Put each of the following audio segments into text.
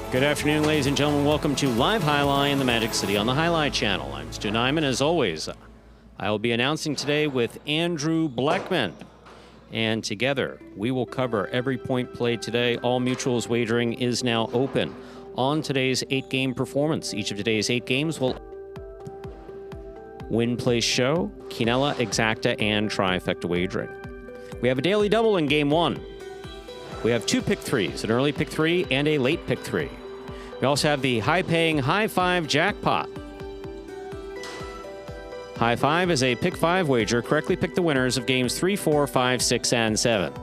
Good afternoon, ladies and gentlemen. Welcome to Live Highlight in the Magic City on the Highlight Channel. I'm Stu Nyman. As always, I will be announcing today with Andrew Blackman. And together, we will cover every point played today. All Mutuals wagering is now open on today's 8-game performance. Each of today's 8 games will win, place, show, Quinella, Exacta, and Trifecta wagering. We have a daily double in Game 1. We have 2 pick threes, an early pick 3 and a late pick 3. We also have the high-paying High 5 jackpot. High 5 is a pick 5 wager. Correctly pick the winners of games 3, 4, 5, 6, and 7.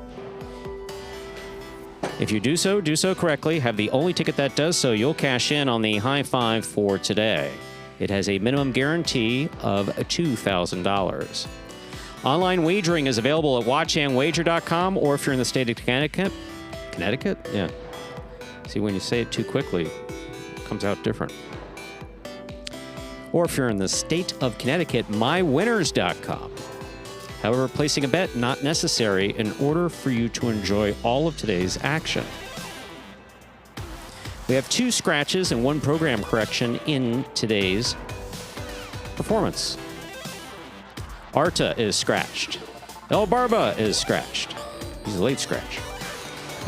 If you do so correctly, have the only ticket that does so, you'll cash in on the High 5 for today. It has a minimum guarantee of $2,000. Online wagering is available at watchandwager.com, or if you're in the state of Connecticut? Yeah. See, when you say it too quickly, it comes out different. Or if you're in the state of Connecticut, mywinners.com. However, placing a bet not necessary in order for you to enjoy all of today's action. We have 2 scratches and 1 program correction in today's performance. Arta is scratched. El Barba is scratched. He's a late scratch.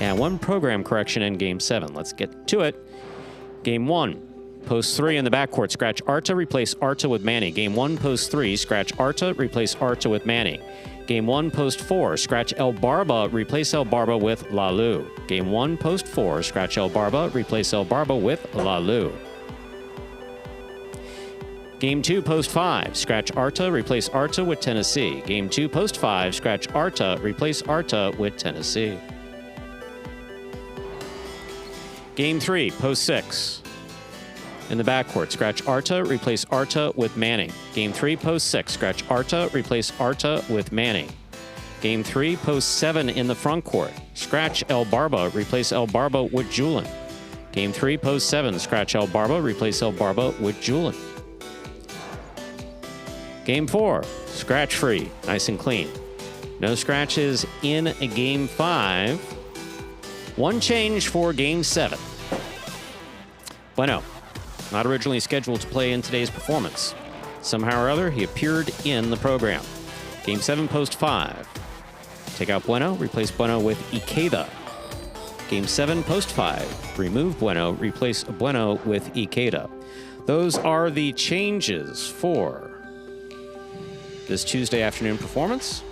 And 1 program correction in Game 7. Let's get to it. Game 1, post 3 in the backcourt. Scratch Arta, replace Arta with Manny. Game 1, post 3, scratch Arta, replace Arta with Manny. Game 1, post 4, scratch El Barba, replace El Barba with Lalu. Game 1, post 4, scratch El Barba, replace El Barba with Lalu. Game 2, post 5, scratch Arta, replace Arta with Tennessee. Game 2, post 5, scratch Arta, replace Arta with Tennessee. Game 3, post 6. In the backcourt, scratch Arta, replace Arta with Manning. Game 3, post 6, scratch Arta, replace Arta with Manning. Game 3, post 7 in the front court. Scratch El Barba, replace El Barba with Julin. Game 3, post 7, scratch El Barba, replace El Barba with Julin. Game 4, scratch free, nice and clean. No scratches in Game 5. 1 change for Game 7. Bueno, not originally scheduled to play in today's performance. Somehow or other, he appeared in the program. Game 7, post 5. Take out Bueno, replace Bueno with Ikeda. Game 7, post 5. Remove Bueno, replace Bueno with Ikeda. Those are the changes for this Tuesday afternoon performance.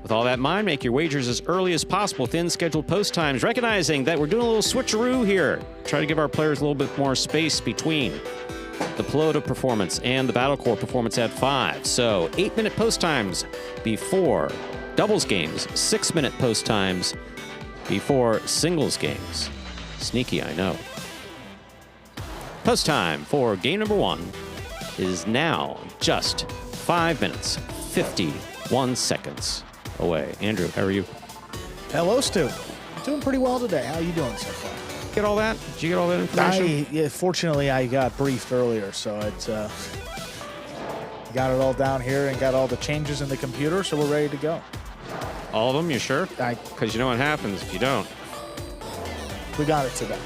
With all that in mind, make your wagers as early as possible within scheduled post times, recognizing that we're doing a little switcheroo here. Try to give our players a little bit more space between the Pelota performance and the Battle Core performance at 5. So 8-minute post times before doubles games, 6-minute post times before singles games. Sneaky, I know. Post time for game number 1 is now just 5 minutes, 51 seconds away. Andrew, how are you? Hello, Stu. Doing pretty well today. How are you doing so far? Get all that? Did you get all that information? Fortunately, I got briefed earlier, so it's got it all down here and got all the changes in the computer, so we're ready to go. All of them? You sure? Because you know what happens if you don't. We got it today.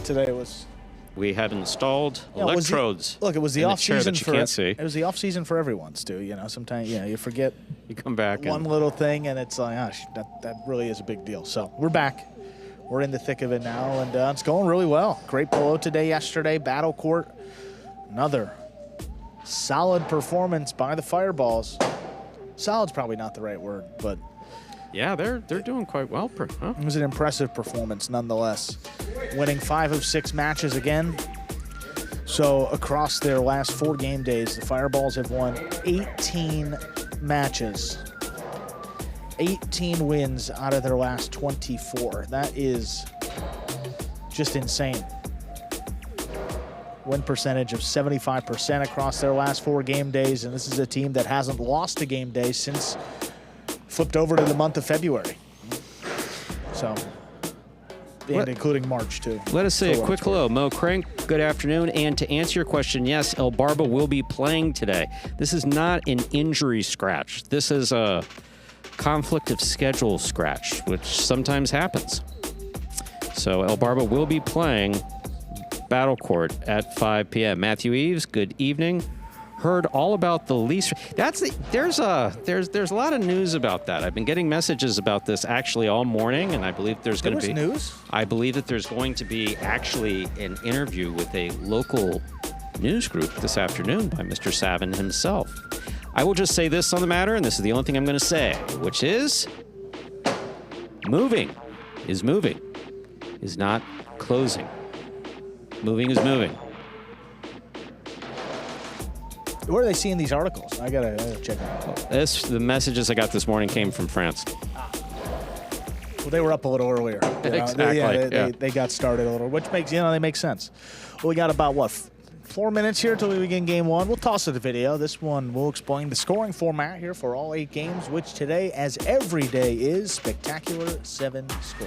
Today was. We had installed electrodes. It was the off season for. It was the off season for everyone, Stu. You know, sometimes you forget. You come back one little thing, and it's like, gosh, that really is a big deal. So we're back. We're in the thick of it now, and it's going really well. Great Pelota day yesterday. Battle Court, another solid performance by the Fireballs. Solid's probably not the right word, but yeah, they're doing quite well. Huh? It was an impressive performance nonetheless. Winning 5 of 6 matches again. So across their last 4 game days, the Fireballs have won 18 matches. 18 wins out of their last 24. That is just insane. Win percentage of 75% across their last 4 game days, and this is a team that hasn't lost a game day since flipped over to the month of February. So, and including March, too. Let us say a quick hello. Mo Crank, good afternoon. And to answer your question, yes, El Barba will be playing today. This is not an injury scratch. This is a conflict of schedule scratch, which sometimes happens. So El Barba will be playing Battle Court at 5 p.m. Matthew Eves, good evening. Heard all about the lease. There's a lot of news about that. I've been getting messages about this actually all morning, and I believe there's going to be news. I believe that there's going to be actually an interview with a local news group this afternoon by Mr. Savin himself. I will just say this on the matter, and this is the only thing I'm going to say, which is moving is moving, is not closing. Moving is moving. Where are they seeing these articles? I gotta check it out. The messages I got this morning came from France. Well, they were up a little earlier. Exactly. They got started a little, which makes they make sense. Well, we got about 4 minutes here till we begin game one. We'll toss it the video. This one will explain the scoring format here for all 8 games, which today, as every day, is Spectacular 7 score.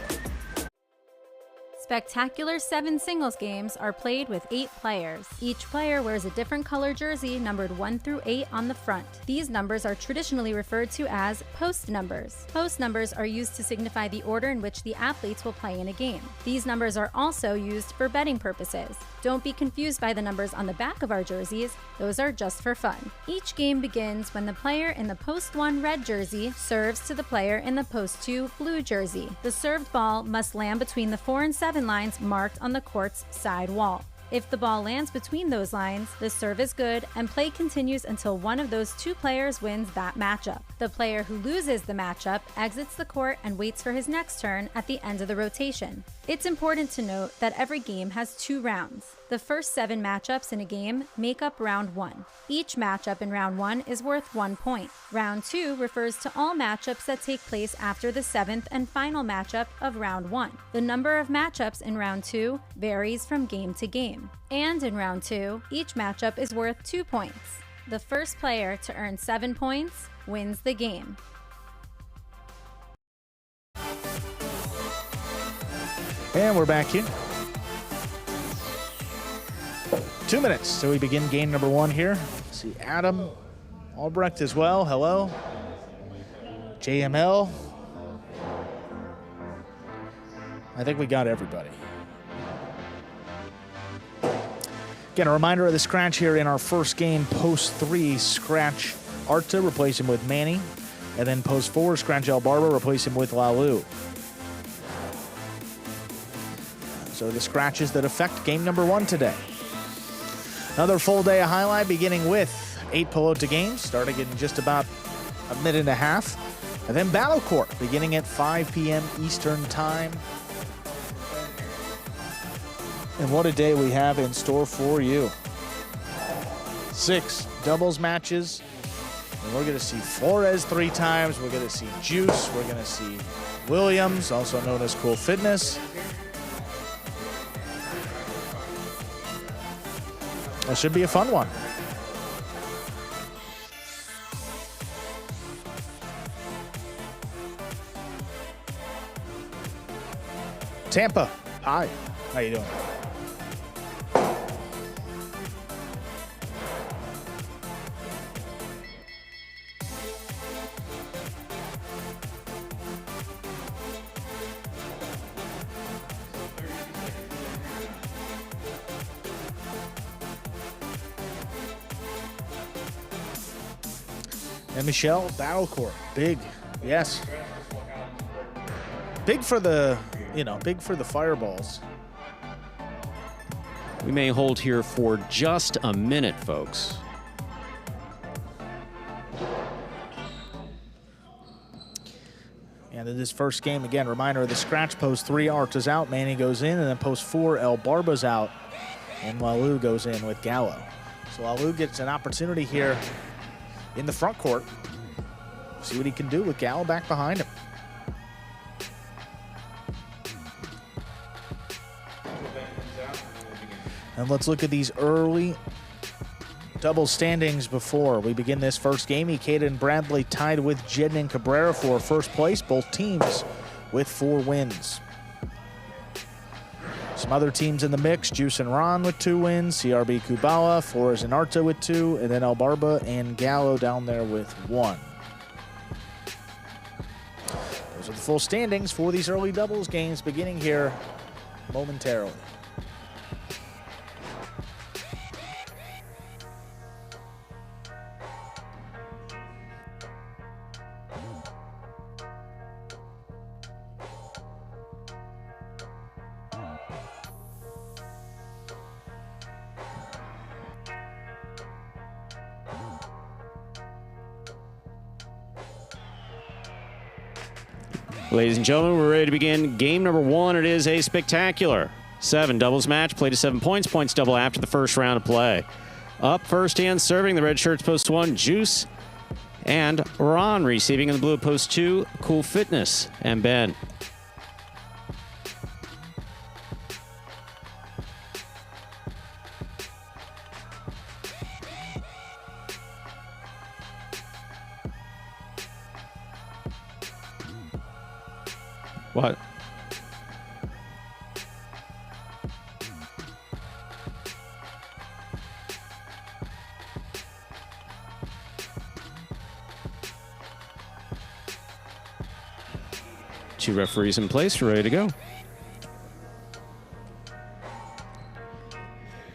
Spectacular 7 singles games are played with 8 players. Each player wears a different color jersey numbered 1 through 8 on the front. These numbers are traditionally referred to as post numbers. Post numbers are used to signify the order in which the athletes will play in a game. These numbers are also used for betting purposes. Don't be confused by the numbers on the back of our jerseys. Those are just for fun. Each game begins when the player in the post 1 red jersey serves to the player in the post 2 blue jersey. The served ball must land between the 4 and 7 lines marked on the court's side wall. If the ball lands between those lines, the serve is good and play continues until one of those 2 players wins that matchup. The player who loses the matchup exits the court and waits for his next turn at the end of the rotation. It's important to note that every game has 2 rounds. The first 7 matchups in a game make up round 1. Each matchup in round 1 is worth 1 point. Round 2 refers to all matchups that take place after the 7th and final matchup of round 1. The number of matchups in round 2 varies from game to game. And in round 2, each matchup is worth 2 points. The first player to earn 7 points wins the game. And we're back here. 2 minutes, so we begin game number 1 here. See Adam Albrecht as well. Hello. JML. I think we got everybody. Again, a reminder of the scratch here in our first game. Post 3, scratch Arta, replace him with Manny. And then post 4, scratch El Barba, replace him with Lalu. So the scratches that affect game number 1 today. Another full day of highlight beginning with 8 Pelota games, starting in just about a minute and a half. And then Battle Court beginning at 5 p.m. Eastern Time. And what a day we have in store for you. 6 doubles matches. And we're going to see Flores 3 times. We're going to see Juice. We're going to see Williams, also known as Cool Fitness. That should be a fun one. Tampa, hi. How you doing? And Michelle, Battle Court, big, yes. Big for the, big for the fireballs. We may hold here for just a minute, folks. And in this first game, again, reminder of the scratch. Post 3, Arta's out, Manny goes in, and then post 4, El Barba's out, and Lalu goes in with Gallo. So Lalu gets an opportunity here in the front court. See what he can do with Gallo back behind him. And let's look at these early double standings before we begin this first game. Ikeda and Bradley tied with Jedin and Cabrera for first place, both teams with 4 wins. Some other teams in the mix, Juice and Ron with 2 wins, CRB Kubala, Flores and Arta with 2, and then El Barba and Gallo down there with 1. Those are the full standings for these early doubles games beginning here momentarily. Ladies and gentlemen, we're ready to begin game number 1. It is a spectacular 7 doubles match. Play to 7 points. Points double after the first round of play. Up first and serving, the red shirts post 1, Juice and Ron. Receiving in the blue post 2, Cool Fitness and Ben. What? Two referees in place. We're ready to go.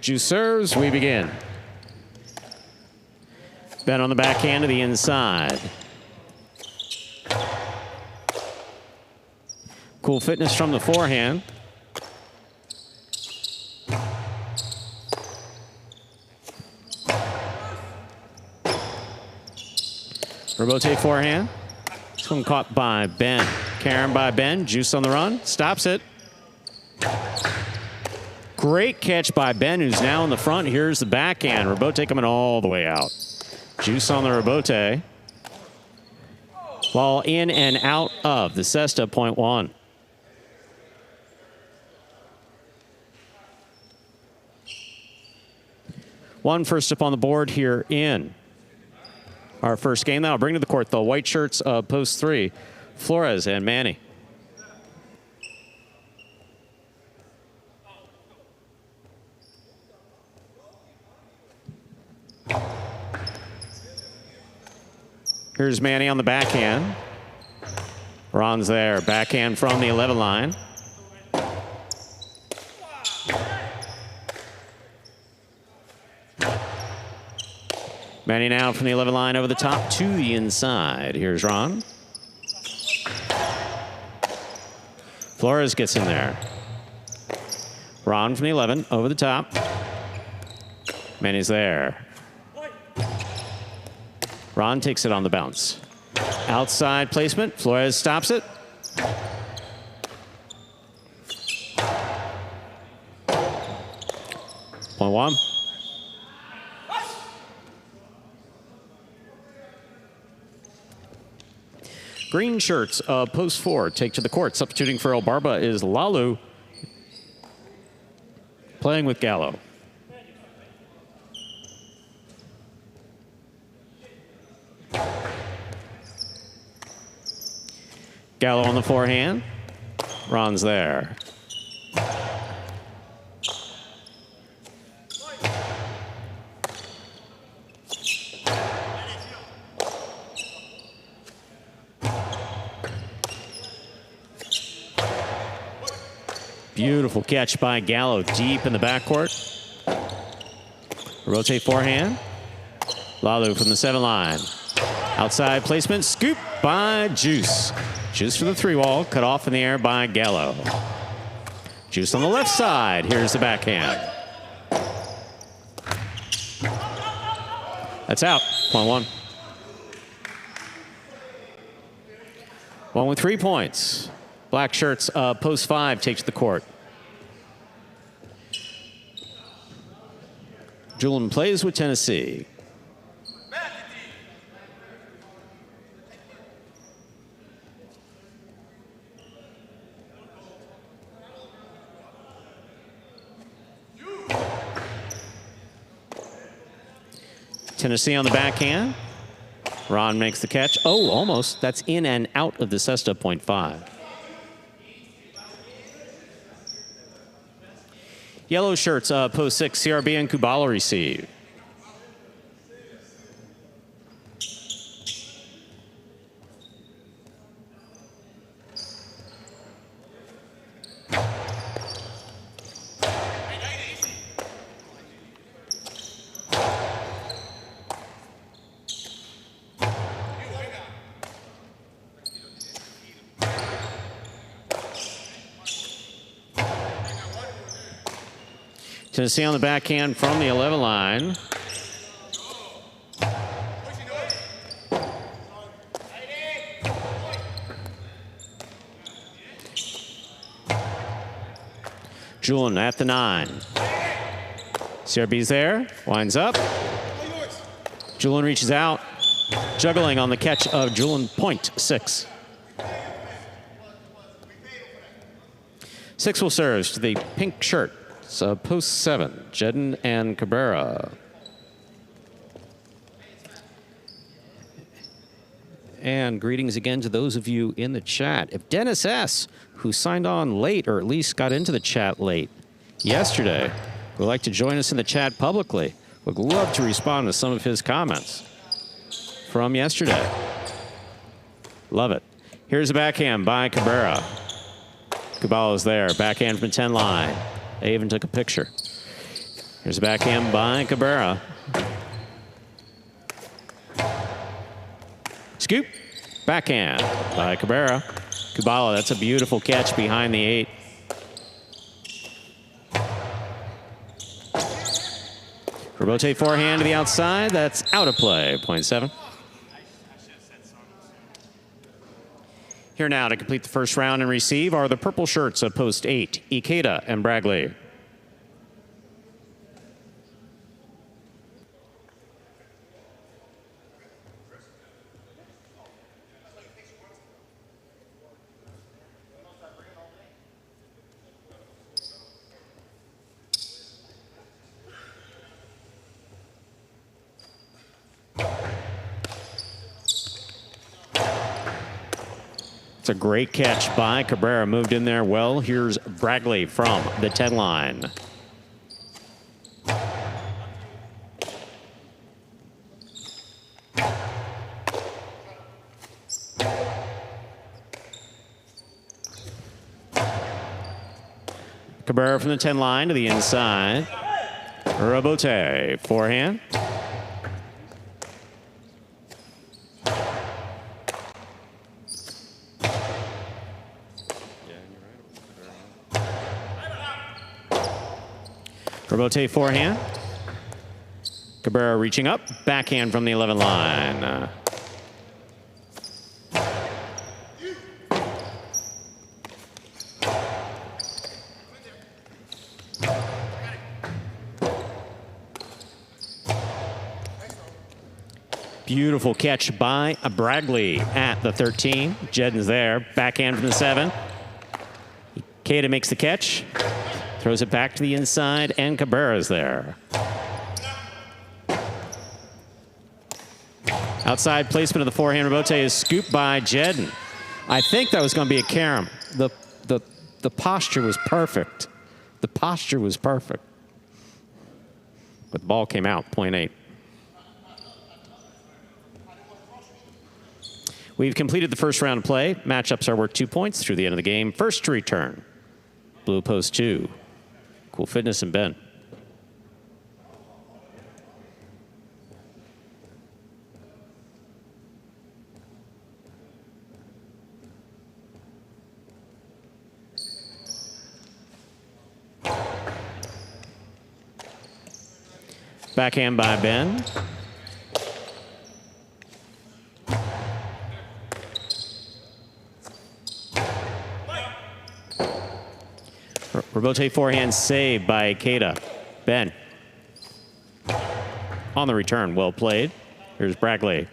Juice serves. We begin. Ben on the backhand to the inside. Cool Fitness from the forehand. Robote forehand. This one caught by Ben. Karen by Ben. Juice on the run. Stops it. Great catch by Ben, who's now in the front. Here's the backhand. Robote coming all the way out. Juice on the Robote. Ball in and out of the cesta, point 1. One first up on the board here in our first game. Now I'll bring to the court the white shirts of post 3, Flores and Manny. Here's Manny on the backhand. Ron's there. Backhand from the 11 line. Manny now from the 11 line over the top to the inside. Here's Ron. Flores gets in there. Ron from the 11 over the top. Manny's there. Ron takes it on the bounce. Outside placement. Flores stops it. Point 1. Green shirts, post 4, take to the court. Substituting for El Barba is Lalu, playing with Gallo. Gallo on the forehand. Ron's there. Beautiful catch by Gallo deep in the backcourt. Rotate forehand. Lalu from the 7 line. Outside placement, scoop by Juice. Juice for the 3-wall, cut off in the air by Gallo. Juice on the left side. Here's the backhand. That's out. Point 1. One with 3 points. Black shirts, post 5, takes the court. Julian plays with Tennessee. Tennessee on the backhand. Ron makes the catch. Oh, almost. That's in and out of the cesta, point 5. Yellow shirts, post 6, CRB and Kubala receive. Tennessee on the backhand from the 11 line. Julian at the 9. CRB's there, winds up. Julian reaches out, juggling on the catch of Julian, point 6. 6 will serve to the pink shirt. So post 7, Jedden and Cabrera. And greetings again to those of you in the chat. If Dennis S., who signed on late, or at least got into the chat late yesterday, would like to join us in the chat publicly, would love to respond to some of his comments from yesterday. Love it. Here's a backhand by Cabrera. Cabala's there, backhand from the 10 line. They even took a picture. Here's a backhand by Cabrera. Scoop, backhand by Cabrera. Cabala, that's a beautiful catch behind the 8. Robote forehand to the outside. That's out of play, point 7. Here now to complete the first round and receive are the purple shirts of post 8, Ikeda and Bragley. It's a great catch by Cabrera. Moved in there well. Here's Bragley from the 10 line. Cabrera from the 10 line to the inside. Robote, forehand. Robote forehand. Cabrera reaching up. Backhand from the 11 line. Beautiful catch by Bragley at the 13. Jedden's there. Backhand from the 7. Ikeda makes the catch. Throws it back to the inside, and Cabrera's there. Outside placement of the forehand Robote is scooped by Jedden. I think that was going to be a carom. The posture was perfect. The posture was perfect. But the ball came out, point 8. We've completed the first round of play. Matchups are worth 2 points through the end of the game. First to return, blue post 2. Cool Fitness and Ben. Backhand by Ben. Robote forehand saved by Ikeda. Ben. On the return, well played. Here's Bragley.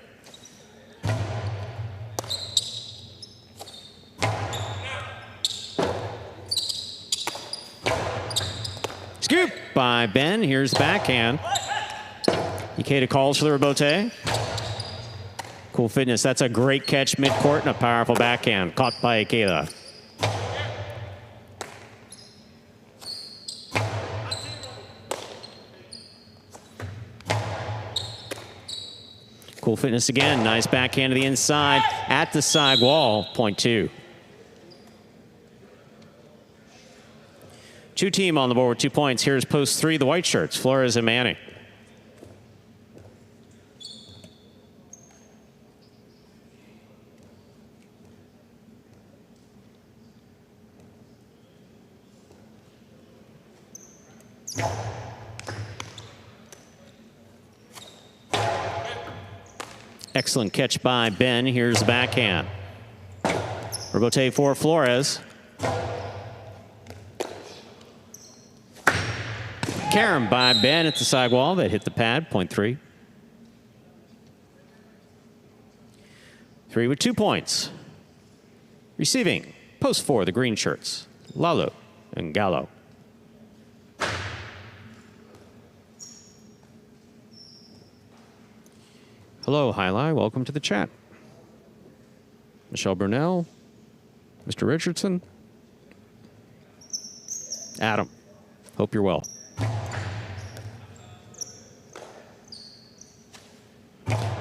Scoop by Ben. Here's the backhand. Ikeda calls for the Robote. Cool Fitness. That's a great catch midcourt and a powerful backhand. Caught by Ikeda. Cool Fitness again. Nice backhand to the inside at the side wall. Point 2. 2 team on the board with 2 points. Here's post 3, the white shirts, Flores and Manning. Excellent catch by Ben. Here's the backhand. Rebote for Flores. Carom by Ben at the sidewall. That hit the pad, point 3. 3 with 2 points. Receiving, post 4, the green shirts, Lalo and Gallo. Hello, Highlight. Welcome to the chat. Michelle Brunell, Mr. Richardson, Adam. Hope you're well.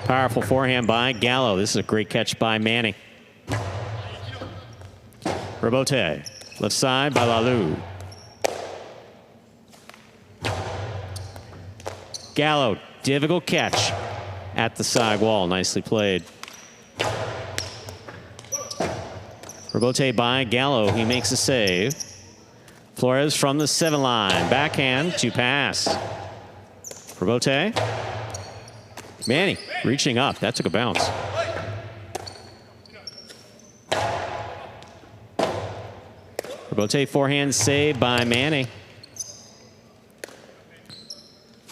Powerful forehand by Gallo. This is a great catch by Manny. Rebote, left side by Lalu. Gallo, difficult catch at the side wall. Nicely played. Rebote by Gallo. He makes a save. Flores from the 7 line. Backhand to pass. Rebote. Manny reaching up. That took a bounce. Rebote forehand save by Manny.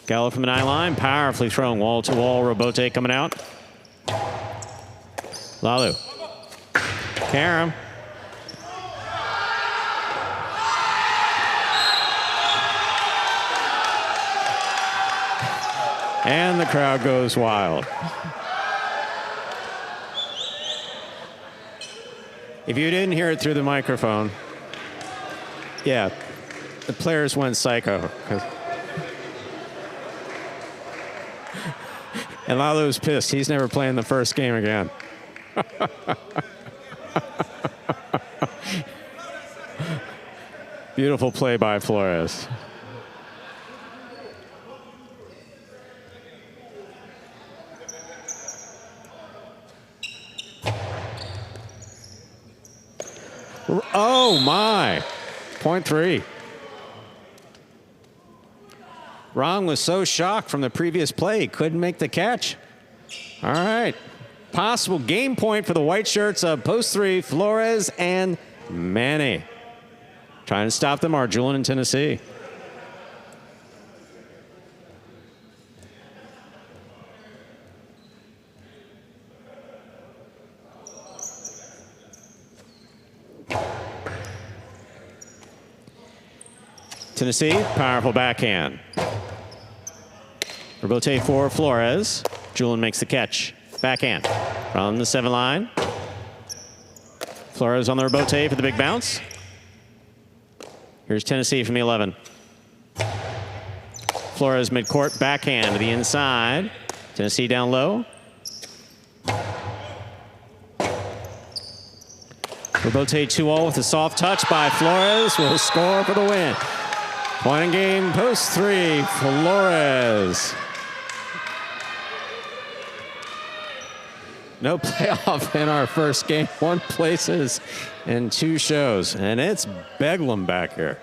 Gallo from the 9 line. Powerfully thrown wall to wall. Rebote coming out. Lalu. Carom. And the crowd goes wild. If you didn't hear it through the microphone, yeah, the players went psycho. And Lalu's pissed. He's never playing the first game again. Beautiful play by Flores. Oh, my. Point 3. Ron was so shocked from the previous play, he couldn't make the catch. All right. Possible game point for the white shirts of post 3, Flores and Manny. Trying to stop them are Julian in Tennessee. Tennessee, powerful backhand. Rebote for Flores. Julian makes the catch. Backhand from the 7 line. Flores on the rebote for the big bounce. Here's Tennessee from the 11. Flores midcourt, backhand to the inside. Tennessee down low. Rebote 2-0 with a soft touch by Flores. Will score for the win. Point in game, post 3, Flores. No playoff in our first game. 1 places and 2 shows. And it's Bedlam back here.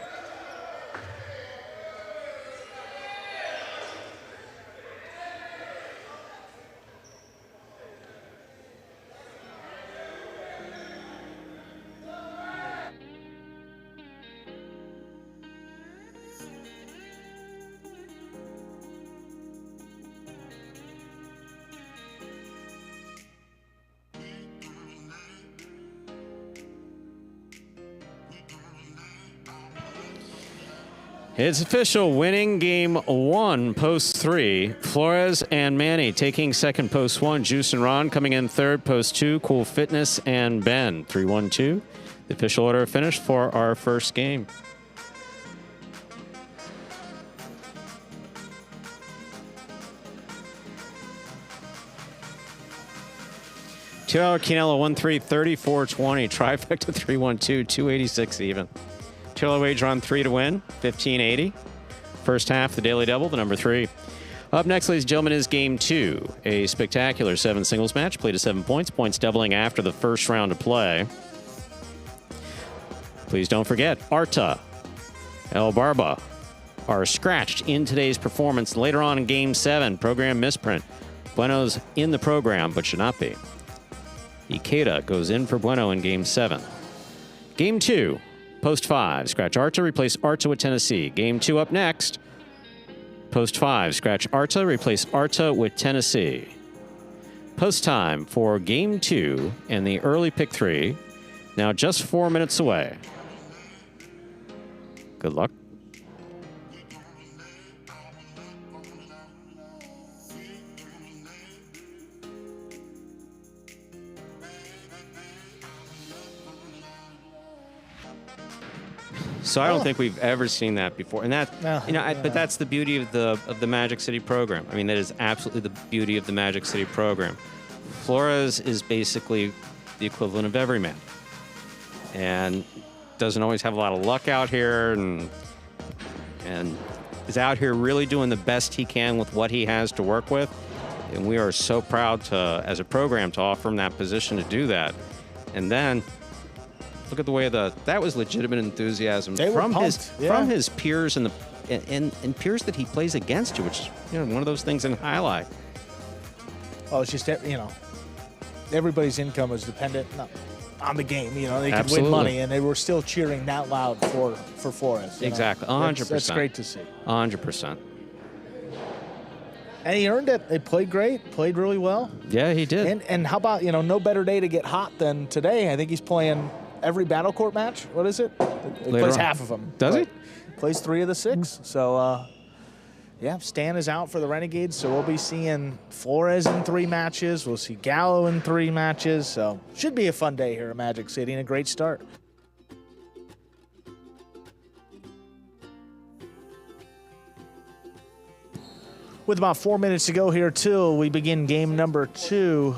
It's official, winning game 1, post 3. Flores and Manny taking second, post 1. Juice and Ron coming in third, post 2. Cool Fitness and Ben, 3-1-2. The official order of finish for our first game. $2 Quinella 1-3, 34-20. Trifecta 3-1-2, 286 even. $2 wager on 3 to win, 1580. First half, the daily double, the number 3. Up next, ladies and gentlemen, is game 2. A spectacular 7 singles match, played to 7 points. Points doubling after the first round of play. Please don't forget, Arta, El Barba, are scratched in today's performance. Later on in Game 7, program misprint. Bueno's in the program, but should not be. Ikeda goes in for Bueno in Game 7. Game 2, post 5, scratch Arta, replace Arta with Tennessee. Game 2 up next. Post 5, scratch Arta, replace Arta with Tennessee. Post time for Game 2 and the early pick 3. Now just 4 minutes away. Good luck. So I don't think we've ever seen that before, and that but that's the beauty of the Magic City program. I mean, that is absolutely the beauty of the Magic City program. Flores is basically the equivalent of everyman, and doesn't always have a lot of luck out here, and is out here really doing the best he can with what he has to work with. And we are so proud to, as a program, to offer him that position to do that. And then look at the way that was legitimate enthusiasm from his peers and peers that he plays against you, which is one of those things in highlight. Well, it's just everybody's income is dependent on the game. They could win money, and they were still cheering that loud for Flores. Exactly, 100%. That's great to see. 100%. And he earned it. They played great, played really well. Yeah, he did. And how about, no better day to get hot than today. I think he's playing every battle court match. What is it? He plays half of them. Does he? Plays 3 of the 6. So, Stan is out for the Renegades, so we'll be seeing Flores in 3 matches. We'll see Gallo in 3 matches. So, should be a fun day here at Magic City and a great start. With about 4 minutes to go here till we begin game number 2.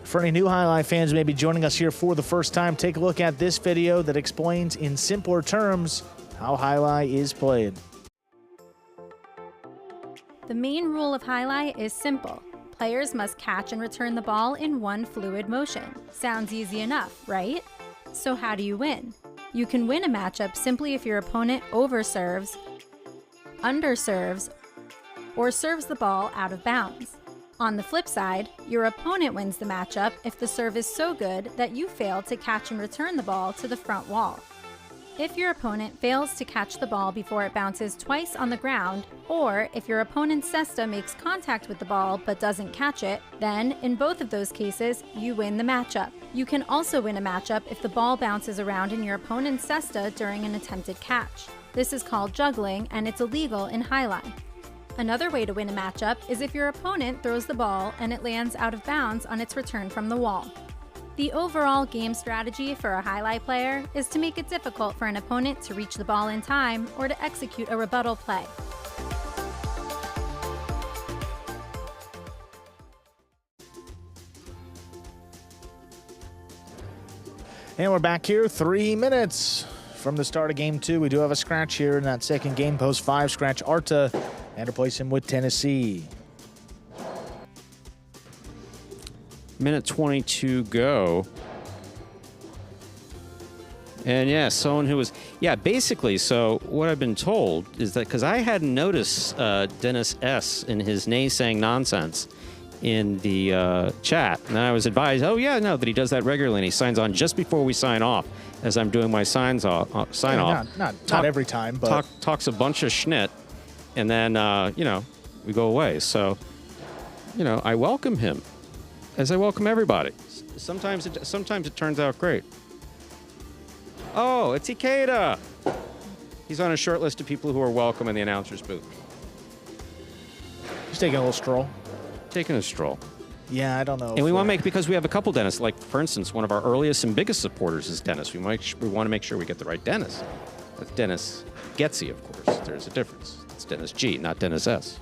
For any new highlight fans who may be joining us here for the first time, take a look at this video that explains in simpler terms how highlight is played. The main rule of highlight is simple. Players must catch and return the ball in one fluid motion. Sounds easy enough, right? So how do you win? You can win a matchup simply if your opponent overserves, underserves, or serves the ball out of bounds. On the flip side, your opponent wins the matchup if the serve is so good that you fail to catch and return the ball to the front wall. If your opponent fails to catch the ball before it bounces twice on the ground, or if your opponent's cesta makes contact with the ball but doesn't catch it, then in both of those cases, you win the matchup. You can also win a matchup if the ball bounces around in your opponent's cesta during an attempted catch. This is called juggling, and it's illegal in highlight. Another way to win a matchup is if your opponent throws the ball and it lands out of bounds on its return from the wall. The overall game strategy for a highlight player is to make it difficult for an opponent to reach the ball in time or to execute a rebuttal play. And we're back here 3 minutes from the start of game 2. We do have a scratch here in that second game. Post 5, scratch Arta and replace him with Tennessee. Minute 22 go. And someone who was, basically, so what I've been told is that, because I hadn't noticed Dennis S. in his naysaying nonsense in the chat, and I was advised, that he does that regularly, and he signs on just before we sign off, as I'm doing my sign off. Not every time, but talks a bunch of schnitt, and then we go away. So I welcome him, as I welcome everybody. Sometimes it turns out great. Oh, it's Ikeda. He's on a short list of people who are welcome in the announcer's booth. He's taking a little stroll. Taking a stroll. Yeah, I don't know. And we want to make, because we have a couple Dennis, like, for instance, one of our earliest and biggest supporters is Dennis. We want to make sure we get the right Dennis. That's Dennis Getzy, of course. There's a difference. It's Dennis G, not Dennis S.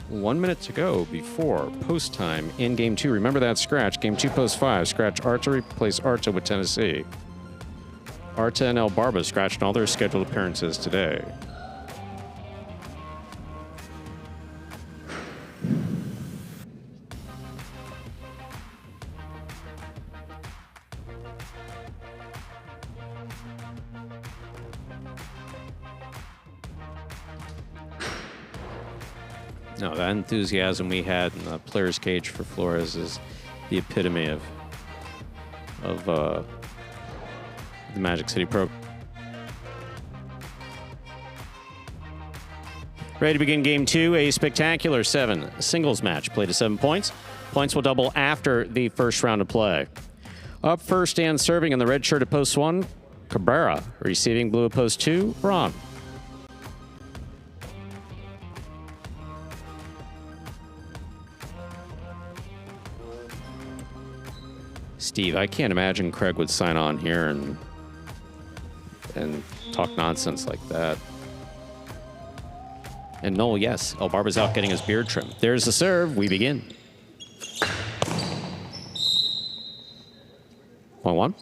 1 minute to go before post time in game 2. Remember that scratch. Game 2, post 5. Scratch Arta, replace Arta with Tennessee. Arta and El Barba scratched all their scheduled appearances today. No, that enthusiasm we had in the player's cage for Flores is the epitome of the Magic City program. Ready to begin game 2, a spectacular 7 singles match. Played to 7 points. Points will double after the first round of play. Up first and serving in the red shirt at post 1, Cabrera. Receiving blue at post 2, Ron. Steve, I can't imagine Craig would sign on here and talk nonsense like that. And Noel, yes, El Barba's out getting his beard trimmed. There's the serve. We begin. Point 1.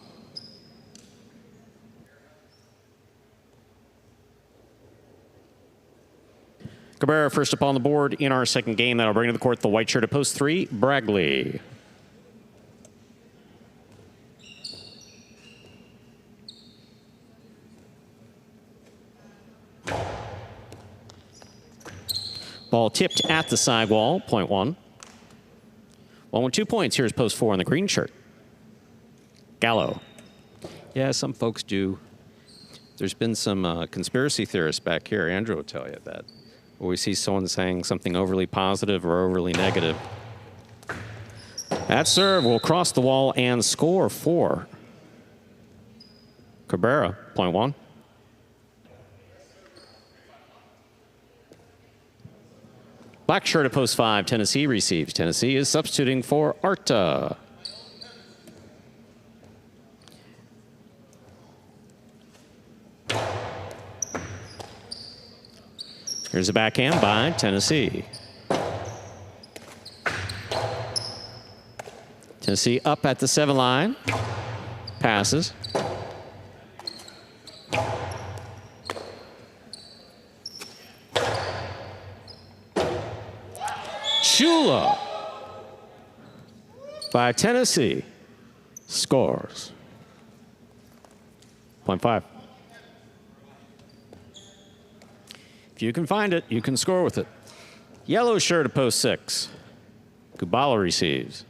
Cabrera first up on the board in our second game. That'll bring to the court the white shirt at post 3, Bragley. Ball tipped at the sidewall, point 1. 1 with 2 points. Here's post 4 on the green shirt. Gallo. Yeah, some folks do. There's been some conspiracy theorists back here. Andrew will tell you that. Where we see someone saying something overly positive or overly negative. That serve will cross the wall and score 4. Cabrera, point 1. Black shirt at post 5, Tennessee receives. Tennessee is substituting for Arta. Here's a backhand by Tennessee. Tennessee up at the 7 line. Passes. Shula by Tennessee scores. Point 5. If you can find it, you can score with it. Yellow shirt at post 6. Kubala receives.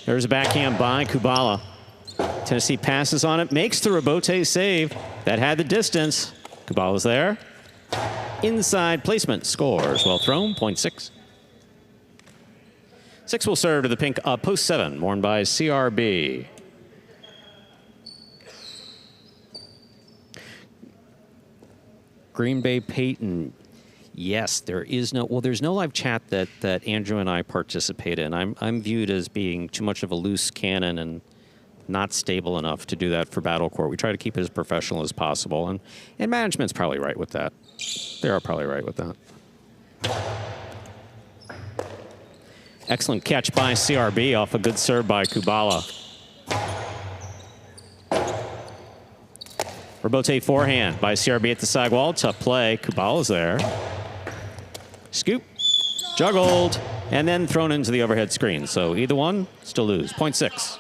There's a backhand by Kubala. Tennessee passes on it, makes the Rebote save. That had the distance. Kubala's there. Inside placement, scores. Well thrown, point 6. 6 will serve to the pink post 7, worn by CRB. Green Bay Peyton. Yes, there's no live chat that Andrew and I participate in. I'm viewed as being too much of a loose cannon and not stable enough to do that for Battle Court. We try to keep it as professional as possible, and management's probably right with that. They are probably right with that. Excellent catch by CRB off a good serve by Kubala. Rebote forehand by CRB at the sidewall. Tough play. Kubala's there. Scoop. Juggled. And then thrown into the overhead screen. So either one, still lose. Point 6.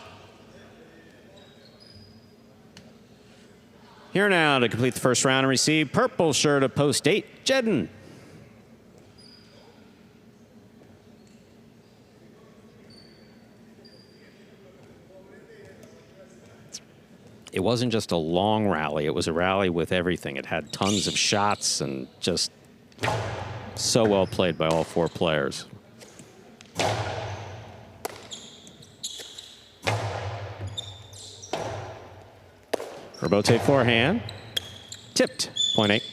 Here now to complete the first round and receive purple shirt at post 8, Jedden. It wasn't just a long rally. It was a rally with everything. It had tons of shots and just so well played by all 4 players. Rebote forehand. Tipped. Point 8.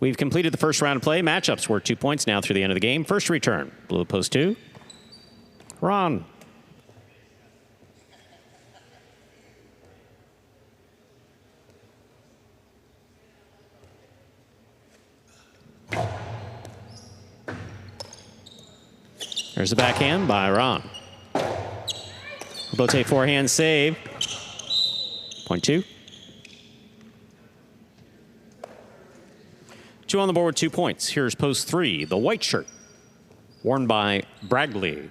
We've completed the first round of play. Matchups worth 2 points now through the end of the game. First return, blue post 2. Ron. There's the backhand by Ron. Bote forehand save. Point 2. 2 on the board with 2 points. Here's post 3, the white shirt, worn by Bragley.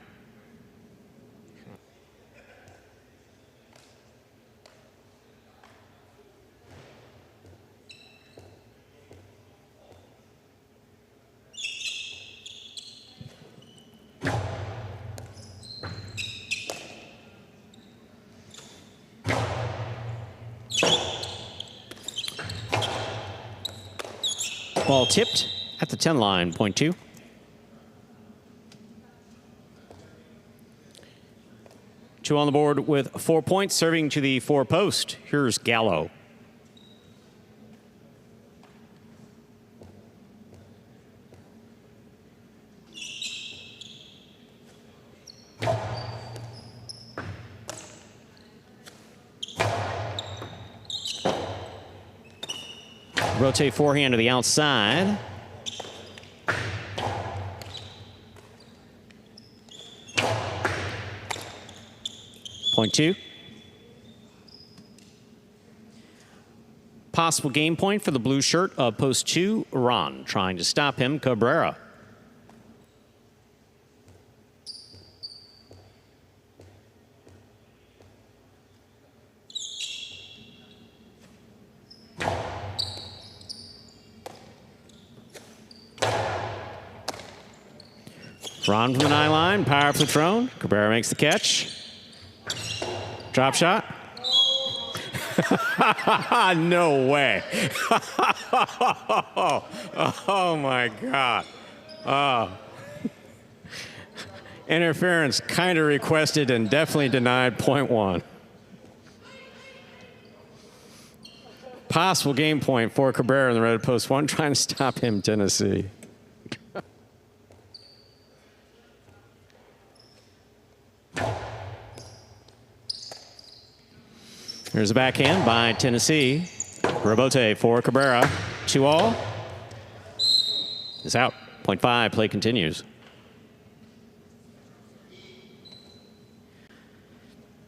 Ball tipped at the 10 line, point 2. Two on the board with 4 points, serving to the 4 post. Here's Gallo. Rotate forehand to the outside. Point 2. Possible game point for the blue shirt of post 2, Ron. Trying to stop him, Cabrera. Ron from the 9 line, powerfully thrown. Cabrera makes the catch. Drop shot. No way. Oh my God. Interference kind of requested and definitely denied, point 1. Possible game point for Cabrera in the red post 1, trying to stop him, Tennessee. Here's a backhand by Tennessee. Rebote for Cabrera. 2-all. Is out. Point 5. Play continues.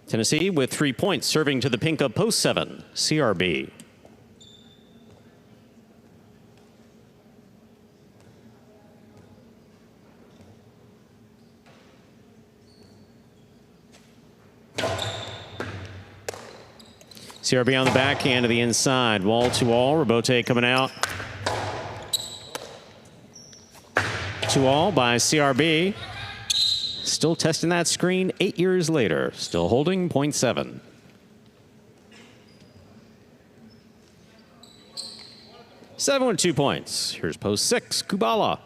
Tennessee with 3 points, serving to the pink of post 7. CRB. CRB on the backhand to the inside. Wall to wall. Rebote coming out. 2-all by CRB. Still testing that screen 8 years later. Still holding point 7. Seven with 2 points. Here's post 6, Kubala.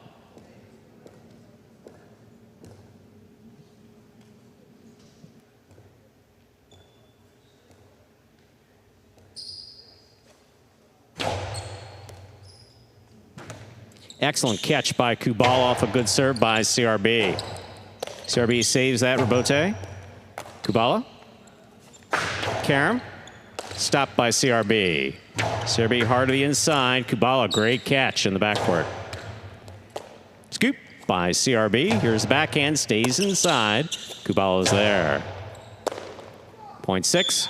Excellent catch by Kubala off a good serve by CRB. CRB saves that. Rebote. Kubala. Karam. Stopped by CRB. CRB hard to the inside. Kubala, great catch in the backcourt. Scoop by CRB. Here's the backhand, stays inside. Kubala is there. Point 6.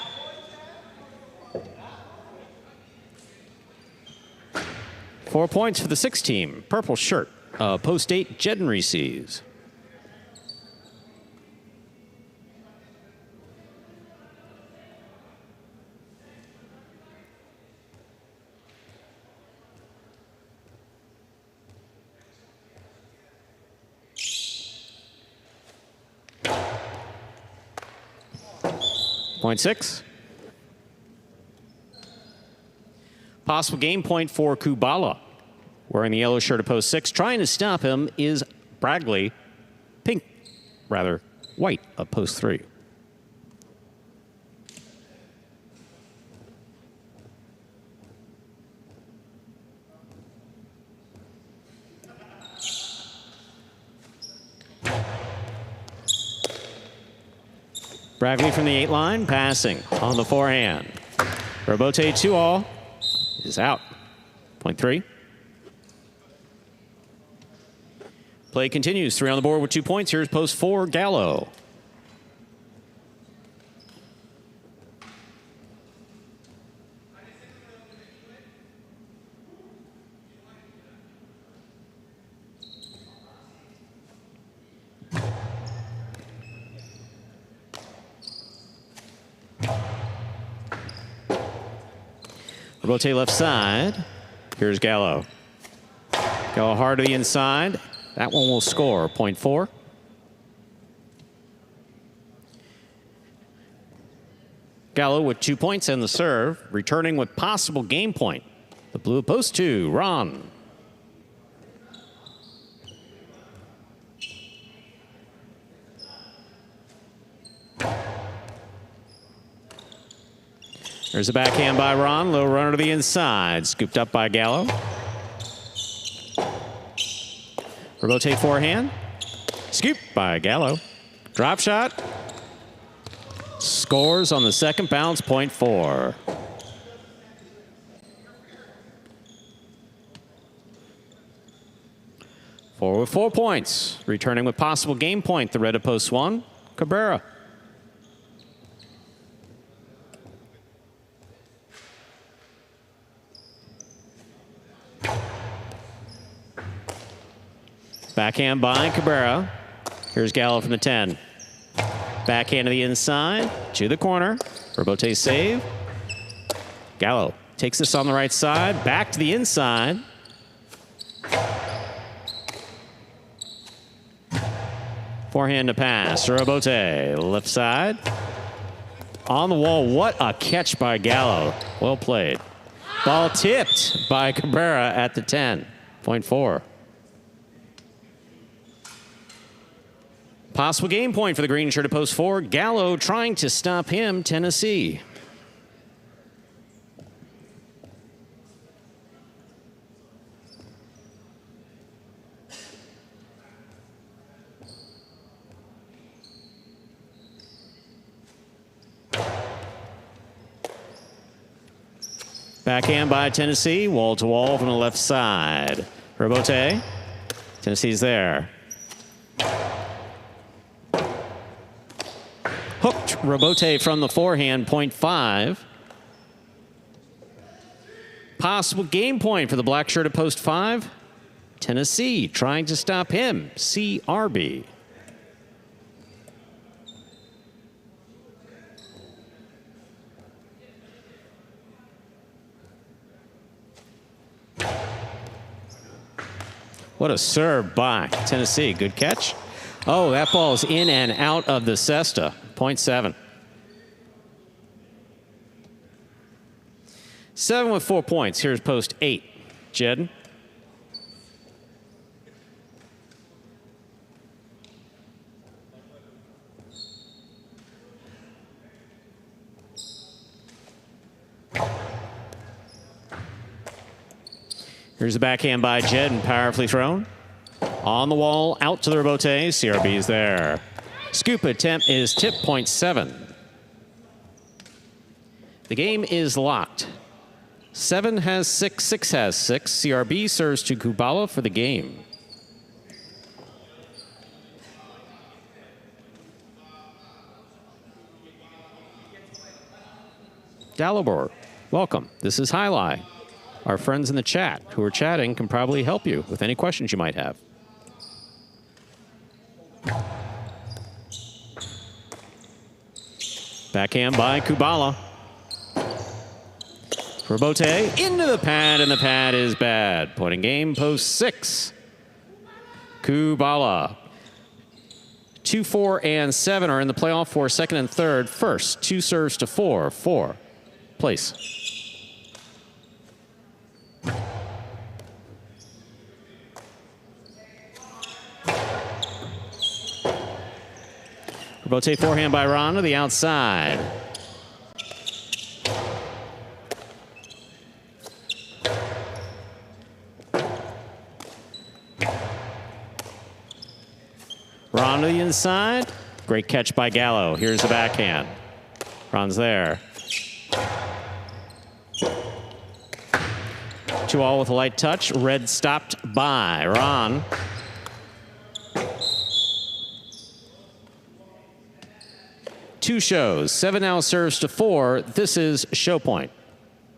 Four points for the 6 team. Purple shirt. Post 8, Jedden receives. Point 6. Possible game point for Kubala. Wearing the yellow shirt of post 6. Trying to stop him is Bragley. White of post 3. Bravely from the 8 line, passing on the forehand. Robote 2-all is out. Point 3. Play continues. 3 on the board with 2 points. Here's post 4, Gallo. Robote left side. Here's Gallo. Gallo hard to the inside. That one will score. Point 4. Gallo with 2 points and the serve. Returning with possible game point. The blue post 2, Ron. There's a backhand by Ron. Low runner to the inside. Scooped up by Gallo. Robote forehand. Scooped by Gallo. Drop shot. Scores on the second bounce. Point 4. Four with 4 points. Returning with possible game point. The red of post 1, Cabrera. Backhand by Cabrera. Here's Gallo from the 10. Backhand to the inside, to the corner. Robote save. Gallo takes this on the right side, back to the inside. Forehand to pass. Robote, left side. On the wall, what a catch by Gallo. Well played. Ball tipped by Cabrera at the 10. Point 4. Possible game point for the green shirt at post 4. Gallo trying to stop him, Tennessee. Backhand by Tennessee, wall to wall from the left side. Robote, Tennessee's there. Hooked Robote from the forehand, point 5. Possible game point for the black shirt at post 5. Tennessee trying to stop him, CRB. What a serve by Tennessee. Good catch. Oh, that ball's in and out of the cesta. Point 7. 7 with 4 points. Here's post 8. Jed. Here's the backhand by Jed and powerfully thrown. On the wall, out to the Robote. CRB is there. Scoop attempt is tip, point 7. The game is locked. 7 has 6, 6 has 6. CRB serves to Kubala for the game. Dalibor, welcome. This is Highlight. Our friends in the chat who are chatting can probably help you with any questions you might have. Backhand by Kubala. Robote into the pad, and the pad is bad. Point in game, post 6. Kubala. 2, 4, and 7 are in the playoff for second and third. First, 2 serves to 4. 4. Place. Robote forehand by Ron to the outside. Ron to the inside. Great catch by Gallo. Here's the backhand. Ron's there. 2-all with a light touch. Red stopped by Ron. Two shows. 7 now serves to 4. This is show point.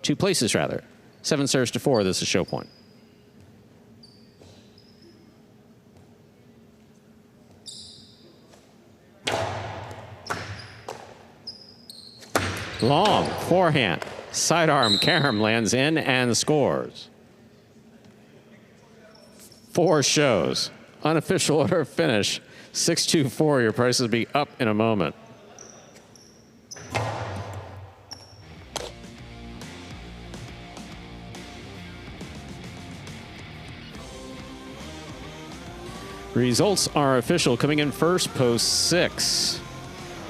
2 places, rather. 7 serves to 4. This is show point. Long forehand. Sidearm. Karam lands in and scores. 4 shows. Unofficial order finish. 6-2-4. Your prices will be up in a moment. Results are official. Coming in first, post 6.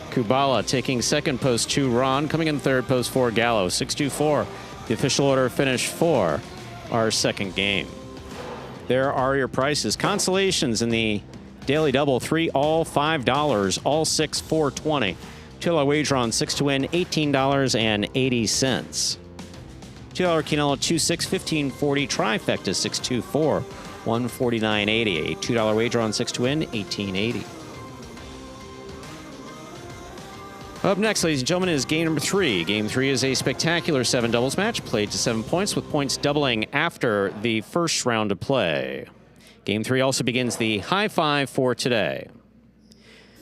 Kubala taking second, post 2. Ron coming in third, post 4. Gallo. 6-2-4. The official order finish for our second game. There are your prices. Consolations in the daily double. 3 all $5. All 6 $4.20. $2 wager on 6 to win $18.80. $2 Quinella 2-6 $15.40. Trifecta 6-2-4 $149.80. $2 wager on 6 to win $18.80. Up next, ladies and gentlemen, is game number 3. Game 3 is a spectacular 7 doubles match played to 7 points, with points doubling after the first round of play. Game 3 also begins the high 5 for today.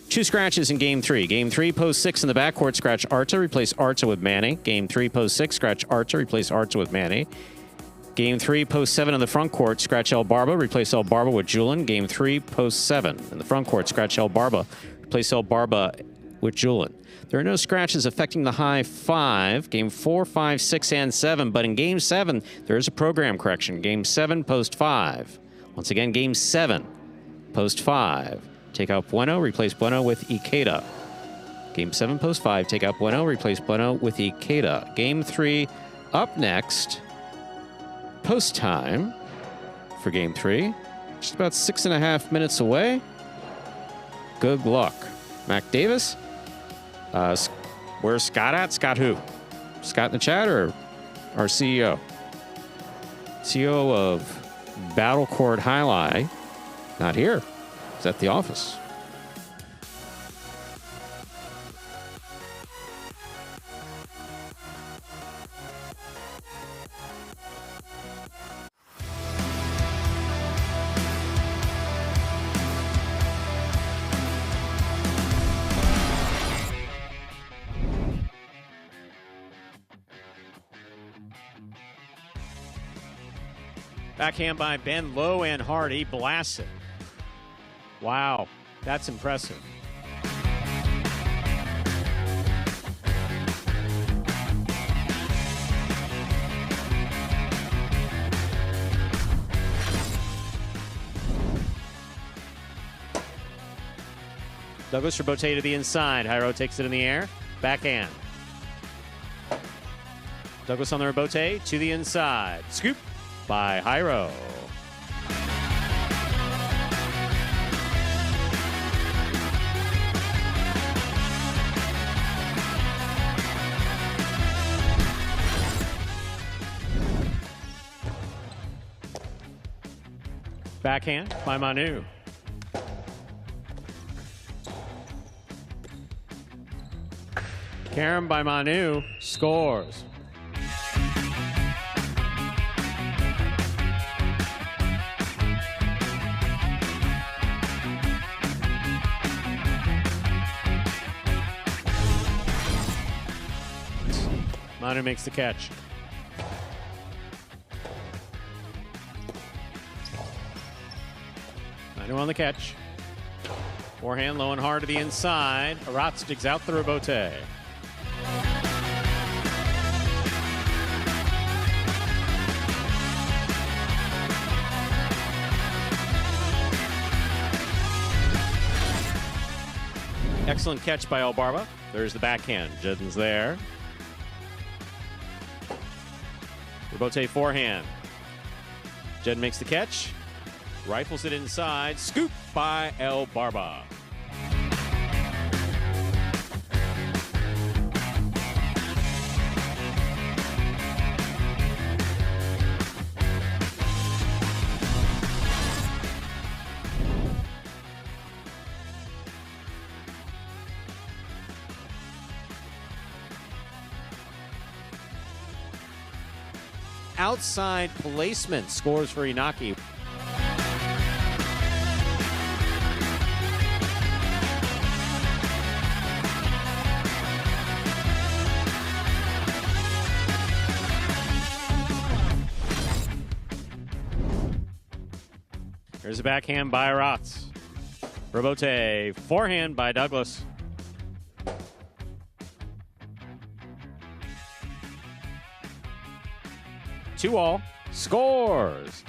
2 scratches in Game 3. Game 3, post 6 in the backcourt, scratch Arta, replace Arta with Manny. Game 3, post 6, scratch Arta, replace Arta with Manny. Game 3, post 7 in the front court, scratch El Barba, replace El Barba with Julian. Game 3, post 7 in the front court, scratch El Barba, replace El Barba with Julian. There are no scratches affecting the high 5. Game 4, 5, 6, and 7. But in Game 7, there is a program correction. Game 7, post 5. Once again, Game 7, post 5. Take out Bueno, replace Bueno with Ikeda. Game 7, post 5. Take out Bueno, replace Bueno with Ikeda. Game 3, up next. Post time for Game 3. Just about 6.5 minutes away. Good luck. Mac Davis. Where's Scott at? Scott who? Scott in the chat or our CEO? CEO of Battle Court Highlight. Not here. He's at the office. Backhand by Ben, low and hard. He blasts it. Wow, that's impressive. Douglas Rebote to the inside. Jairo takes it in the air. Backhand. Douglas on the Rebote to the inside. Scoop by Jairo. Backhand by Manu. Karam by Manu scores. Manu makes the catch. Manu on the catch. Forehand low and hard to the inside. Aratz digs out the Rebote. Excellent catch by El Barba. There's the backhand. Jedin's there. Rebote forehand. Jedin makes the catch. Rifles it inside. Scoop by El Barba. outside placement. Scores for Inaki. Here's a backhand by Rotz. Robote, forehand by Douglas. Two all, scores.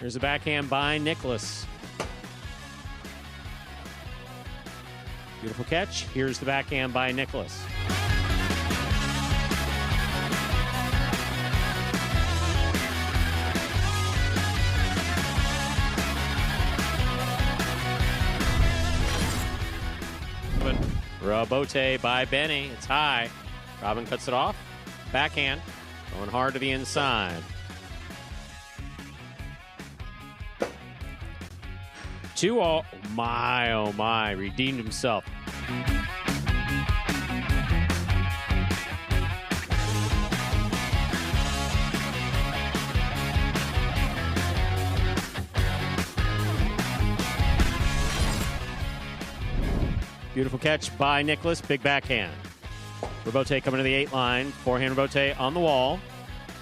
Here's a backhand by Nicholas. Beautiful catch. Here's the backhand by Nicholas. Robote by Benny. It's high. Robin cuts it off. Backhand. Going hard to the inside. 2-all. Oh my. Redeemed himself. Beautiful catch by Nicholas. Big backhand. Robote coming to the 8 line. Forehand Robote on the wall.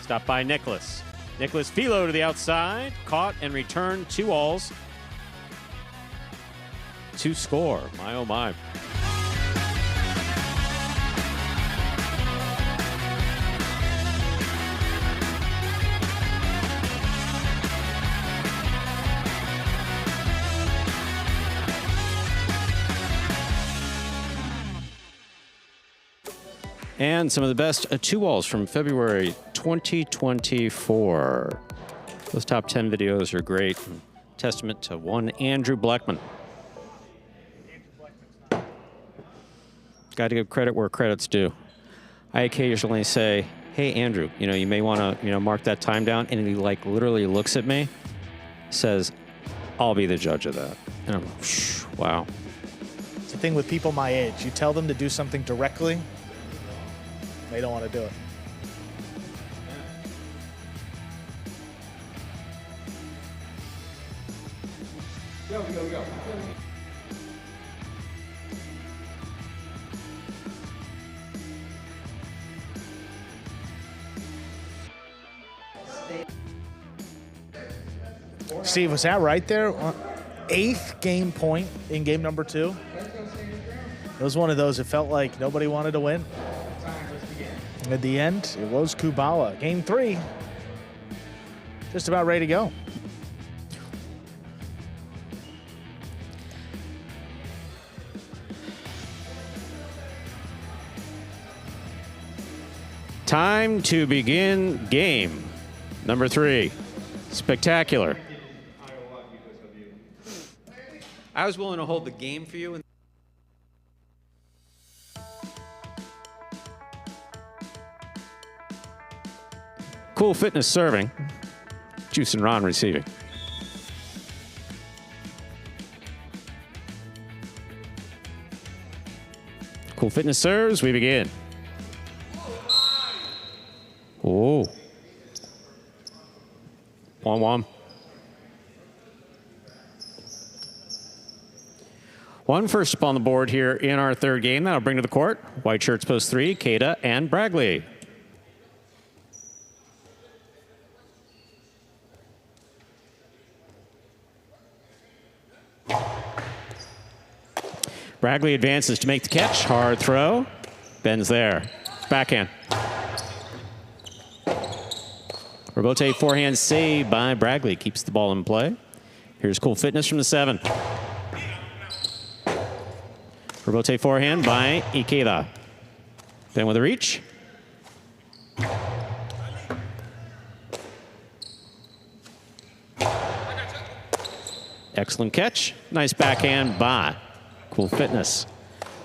Stopped by Nicholas. Nicholas Philo to the outside. Caught and returned. 2-alls. To score. My oh my. And some of the best 2-alls from February 2024. Those top 10 videos are great. Testament to one Andrew Bleckman. Got to give credit where credit's due. I occasionally say, hey, Andrew, you may want to, mark that time down. And he literally looks at me, says, I'll be the judge of that. And I'm like, wow. It's the thing with people my age. You tell them to do something directly, they don't want to do it. Go. Steve, was that right there? 8th game point in game number 2. It was one of those, it felt like nobody wanted to win. And at the end, it was Kubala. Game 3, just about ready to go. Time to begin game number 3. Spectacular. I was willing to hold the game for you. Cool Fitness serving. Juice and Ron receiving. Cool Fitness serves. We begin. Oh. 1-1. 1 first up on the board here in our 3rd game. That'll bring to the court white shirts post 3, Kada and Bragley. Bragley advances to make the catch. Hard throw. Ben's there. Backhand. Robote forehand save by Bragley. Keeps the ball in play. Here's Cool Fitness from the 7. Robote forehand by Ikeda. Ben with a reach. Excellent catch. Nice backhand by Cool Fitness.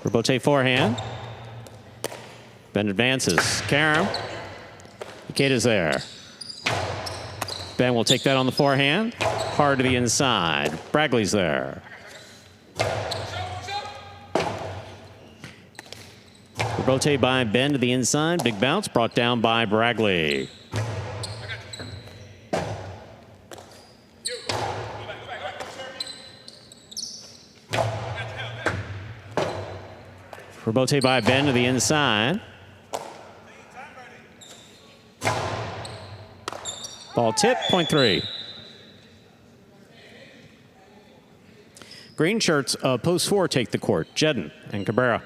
Robote forehand. Ben advances. Karam. Ikeda's there. Ben will take that on the forehand. Hard to the inside. Bragley's there. Rebote by Ben to the inside. Big bounce brought down by Bragley. Rebote by Ben to the inside. Ball tip, point 3. Green shirts, post 4 take the court. Jedden and Cabrera.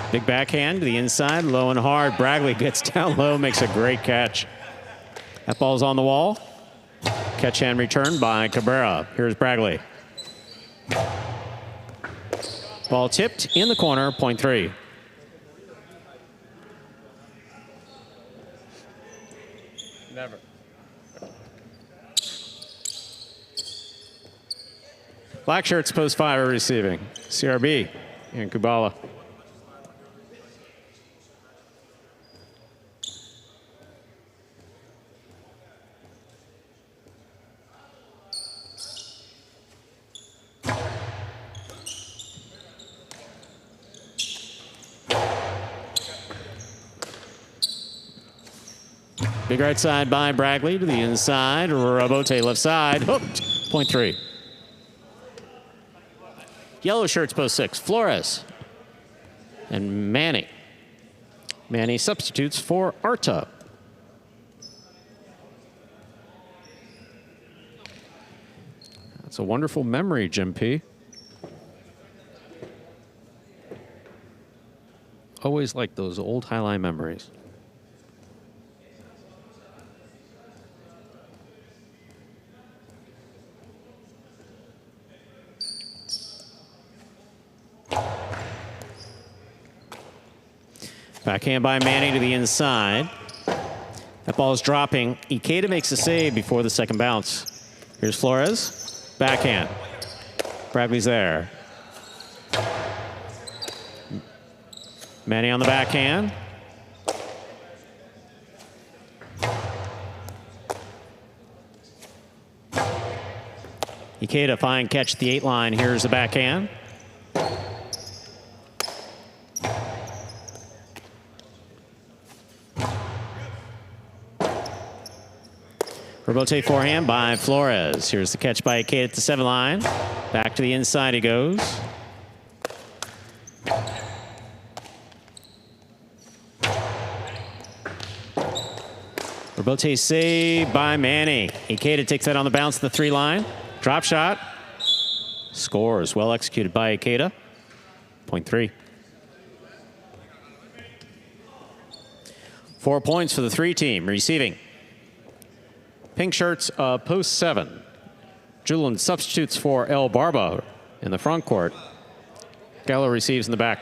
Big backhand to the inside, low and hard. Bragley gets down low, makes a great catch. That ball's on the wall. Catch hand return by Cabrera. Here's Bragley. Ball tipped in the corner, point 3. Never. Black shirts, post 5 are receiving. CRB and Kubala. Big right side by Bragley to the inside. Rebote left side. Hooked. Point 3. Yellow shirts post 6. Flores and Manny. Manny substitutes for Arta. That's a wonderful memory, Jim P. Always like those old highlight memories. Backhand by Manny to the inside. That ball is dropping. Ikeda makes a save before the second bounce. Here's Flores. Backhand. Bragley's there. Manny on the backhand. Ikeda, fine catch at the 8 line. Here's the backhand. Rebote forehand by Flores. Here's the catch by Ikeda at the 7 line. Back to the inside he goes. Rebote save by Manny. Ikeda takes that on the bounce at the 3 line. Drop shot. Scores. Well executed by Ikeda. Point 3. 4 points for the 3 team. Receiving. Pink shirts, post 7. Julian substitutes for El Barba in the front court. Gallo receives in the back.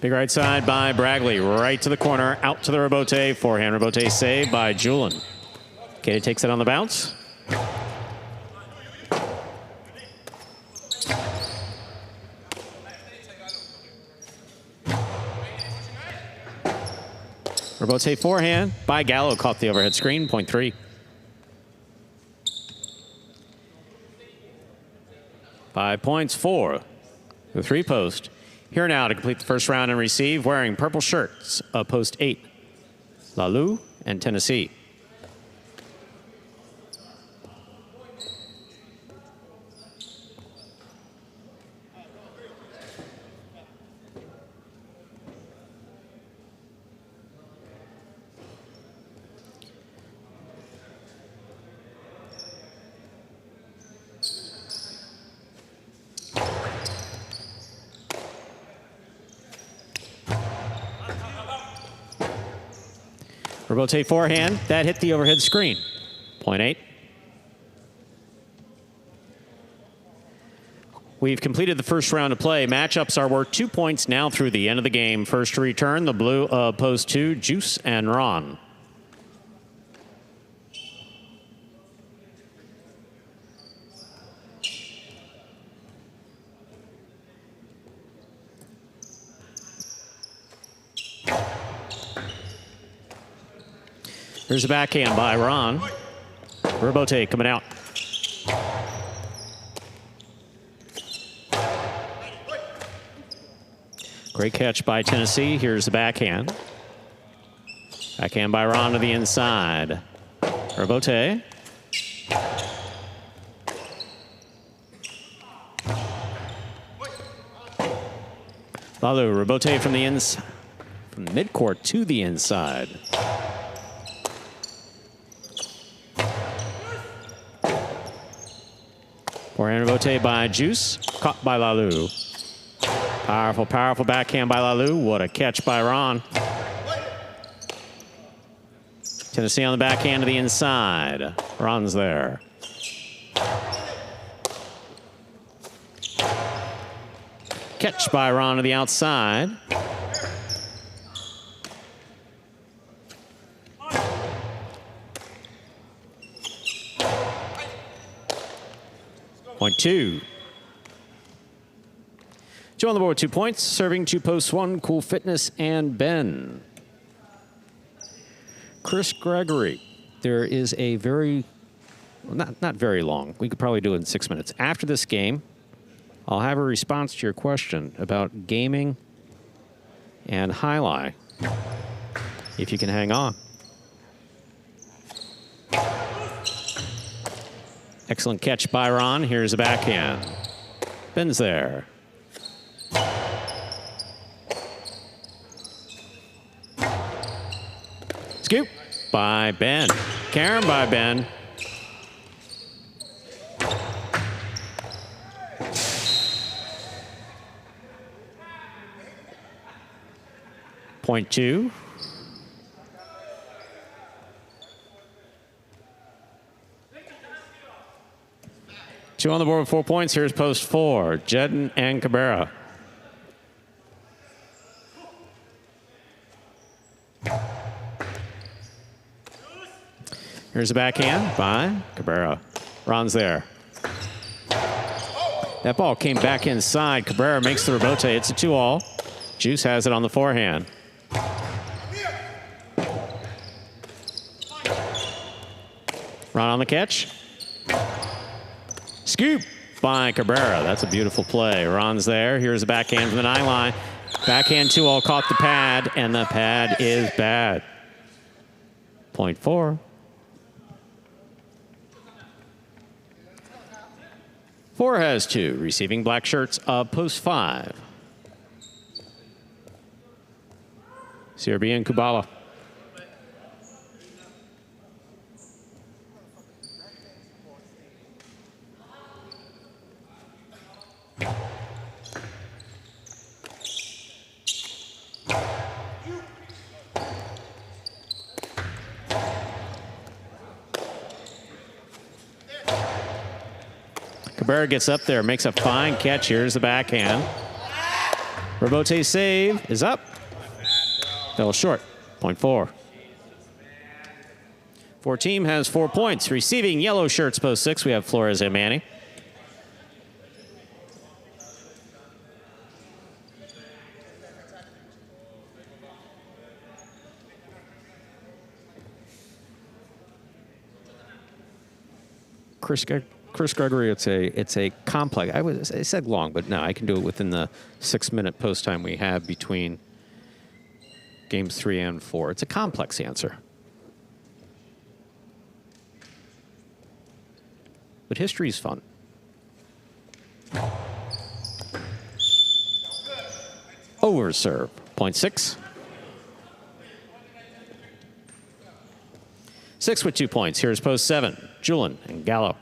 Big right side by Bragley, right to the corner, out to the Rebote. Forehand Rebote save by Julian. Ikeda takes it on the bounce. Rebote forehand by Gallo, caught the overhead screen, point 3. Five points for the 3 post. Here now to complete the first round and receive, wearing purple shirts, post 8. Lalu and Tennessee. Rebote forehand. That hit the overhead screen. Point 8. We've completed the first round of play. Matchups are worth 2 points now through the end of the game. First to return, the blue of post 2, Juice and Ron. Here's a backhand by Ron. Rebote coming out. Great catch by Tennessee. Here's the backhand. Backhand by Ron to the inside. Rebote. Lalu, Rebote from the from midcourt to the inside. Forehand Rebote by Juice. Caught by Lalu. Powerful, powerful backhand by Lalu. What a catch by Ron. Tennessee on the backhand to the inside. Ron's there. Catch by Ron to the outside. Point 2. Joe on the board, 2 points. Serving 2 posts, 1, Cool Fitness and Ben. Chris Gregory. There is a very, well, not very long. We could probably do it in 6 minutes. After this game, I'll have a response to your question about gaming and highlight, if you can hang on. Excellent catch by Ron. Here's a backhand. Ben's there. Scoop by Ben. Karen by Ben. Point 2. Two on the board with 4 points. Here's post 4, Jedden and Cabrera. Here's a backhand by Cabrera. Ron's there. That ball came back inside. Cabrera makes the rebote. It's a 2-all. Juice has it on the forehand. Ron on the catch. Scoop by Cabrera. That's a beautiful play. Ron's there. Here's a backhand from the 9 line. Backhand 2-all caught the pad, and the pad is bad. Point 4. 4 has 2. Receiving black shirts of post 5. CRB and Kubala. Cabrera gets up there, makes a fine catch. Here's the backhand. Rebote save is up. Fell short. Point 4. 4 team has 4 points. Receiving yellow shirts post 6. We have Flores and Manny. Chris Gregory, it's a complex. I said long, but no, I can do it within the 6-minute post time we have between games 3 and 4. It's a complex answer. But history's fun. Over serve. Point 6. 6 with 2 points. Here's post 7. Julin and Gallo.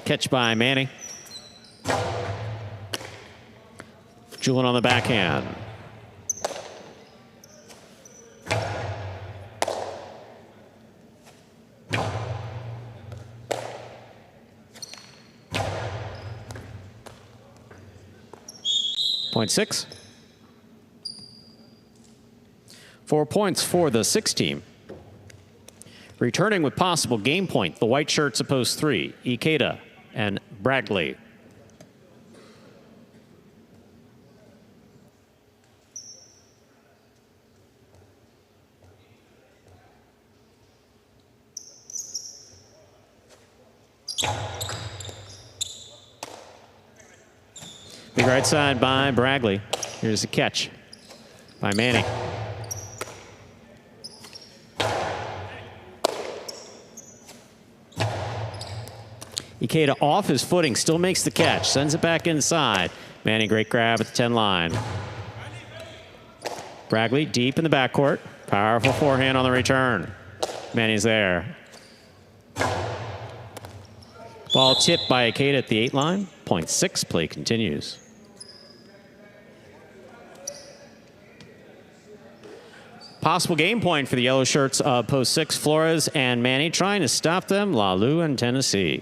Catch by Manny. Julian on the backhand. Point 6. 4 points for the 6 team. Returning with possible game point, the white shirts oppose 3, Ikeda and Bradley. Big right side by Bradley. Here's the catch by Manny. Ikeda off his footing, still makes the catch, sends it back inside. Manny, great grab at the 10 line. Bradley deep in the backcourt. Powerful forehand on the return. Manny's there. Ball tipped by Ikeda at the 8 line. Point 6, play continues. Possible game point for the yellow shirts of post 6. Flores and Manny trying to stop them. Lalu and Tennessee.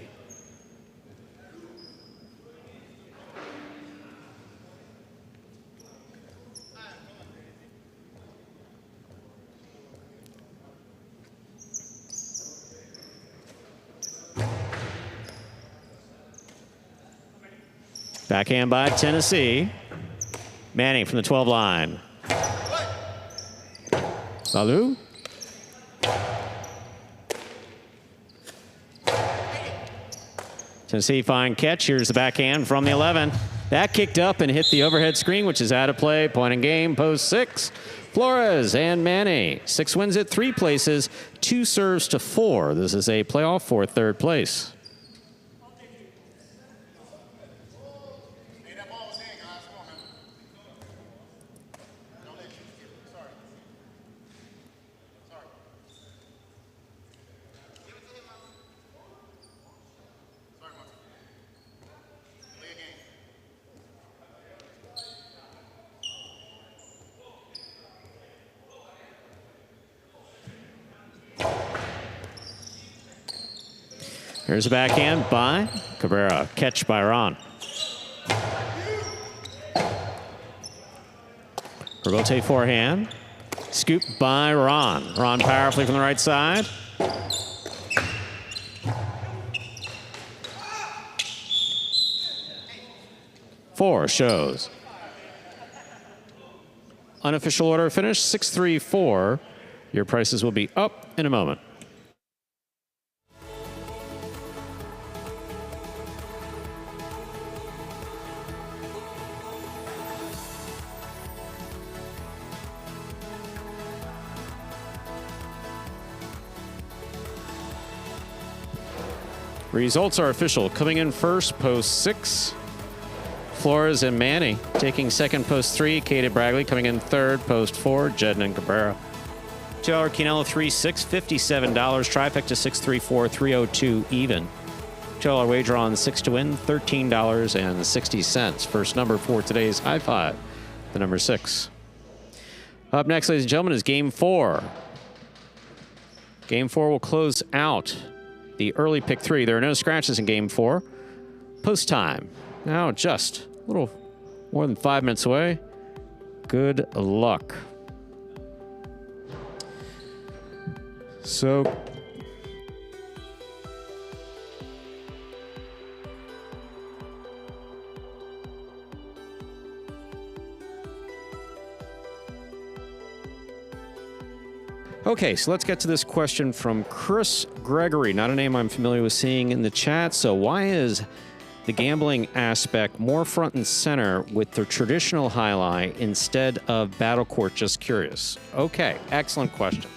Backhand by Tennessee. Manny from the 12 line. Lalu. Tennessee fine catch. Here's the backhand from the 11. That kicked up and hit the overhead screen, which is out of play. Point in game, post 6. Flores and Manny. 6 wins at 3 places, 2 serves to 4. This is a playoff for 3rd place. Here's a backhand by Cabrera. Catch by Ron. Rebote forehand. Scoop by Ron. Ron powerfully from the right side. Four shows. Unofficial order finish, 6-3-4. Your prices will be up in a moment. Results are official. Coming in first, post 6. Flores and Manny. Taking second, post 3. Ikeda Bradley. Coming in third, post 4. Jedden and Cabrera. $2 Quinello 3-6, $57. Trifecta 6-3-4, 302 even. $2 wager on 6 to win, $13.60. First number for today's high five, the number 6. Up next, ladies and gentlemen, is game 4. Game 4 will close out the early pick 3. There are no scratches in game 4. Post time. Now just a little more than 5 minutes away. Good luck. So okay, so let's get to this question from Chris Gregory, not a name I'm familiar with seeing in the chat. So why is the gambling aspect more front and center with the traditional highlight instead of Battle Court? Just curious. Okay, excellent question.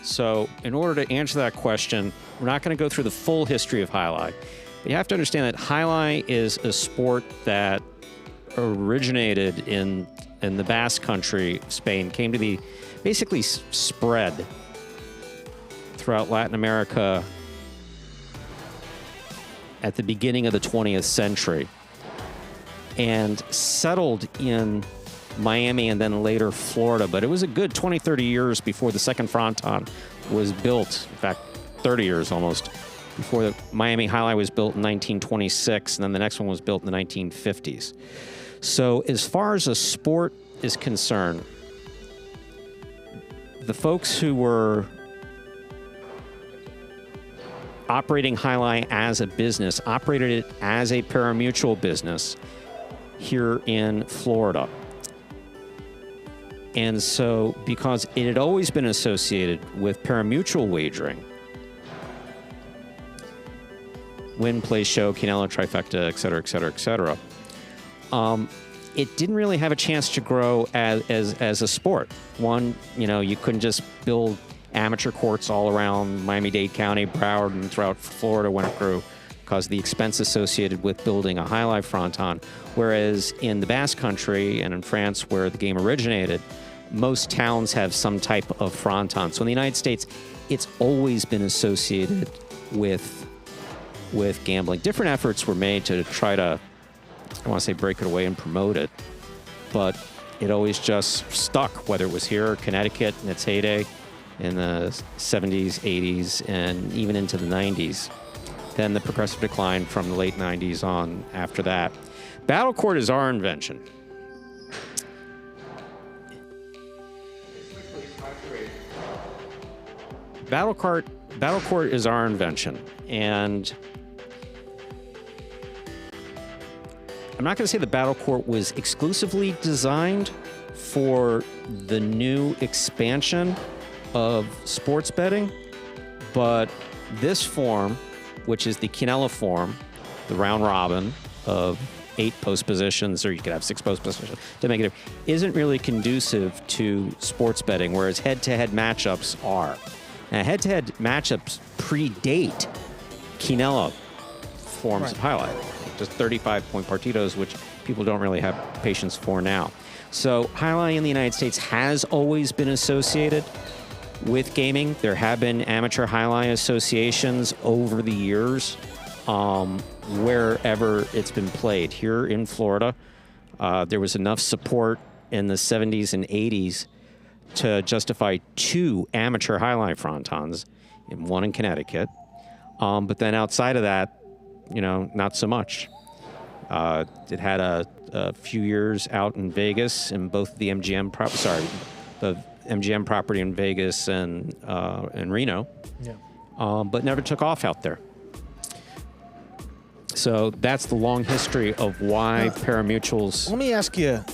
So in order to answer that question, we're not going to go through the full history of highlight. But you have to understand that highlight is a sport that originated in the Basque Country, Spain, came to be basically spread throughout Latin America at the beginning of the 20th century and settled in Miami and then later Florida. But it was a good 20, 30 years before the second fronton was built. In fact, 30 years almost, before the Miami Highlight was built in 1926, and then the next one was built in the 1950s. So as far as a sport is concerned, the folks who were operating Highlight as a business operated it as a pari-mutuel business here in Florida. And so, because it had always been associated with pari-mutuel wagering, win, play, show, Quinella, trifecta, et cetera, et cetera, et cetera, it didn't really have a chance to grow as a sport. One, you couldn't just build amateur courts all around Miami-Dade County, Broward, and throughout Florida when it grew, because of the expense associated with building a highlight fronton. Whereas in the Basque Country and in France, where the game originated, most towns have some type of fronton. So in the United States, it's always been associated with gambling. Different efforts were made to try to, I want to say, break it away and promote it, but it always just stuck, whether it was here or Connecticut in its heyday in the 70s, 80s, and even into the 90s. Then the progressive decline from the late 90s on after that. Battle court is our invention. Battle court is our invention, and I'm not going to say the battle court was exclusively designed for the new expansion of sports betting, but this form, which is the Quinella form, the round robin of 8 post positions, or you could have 6 post positions, to make it, isn't really conducive to sports betting, whereas head-to-head matchups are. Now, head-to-head matchups predate Quinella forms of highlight, just 35-point partidos, which people don't really have patience for now. So highlight in the United States has always been associated with gaming. There have been amateur highlight associations over the years, wherever it's been played. Here in Florida, there was enough support in the 70s and 80s to justify 2 amateur highlight frontons, and 1 in Connecticut. But then outside of that, not so much. It had a few years out in Vegas in both the the MGM property in Vegas and Reno, but never took off out there. So that's the long history of why pari-mutuels. Let me ask you,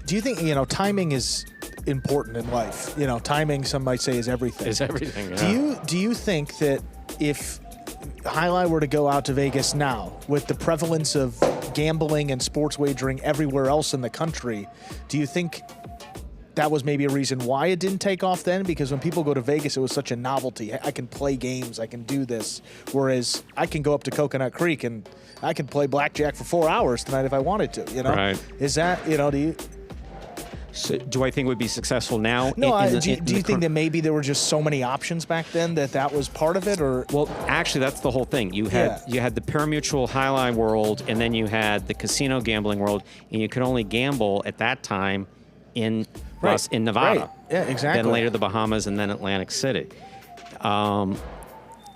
do you think, timing is important in life? Timing, some might say, is everything. Is everything, yeah. Do you think that if Highlight were to go out to Vegas now, with the prevalence of gambling and sports wagering everywhere else in the country, do you think that was maybe a reason why it didn't take off then? Because when people go to Vegas, it was such a novelty. I can play games, I can do this. Whereas I can go up to Coconut Creek and I can play blackjack for 4 hours tonight if I wanted to, Right. Is that, do you... So do I think it would be successful now? No, do you think that maybe there were just so many options back then that was part of it, or? Well, actually, that's the whole thing. You had the pari-mutuel highlight world, and then you had the casino gambling world, and you could only gamble at that time in Nevada. Right. Yeah, exactly. Then later the Bahamas, and then Atlantic City. And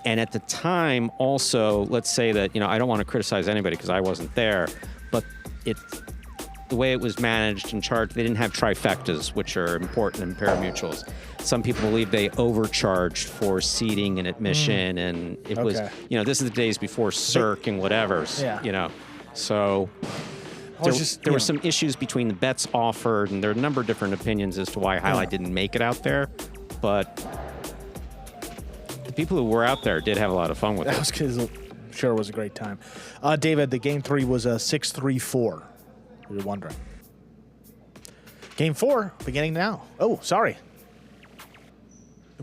at the time, also, let's say that I don't want to criticize anybody because I wasn't there, but the way it was managed and charged, they didn't have trifectas, which are important in pari-mutuels. Some people believe they overcharged for seating and admission, and it was, this is the days before Cirque and whatever, So there were some issues between the bets offered, and there are a number of different opinions as to why highlight didn't make it out there, but the people who were out there did have a lot of fun with it. That was because I'm sure it was a great time. David, the game 3 was a 6-3-4. You're wondering. Game 4, beginning now. Oh, sorry.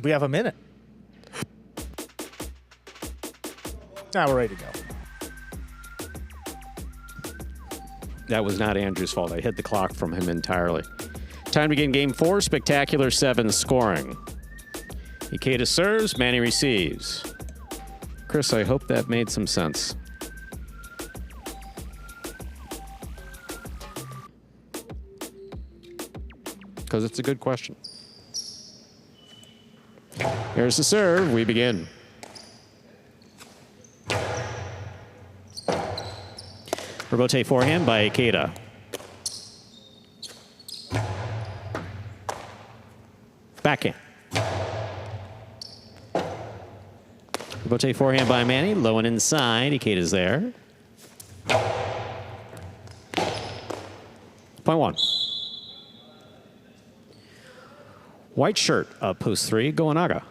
We have a minute. Now we're ready to go. That was not Andrew's fault. I hid the clock from him entirely. Time to begin game 4, spectacular 7 scoring. Ikeda serves, Manny receives. Chris, I hope that made some sense. because it's a good question. Here's the serve. We begin. Rebote forehand by Ikeda. Backhand. Rebote forehand by Manny. Low and inside. Ikeda's there. Point one. White shirt up post 3. Goenaga.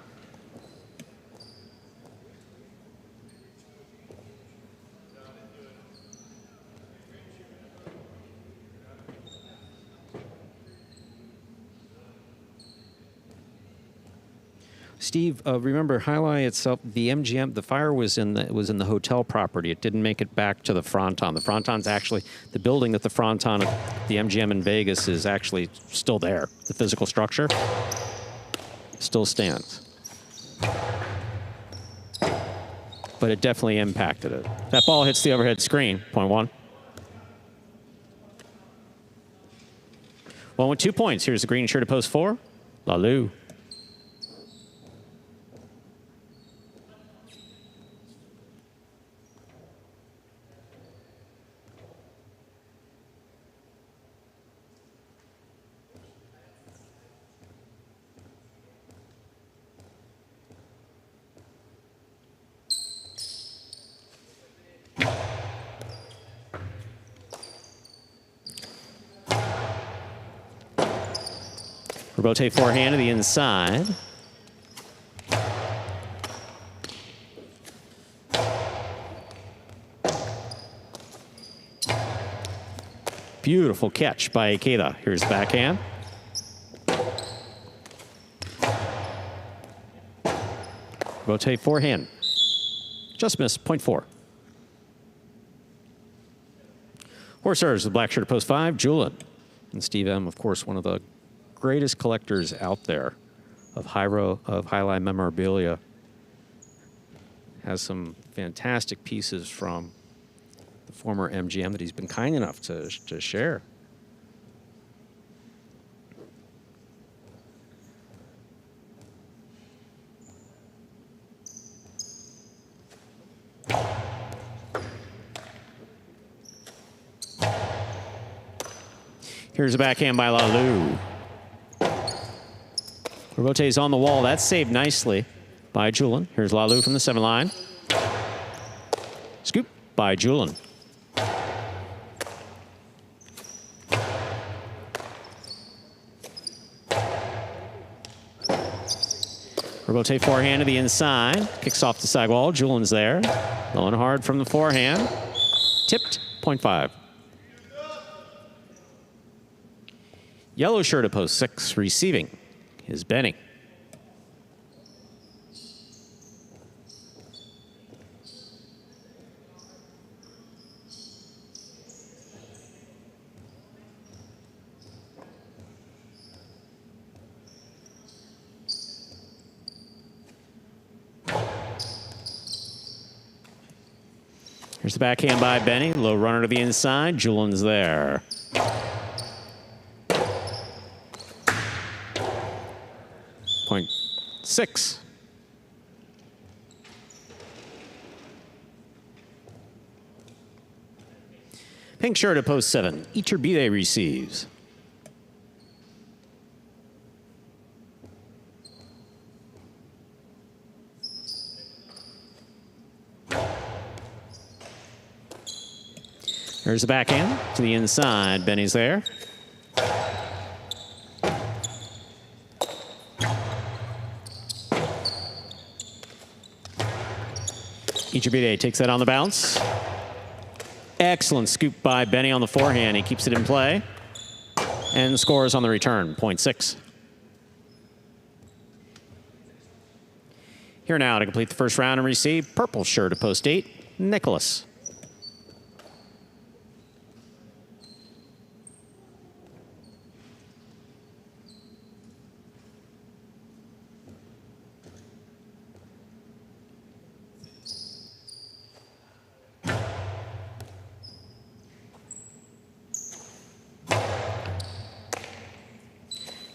Steve, remember Highlight itself? The MGM, the fire was in the hotel property. It didn't make it back to the Fronton. The Fronton's actually the building that the Fronton, the MGM in Vegas, is actually still there. The physical structure still stands, but it definitely impacted it. That ball hits the overhead screen. Point one. One with 2 points. Here's the green shirt at post 4. Lalu. Rebote forehand to the inside. Beautiful catch by Ikeda. Here's the backhand. Rebote forehand. Just missed. Point 4. Horse serves the black shirt at post 5. Julin. And Steve M., of course, one of the greatest collectors out there of highlight memorabilia. Has some fantastic pieces from the former MGM that he's been kind enough to share. Here's a backhand by Lalu. Rebote's on the wall. That's saved nicely by Julin. Here's Lalu from the 7 line. Scoop by Julin. Rebote forehand to the inside. Kicks off the side wall. Julin's there. Low and hard from the forehand. Tipped. Point 5. Yellow shirt at post 6. Receiving is Benny. Here's the backhand by Benny. Low runner to the inside. Julin's there. Point 6. Pink shirt at post 7. Iturbide receives. There's the backhand to the inside. Benny's there. Iturbide takes that on the bounce. Excellent scoop by Benny on the forehand. He keeps it in play and scores on the return. Point 6. Here now to complete the first round and receive purple shirt at post 8, Nicholas.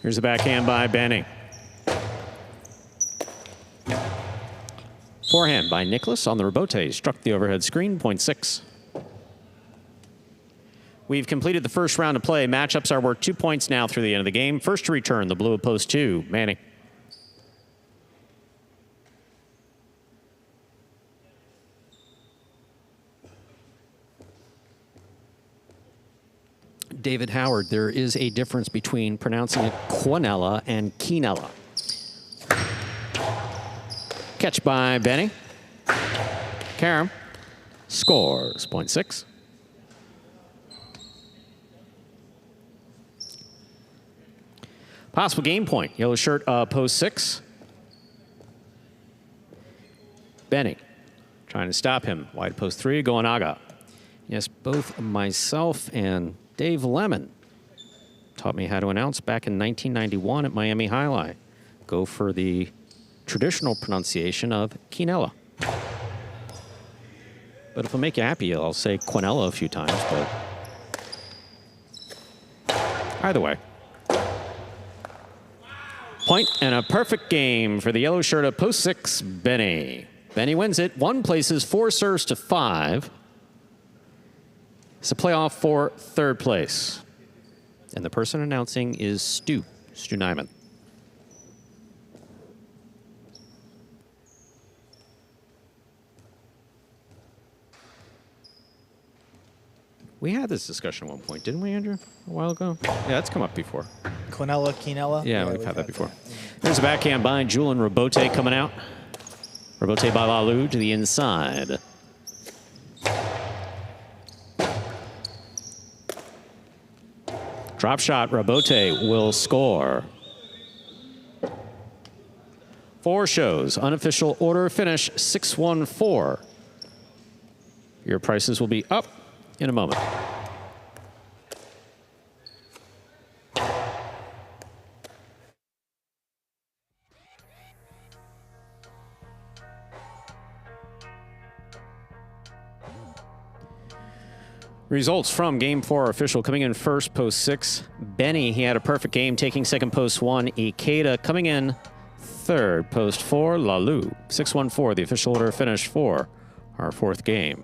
Here's a backhand by Benny. Forehand by Nicholas on the rebote. Struck the overhead screen, point 6. We've completed the first round of play. Matchups are worth 2 points now through the end of the game. First to return, the blue of post 2, Manny. David Howard, there is a difference between pronouncing it Quinella and Quinella. Catch by Benny. Karam scores, point 6. Possible game point. Yellow shirt, post 6. Benny trying to stop him. Wide post 3, Goanaga. Yes, both myself and Dave Lemon taught me how to announce back in 1991 at Miami Highlight. Go for the traditional pronunciation of Quinella. But if it'll make you happy, I'll say Quinella a few times, but either way. Point and a perfect game for the yellow shirt of post 6, Benny. Benny wins it. 1 places, 4 serves to 5. It's a playoff for 3rd place. And the person announcing is Stu Nyman. We had this discussion at one point, didn't we, Andrew? A while ago? Yeah, that's come up before. Quinella, Quinella? Yeah, we've had that before. There's a backhand by Julian Robote coming out. Robote by Lalu to the inside. Drop shot, Robote will score. 4 shows, unofficial order of finish, 6-1-4. Your prices will be up in a moment. Results from Game 4 official. Coming in first, post 6. Benny, he had a perfect game, taking second, post 1. Ikeda coming in third, post 4. Lalu, 6-1-4, the official order finish for our 4th game.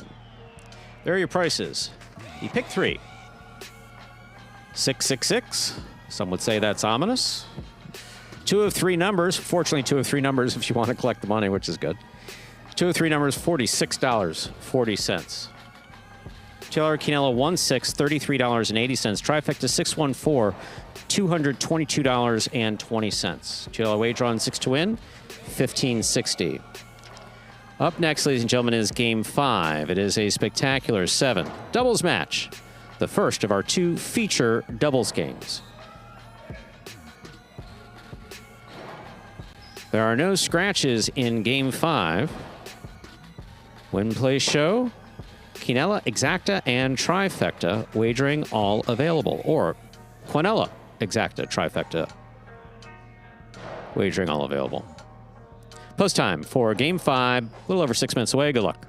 There are your prices. You pick 3. 666. Some would say that's ominous. 2 of 3 numbers. Fortunately, 2 of 3 numbers if you want to collect the money, which is good. 2 of 3 numbers, $46.40. Taylor Quinella 1-6, $33.80. Trifecta 6-1-4, $222.20. $2 wager on 6 to win, $15.60. Up next, ladies and gentlemen, is Game 5. It is a spectacular 7 doubles match, the first of our 2 feature doubles games. There are no scratches in Game 5. Win, play, show. Quinella, Exacta, and Trifecta, wagering all available. Or Quinella, Exacta, Trifecta, wagering all available. Post time for Game 5, a little over 6 minutes away. Good luck.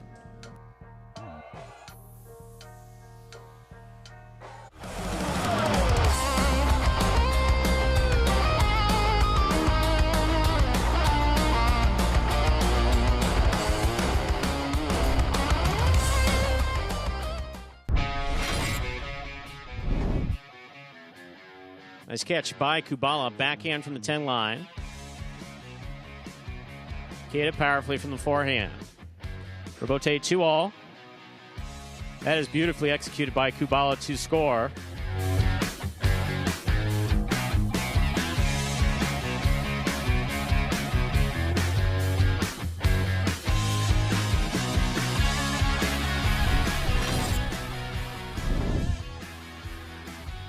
Nice catch by Kubala. Backhand from the 10 line. Hit it powerfully from the forehand. Robote 2-all. That is beautifully executed by Kubala to score.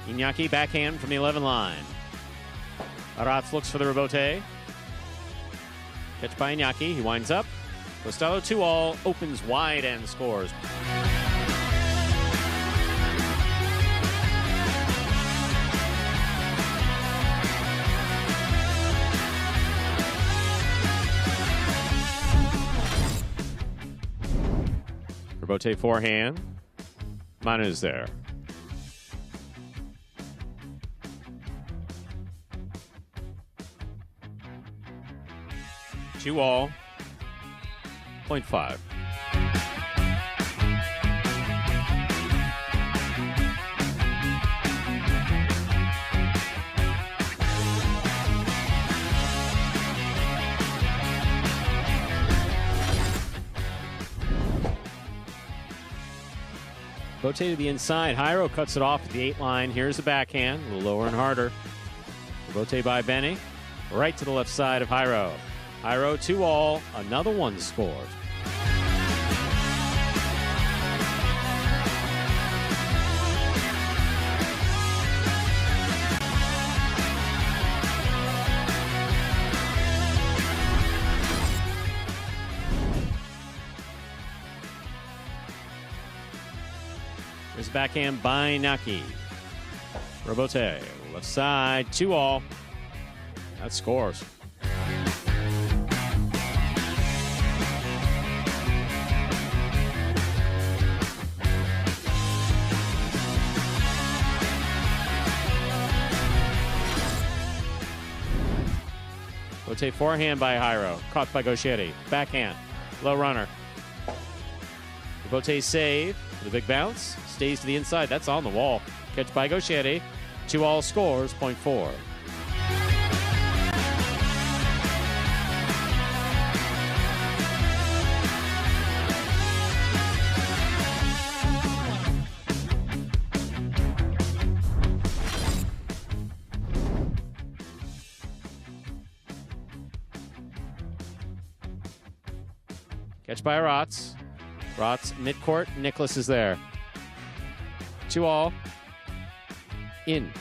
Iñaki backhand from the 11 line. Aratz looks for the rebote. Catch by Iñaki. He winds up. Costello 2-all, opens wide and scores. Rebote forehand. Manu's there. 2 all, 0.5. Bote to the inside. Jairo cuts it off at the 8 line. Here's the backhand, a little lower and harder. Bote by Benny. Right to the left side of Jairo. Jairo 2 all, another one scores. There's a backhand by Naki. Robote, left side, 2 all. That scores. Bote forehand by Jairo. Caught by Gaucheri. Backhand. Low runner. Bote save. The big bounce. Stays to the inside. That's on the wall. Catch by Gaucheri. 2 all scores, 0.4. Catch by Rotz. Rotz midcourt. Nicholas is there. 2 all. In.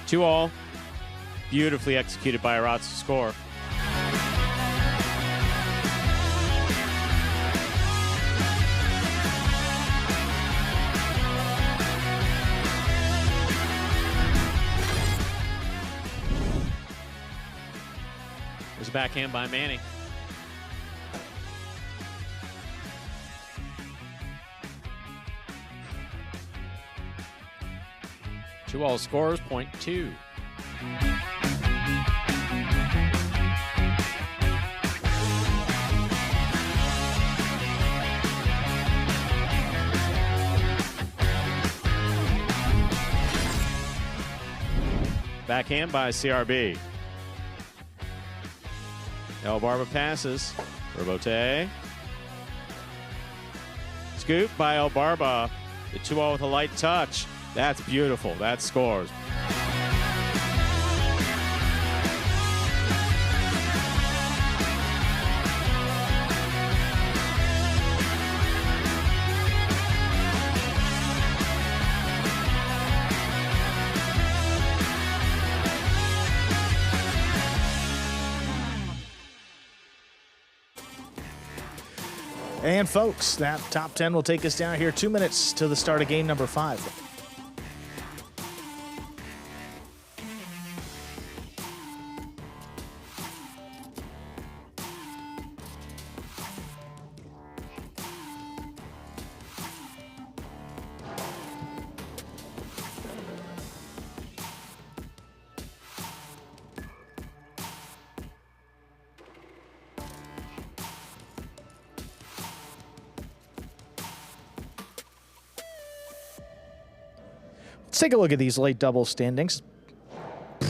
Two all. Beautifully executed by Rotz to score. There's a backhand by Manny. Two all scores, 0.2. Backhand by CRB. El Barba passes. Robote. Scoop by El Barba. The 2 all with a light touch. That's beautiful. That scores. And folks, that top 10 will take us down here 2 minutes to the start of game number 5. Let's take a look at these late double standings.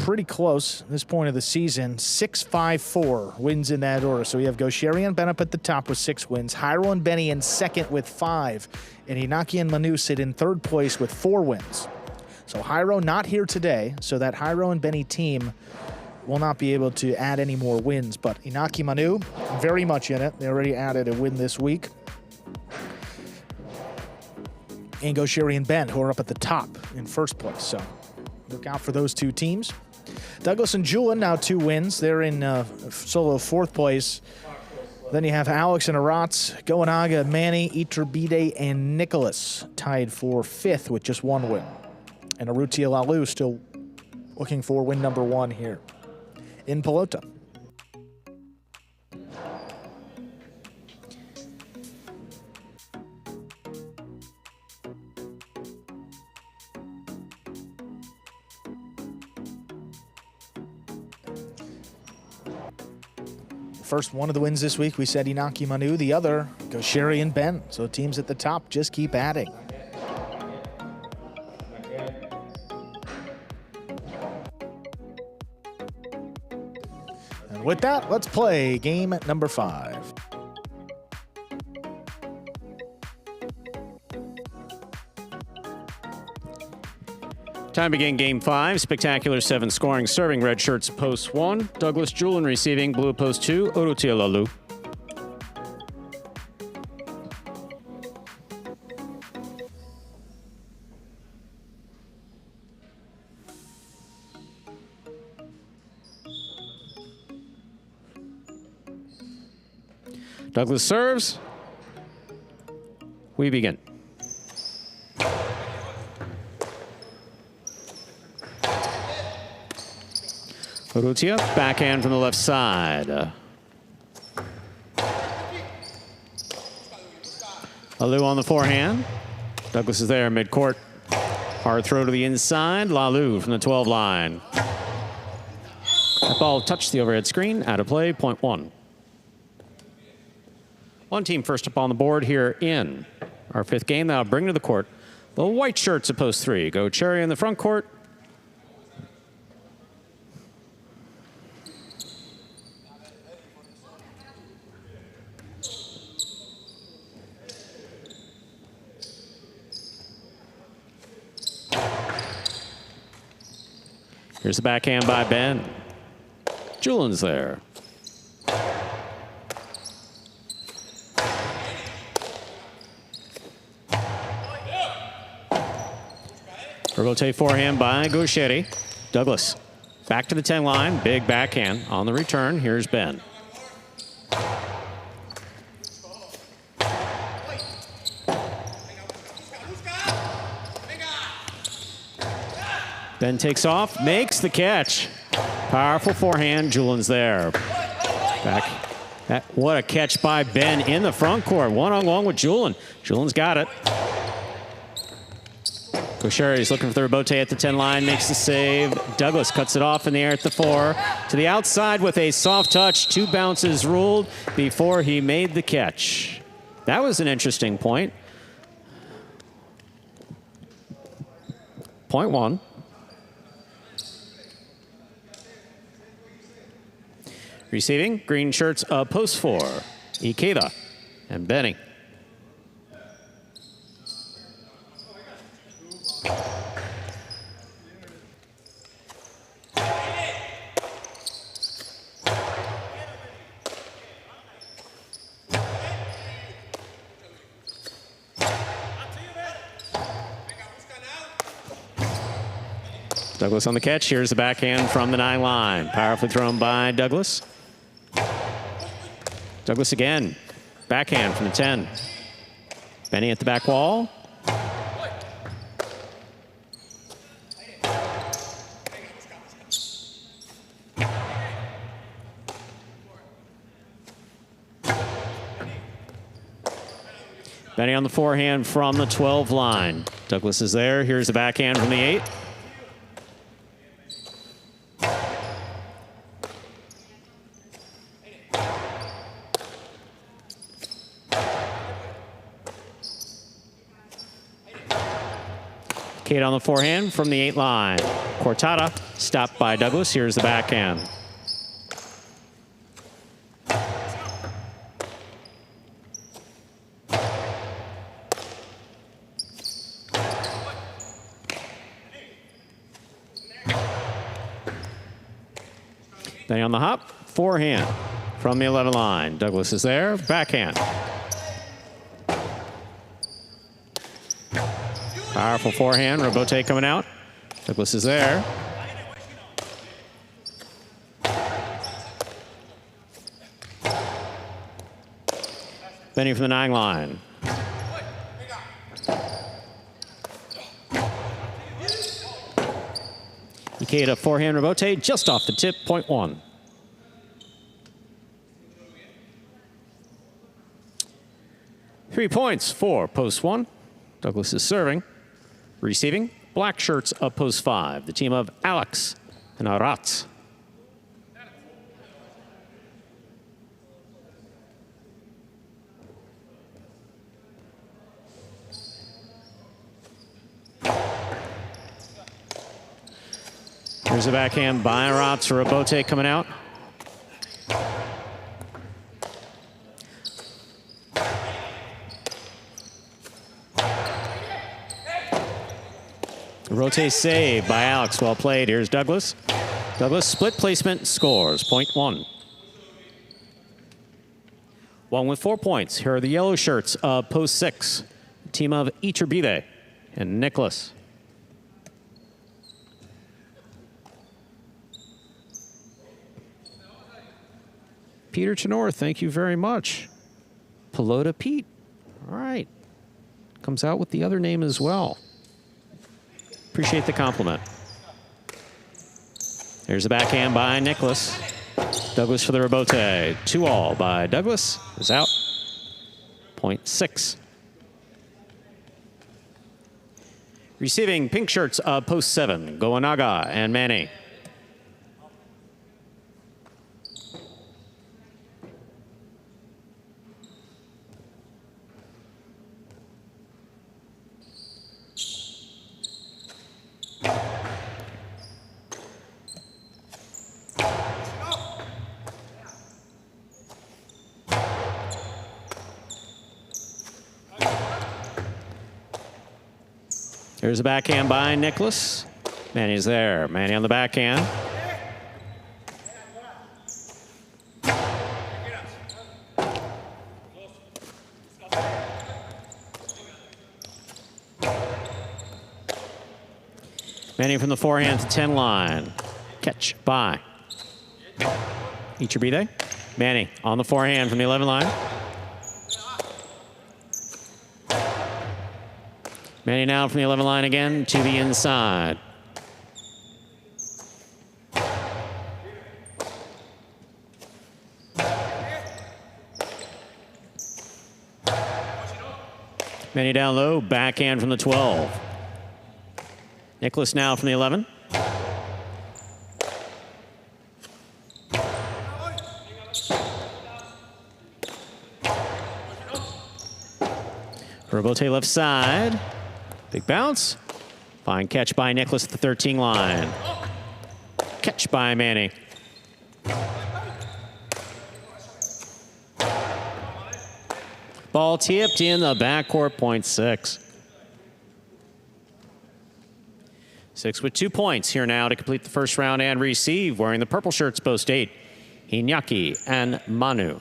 Pretty close at this point of the season. 6-5-4 wins in that order. So we have Gaucheri and Ben up at the top with 6 wins. Jairo and Benny in second with 5. And Inaki and Manu sit in third place with 4 wins. So Jairo not here today. So that Jairo and Benny team will not be able to add any more wins. But Inaki, Manu, very much in it. They already added a win this week. And Gaucheri and Ben, who are up at the top in first place. So look out for those 2 teams. Douglas and Julian now 2 wins. They're in solo 4th place. Then you have Alex and Aratz, Goenaga, Manny, Iturbide, and Nicholas tied for 5th with just 1 win. And Urrutia Lalu still looking for win number 1 here in Pelota. First one of the wins this week, we said Inaki Manu. The other goes Sherry and Ben. So teams at the top just keep adding. And with that, let's play game number 5. Time to begin game 5. Spectacular 7 scoring. Serving red shirts post 1. Douglas Julin receiving blue post 2. Urrutia Lalu. Douglas serves. We begin. Urrutia, backhand from the left side. Lalu on the forehand. Douglas is there mid-court. Hard throw to the inside. Lalu from the 12 line. That ball touched the overhead screen. Out of play, point 1. One team first up on the board here in our 5th game. Now bring to the court the white shirts at post 3. Go Cherry in the front court. Here's the backhand by Ben. Julin's there. Rotate forehand by Gaucheri. Douglas back to the 10 line. Big backhand on the return. Here's Ben. Ben takes off, makes the catch. Powerful forehand. Julin's there. Back. What a catch by Ben in the front court. One-on-one with Julin. Julin's got it. Gaucheri's looking for the rebote at the 10 line, makes the save. Douglas cuts it off in the air at the 4. To the outside with a soft touch. 2 bounces ruled before he made the catch. That was an interesting point. Point 1. Receiving, green shirts, post 4. Ikeda and Benny. Douglas on the catch. Here's the backhand from the 9 line. Powerfully thrown by Douglas. Douglas again. Backhand from the 10. Benny at the back wall. Benny on the forehand from the 12 line. Douglas is there. Here's the backhand from the 8. Kate on the forehand from the 8 line. Cortada stopped by Douglas. Here's the backhand. Benny on the hop, forehand from the 11 line. Douglas is there, backhand. Powerful forehand, Robote coming out. Douglas is there. Benny from the 9 line. Ikeda forehand rebote just off the tip, point 1. Three points for post 1. Douglas is serving. Receiving, black shirts of post 5, the team of Alex and Arat. Here's a backhand by Arat. Rebote coming out. Rotate save by Alex. Well played. Here's Douglas. Douglas split placement scores. Point 1. One with 4 points. Here are the yellow shirts of post 6. Team of Iturbide and Nicholas. Peter Tenor, thank you very much. Pelota Pete. All right. Comes out with the other name as well. Appreciate the compliment. There's a backhand by Nicholas. Douglas for the rebote. 2-all by Douglas. Is out. Point 6. Receiving pink shirts of post 7. Goanaga and Manny. There's a backhand by Nicholas. Manny's there. Manny on the backhand. Manny from the forehand to 10 line. Catch by Iturbide. Manny on the forehand from the 11 line. Manny now from the 11 line again to the inside. Manny down low, backhand from the 12. Nicholas now from the 11. Rebote left side. Big bounce. Fine catch by Nicholas at the 13 line. Catch by Manny. Ball tipped in the backcourt, point 6. 6 with 2 points here now to complete the first round and receive. Wearing the purple shirts, post 8, Iñaki and Manu.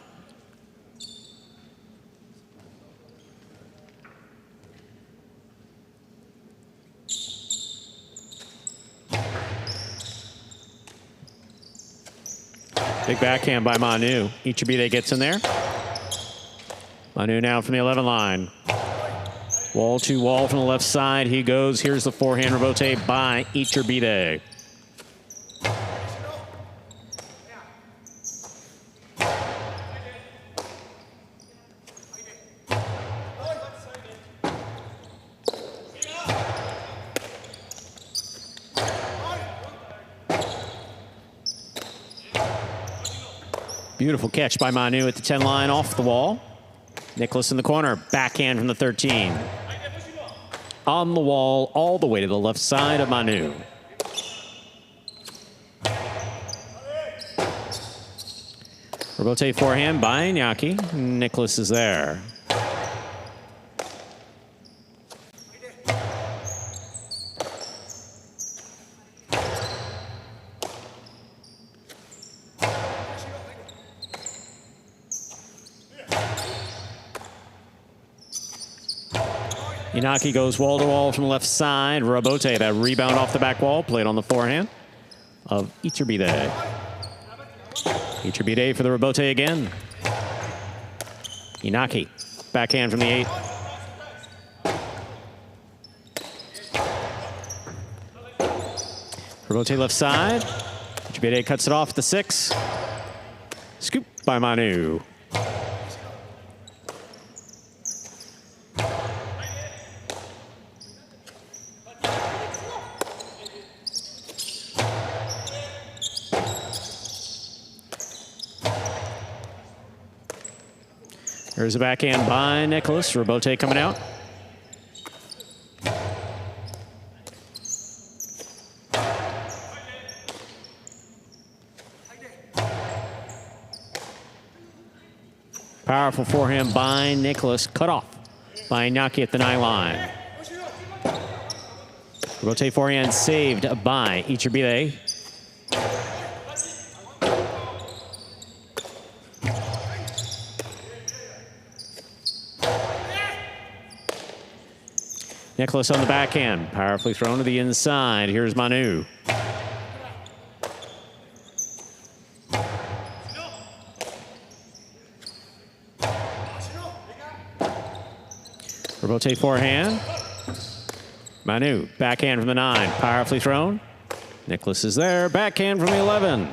Big backhand by Manu. Iturbide gets in there. Manu now from the 11 line. Wall to wall from the left side. He goes. Here's the forehand rebote by Iturbide. Beautiful catch by Manu at the 10 line off the wall. Nicholas in the corner, backhand from the 13. On the wall, all the way to the left side of Manu. Rebote forehand by Iñaki. Nicholas is there. Iñaki goes wall to wall from the left side. Rebote, that rebound off the back wall, played on the forehand of Iturbide. Iturbide for the rebote again. Iñaki Backhand from the 8. Rotate left side. Chibede cuts it off at the 6. Scoop by Manu. There's a backhand by Nicholas. Robote coming out. Powerful forehand by Nicholas. Cut off by Iñaki at the 9 line. Robote forehand saved by Ichibide. Nicholas on the backhand, powerfully thrown to the inside. Here's Manu. Robote forehand. Manu, backhand from the 9, powerfully thrown. Nicholas is there, backhand from the 11.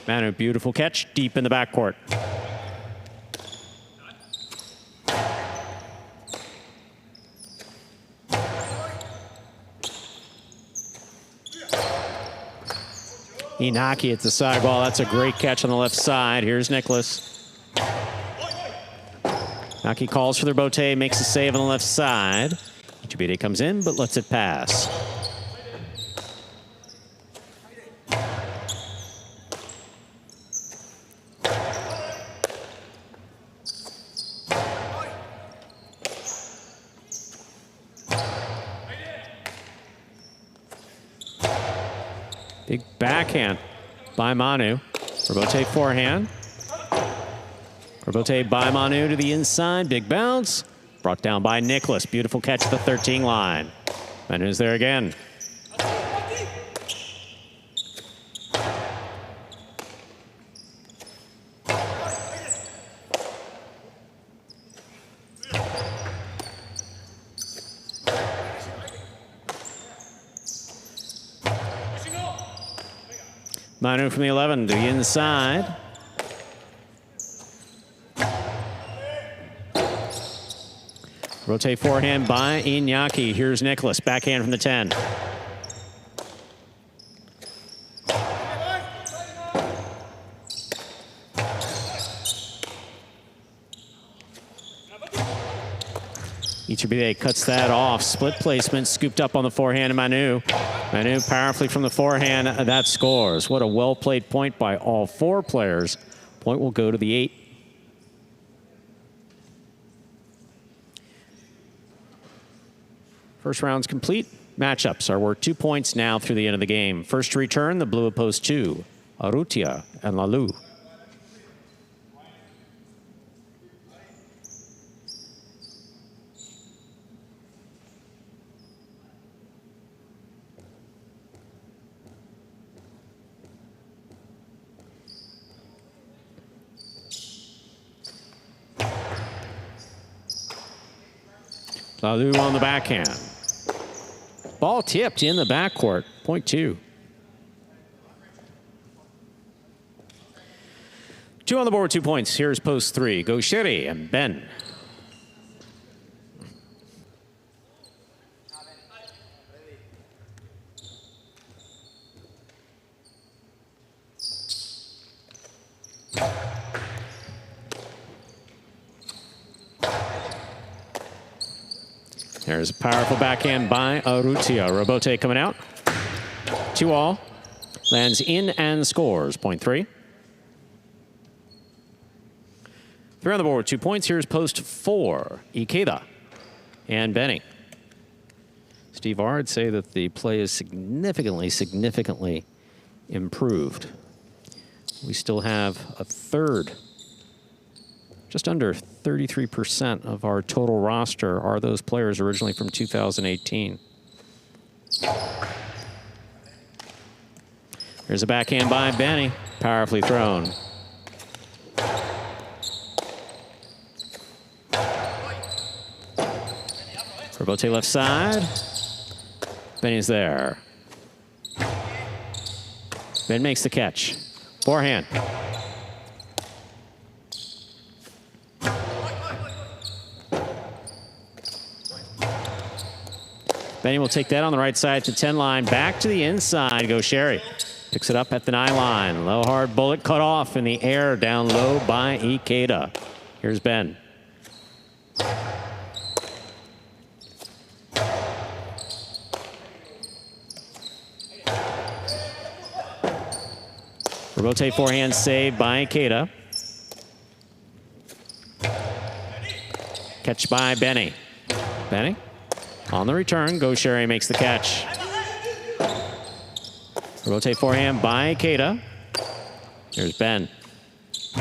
Manu, beautiful catch, deep in the backcourt. Inaki at the sidewall. That's a great catch on the left side. Here's Nicholas. Inaki calls for their bote, makes a save on the left side. Ichibide comes in, but lets it pass. Big backhand by Manu. Robote forehand. Robote by Manu to the inside. Big bounce. Brought down by Nicholas. Beautiful catch at the 13 line. Manu's there again. Manu from the 11 to the inside. Rotate forehand by Iñaki. Here's Nicholas. Backhand from the 10. Ichibide cuts that off. Split placement, scooped up on the forehand of Manu. Manu powerfully from the forehand. That scores. What a well-played point by all 4 players. Point will go to the 8. First round's complete. Matchups are worth 2 points now through the end of the game. First to return, the blue oppose 2, Arrutia and Lalu. Lalu on the backhand. Ball tipped in the backcourt. Point 2. 2 on the board, 2 points. Here's post 3. Goshiri and Ben. There's a powerful backhand by Arrutia. Robote coming out. 2-all. Lands in and scores. Point 3. 3 on the board, 2 points. Here's post 4. Ikeda and Benny. Steve R would say that the play is significantly improved. We still have a third. Just under 33% of our total roster are those players originally from 2018. There's a backhand by Benny. Powerfully thrown. Rebote left side. Benny's there. Ben makes the catch. Forehand. Benny will take that on the right side to 10 line. Back to the inside. Go Sherry. Picks it up at the 9 line. Low hard bullet cut off in the air. Down low by Ikeda. Here's Ben. Rebote forehand save by Ikeda. Catch by Benny. Benny on the return. Go Sherry makes the catch. Rebote forehand by Ikeda. Here's Ben.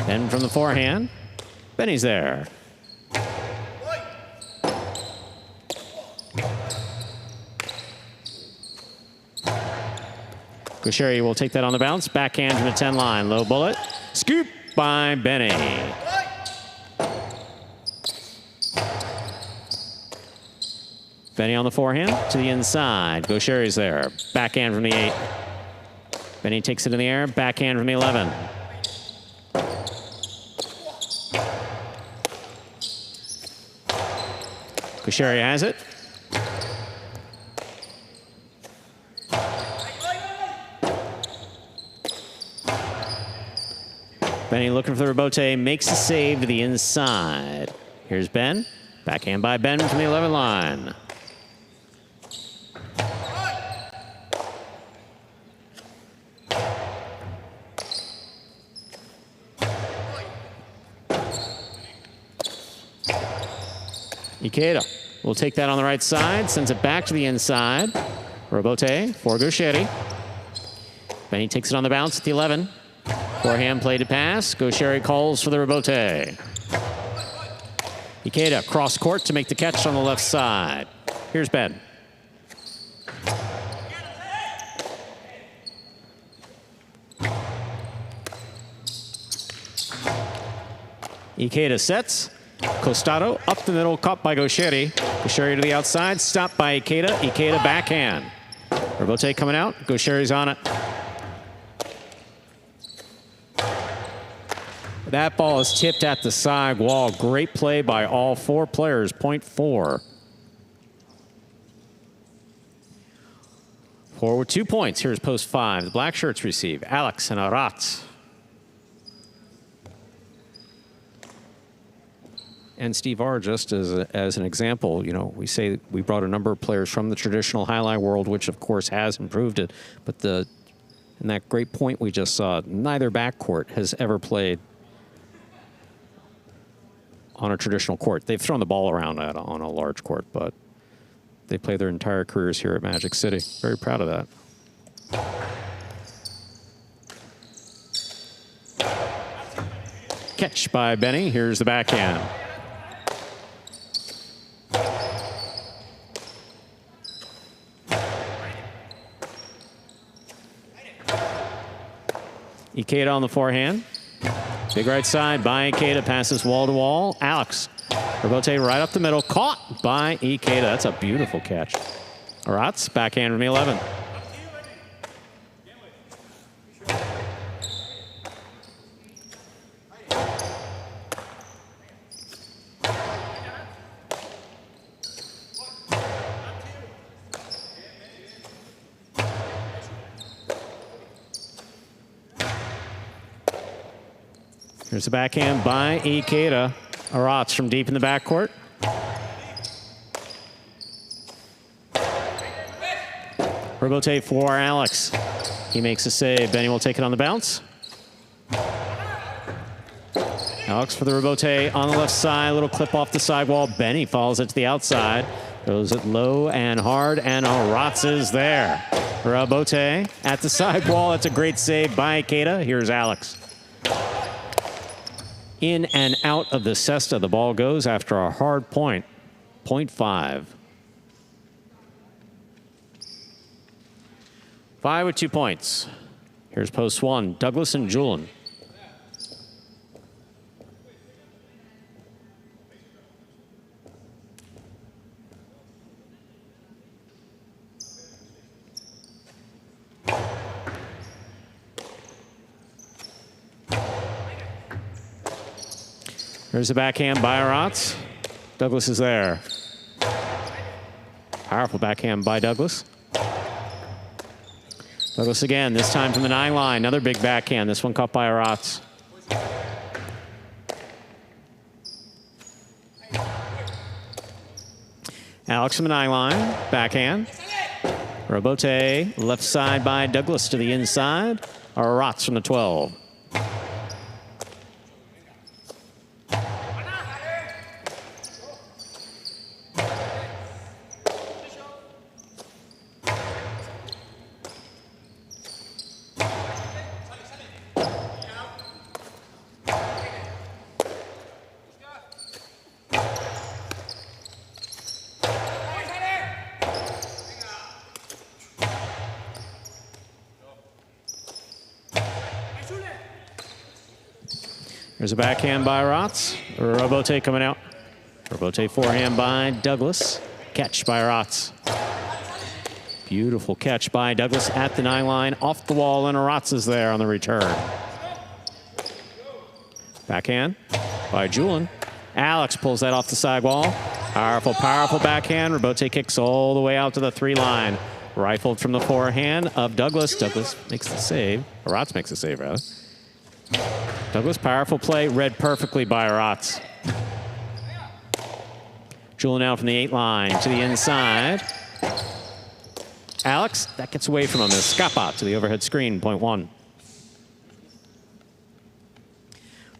Ben from the forehand. Benny's there. Gaucheri will take that on the bounce. Backhand from the 10 line. Low bullet. Scoop by Benny. Benny on the forehand to the inside. Gaucheri's there. Backhand from the 8. Benny takes it in the air. Backhand from the 11. Gaucheri has it. Benny looking for the rebote, makes a save to the inside. Here's Ben. Backhand by Ben from the 11 line. Ikeda will take that on the right side, sends it back to the inside. Rebote for Gaucheri. Benny takes it on the bounce at the 11. Forehand play to pass. Gaucheri calls for the rebote. Ikeda cross court to make the catch on the left side. Here's Ben. Ikeda sets. Costado up the middle, caught by Gaucheri. Gaucheri to the outside, stopped by Ikeda. Ikeda backhand. Rebote coming out. Gaucheri's on it. That ball is tipped at the side wall. Great play by all 4 players. Point 4. 4 with 2 points. Here's post 5. The black shirts receive Alex and Arat. And Steve R, just as an example, you know, we say we brought a number of players from the traditional highlight world, which of course has improved it. But in that great point we just saw, neither backcourt has ever played on a traditional court. They've thrown the ball around on a large court, but they play their entire careers here at Magic City. Very proud of that. Catch by Benny. Here's the backhand. Ikeda on the forehand. Big right side by Ikeda, passes wall to wall. Alex, rebote right up the middle, caught by Ikeda. That's a beautiful catch. Arat's backhand from the 11. Here's the backhand by Ikeda. Arat's from deep in the backcourt. Rebote for Alex. He makes a save. Benny will take it on the bounce. Alex for the rebote on the left side. Little clip off the sidewall. Benny follows it to the outside. Goes it low and hard, and Arat's is there. Rebote at the sidewall. That's a great save by Ikeda. Here's Alex. In and out of the cesta, the ball goes after a hard point. Point 5. 5 with 2 points. Here's post 1. Douglas and Julian. There's the backhand by Rotz. Douglas is there. Powerful backhand by Douglas. Douglas again, this time from the 9 line. Another big backhand. This one caught by Rotz. Alex from the 9 line. Backhand. Robote left side by Douglas to the inside. Rotz from the 12. There's a backhand by Rotz. Robote coming out. Robote forehand by Douglas. Catch by Rotz. Beautiful catch by Douglas at the 9 line. Off the wall, and Rotz is there on the return. Backhand by Julian. Alex pulls that off the sidewall. Powerful, powerful backhand. Robote kicks all the way out to the 3 line. Rifled from the forehand of Douglas. Douglas makes the save. Rotz makes the save, rather. Douglas, powerful play, read perfectly by Rotz. Julian out from the 8 line to the inside. Alex, that gets away from him as Scapa to the overhead screen, point 1.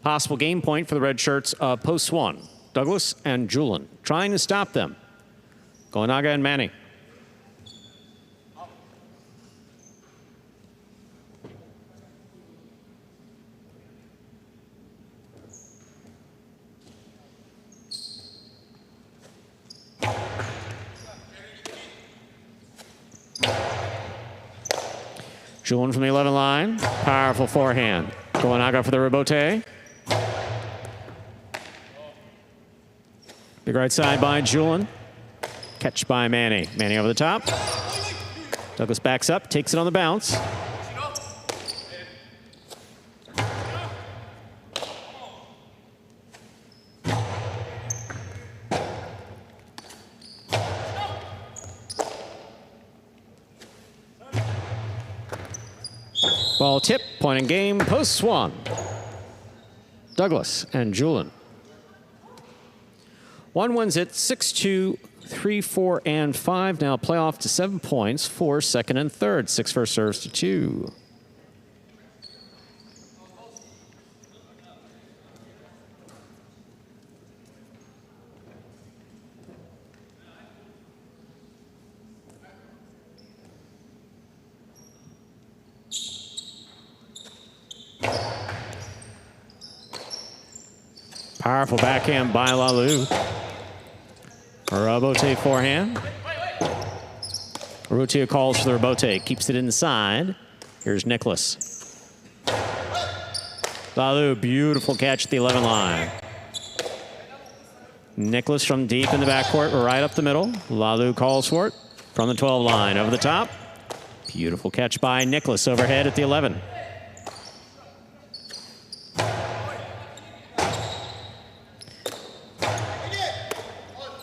Possible game point for the red shirts of post 1. Douglas and Julian trying to stop them. Goenaga and Manny. Julian from the 11 line. Powerful forehand. Goenaga for the Robote. Big right side by Julian. Catch by Manny. Manny over the top. Douglas backs up, takes it on the bounce. Ball tip, point in game, post 1. Douglas and Julian. 1 wins it 6-2, 3, 4, and 5. Now playoff to 7 points for second and third. 6 first serves to 2. Powerful backhand by Lalu. Robote forehand. Rotia calls for the Robote, keeps it inside. Here's Nicholas. Lalu, beautiful catch at the 11 line. Nicholas from deep in the backcourt, right up the middle. Lalu calls for it from the 12 line, over the top. Beautiful catch by Nicholas overhead at the 11.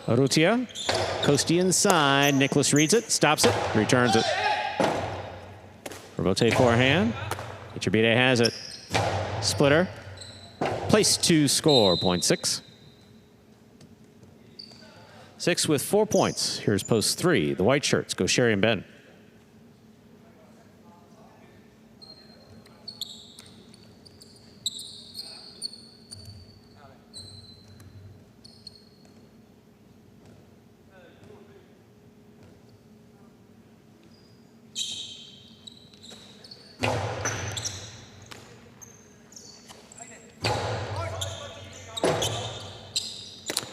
Arutia, Costi inside. Nicholas reads it, stops it, returns it. Robote forehand. Iturbide has it. Splitter. Place to score, point 6. 6 with 4 points. Here's post 3. The white shirts go Sherry and Ben.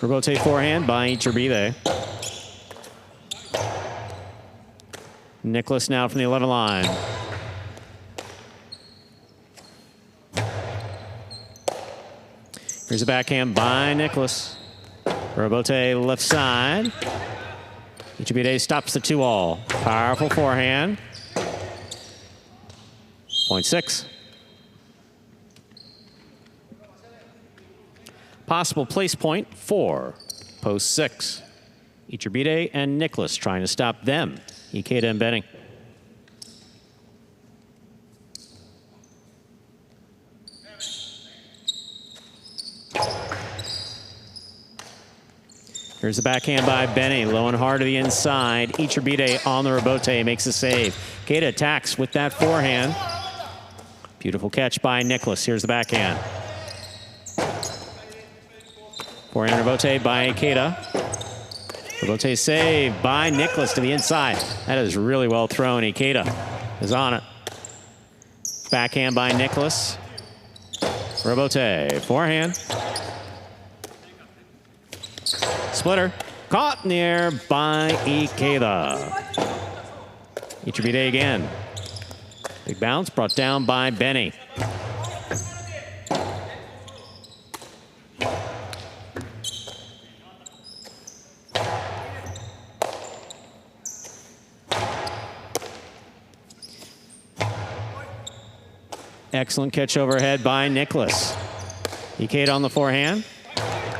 Robote forehand by Iturbide. Nicholas now from the 11 line. Here's a backhand by Nicholas. Robote left side. Iturbide stops the 2-all. Powerful forehand. Point 6. Possible place point for post 6. Iturbide and Nicholas trying to stop them. Ikeda and Benning. Here's the backhand by Benny, low and hard to the inside. Iturbide on the rebote, makes a save. Ikeda attacks with that forehand. Beautiful catch by Nicholas. Here's the backhand. Forehand rebote by Ikeda. Rebote save by Nicholas to the inside. That is really well thrown. Ikeda is on it. Backhand by Nicholas. Rebote, forehand. Splitter, caught in the air by Ikeda. Iturbide again. Big bounce brought down by Benny. Excellent catch overhead by Nicholas. Ikeda on the forehand.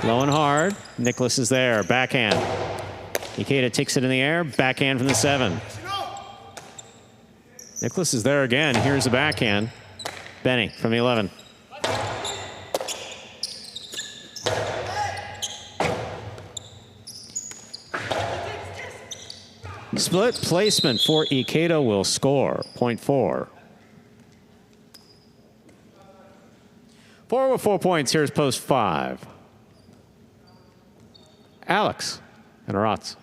Low and hard. Nicholas is there. Backhand. Ikeda takes it in the air. Backhand from the 7. Nicholas is there again. Here's the backhand. Benny from the 11. Split placement for Ikeda will score. Point 4. 4 with 4 points. Here's post 5. Alex and Aratz.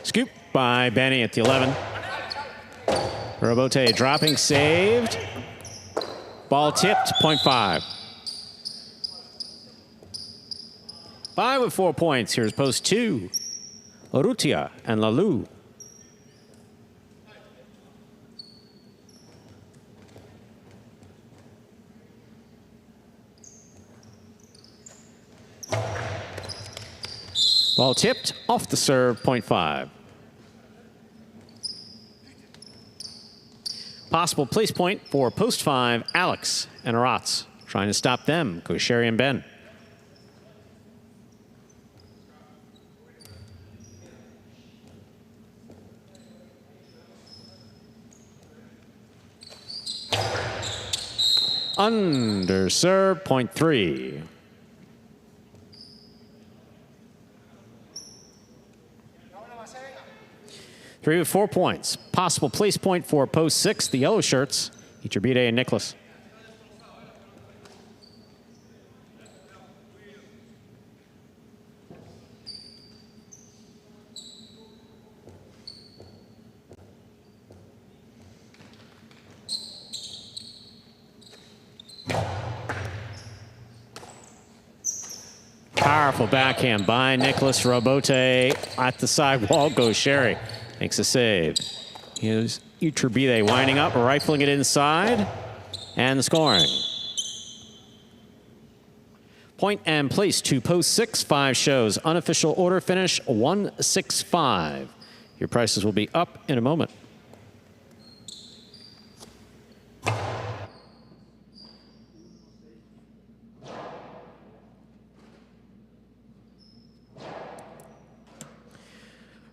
Scoop by Benny at the 11. Rebote dropping, saved. Ball tipped, point 5. 5 with 4 points. Here's post 2. Urrutia and Lalu. Ball tipped, off the serve, point 5. Possible place point for post 5, Alex and Aratz. Trying to stop them, Kosheri and Ben. Under serve, point 3. Three with 4 points. Possible place point for post 6, the yellow shirts, Iturbide and Nicholas. Powerful backhand by Nicholas. Rebote at the sidewall goes Sherry. Makes a save. Here's Iturbide winding up, rifling it inside, and scoring. Point and place to post 6, 5 shows. Unofficial order finish 165. Your prices will be up in a moment.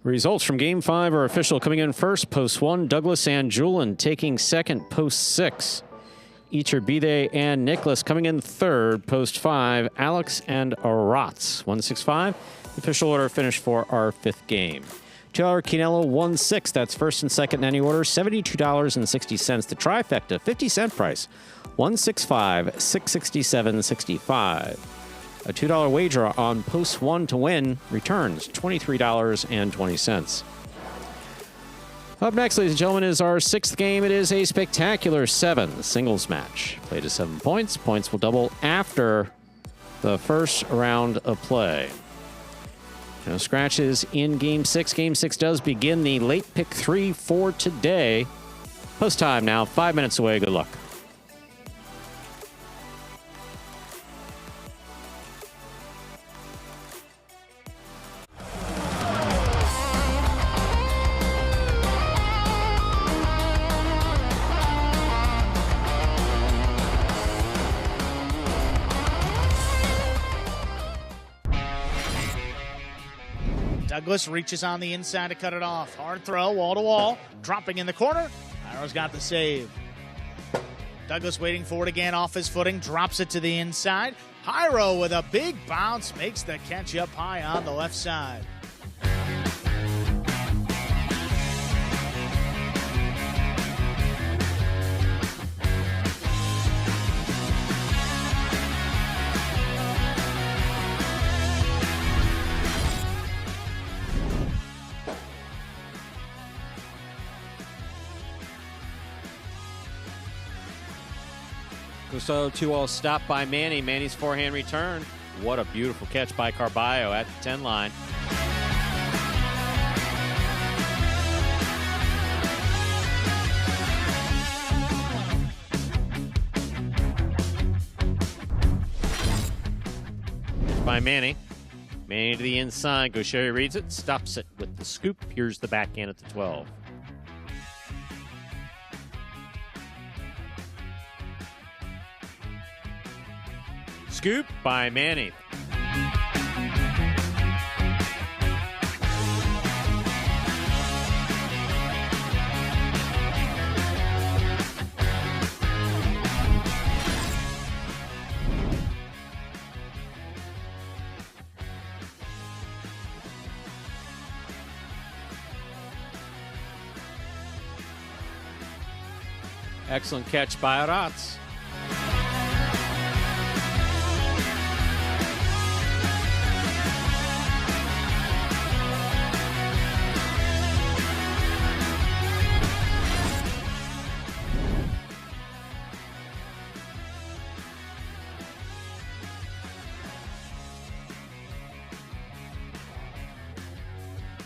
Results from Game 5 are official. Coming in first, post 1, Douglas and Julian. Taking second, post 6, Iturbide and Nicholas. Coming in third, post 5, Alex and Aratz. 165. Official order finish for our 5th game. $2 Quinello 1-6. That's first and second in any order. $72.60. The trifecta, 50-cent price. 165, 667, 65. A $2 wager on post 1 to win returns $23.20. Up next, ladies and gentlemen, is our 6th game. It is a spectacular 7 singles match. Play to 7 points. Points will double after the first round of play. No scratches in Game 6. Game 6 does begin the late pick 3 for today. Post time now, 5 minutes away. Good luck. Douglas reaches on the inside to cut it off. Hard throw, wall to wall, dropping in the corner. Arrow's got the save. Douglas waiting for it again off his footing, drops it to the inside. Hyro with a big bounce, makes the catch up high on the left side. So 2-0 stop by Manny. Manny's forehand return. What a beautiful catch by Carballo at the 10 line. By Manny. Manny to the inside. Gaucheri reads it, stops it with the scoop. Here's the backhand at the 12. Scoop by Manny. Excellent catch by Aratz.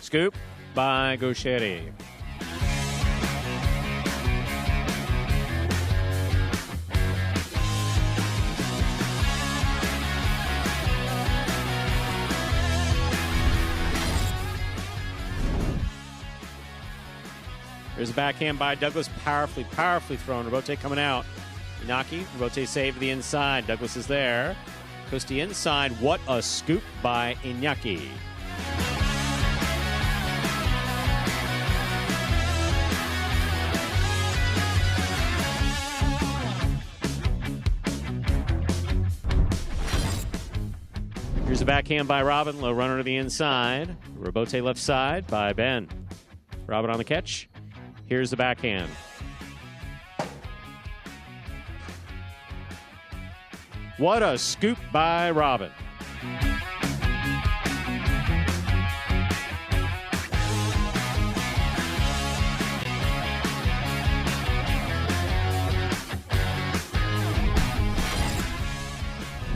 Scoop by Gaucheri. There's a backhand by Douglas, powerfully thrown. Robote coming out. Inaki, Robote saved the inside. Douglas is there. Costi inside. What a scoop by Iñaki. Here's a backhand by Robin. Low runner to the inside. Robote left side by Ben. Robin on the catch. Here's the backhand. What a scoop by Robin.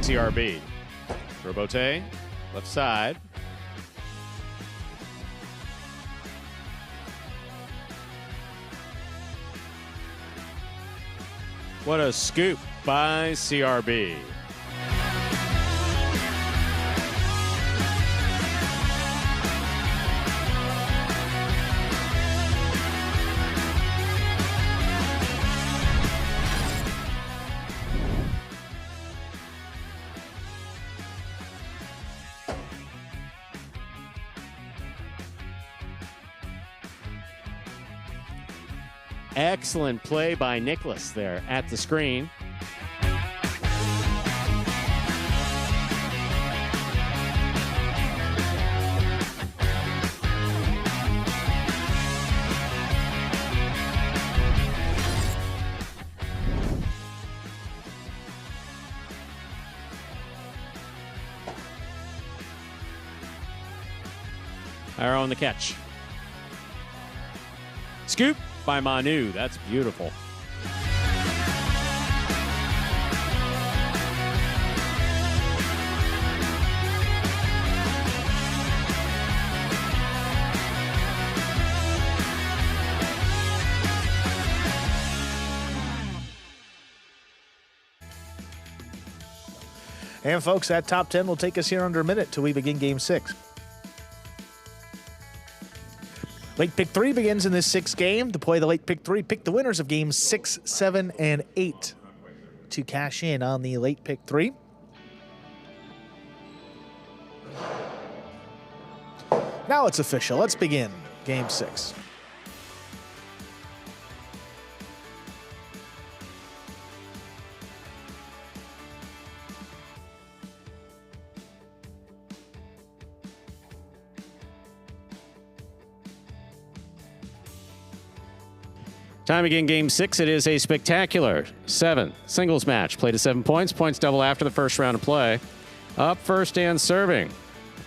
CRB. Robote, left side. What a scoop by CRB. Excellent play by Nicholas there at the screen. Arrow on the catch. Scoop by Manu. That's beautiful. And folks, that top 10 will take us here under a minute till we begin game 6. Late pick 3 begins in this 6th game. To play the late pick 3, pick the winners of games 6, 7, and 8 to cash in on the late pick 3. Now it's official. Let's begin game 6. Time again, game 6. It is a spectacular 7 singles match. Played to 7 points. Points double after the first round of play. Up first and serving.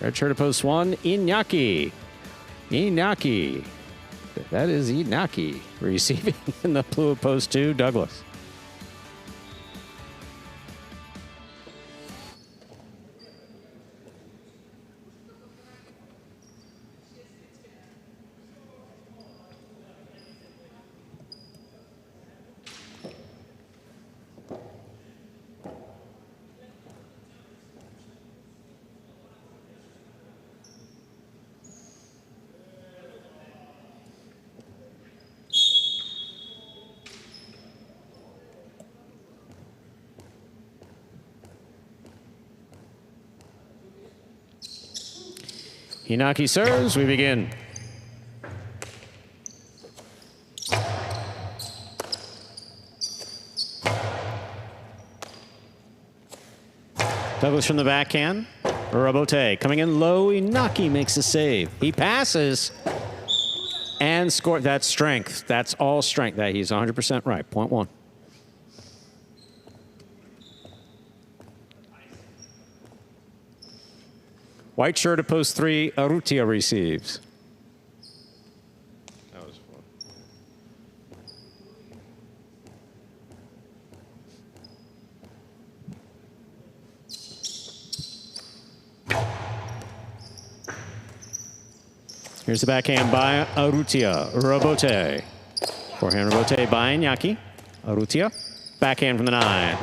Red shirt at post 1, Inaki. Inaki. That is Inaki. Receiving in the blue at post 2, Douglas. Inaki serves. We begin. Douglas from the backhand. Robote coming in low. Inaki makes a save. He passes and scored. That's strength. That's all strength. That he's 100% right. Point 1. White shirt at post 3, Arrutia receives. That was fun. Here's the backhand by Arrutia. Robote. Forehand Robote by Iñaki. Arrutia. Backhand from the 9.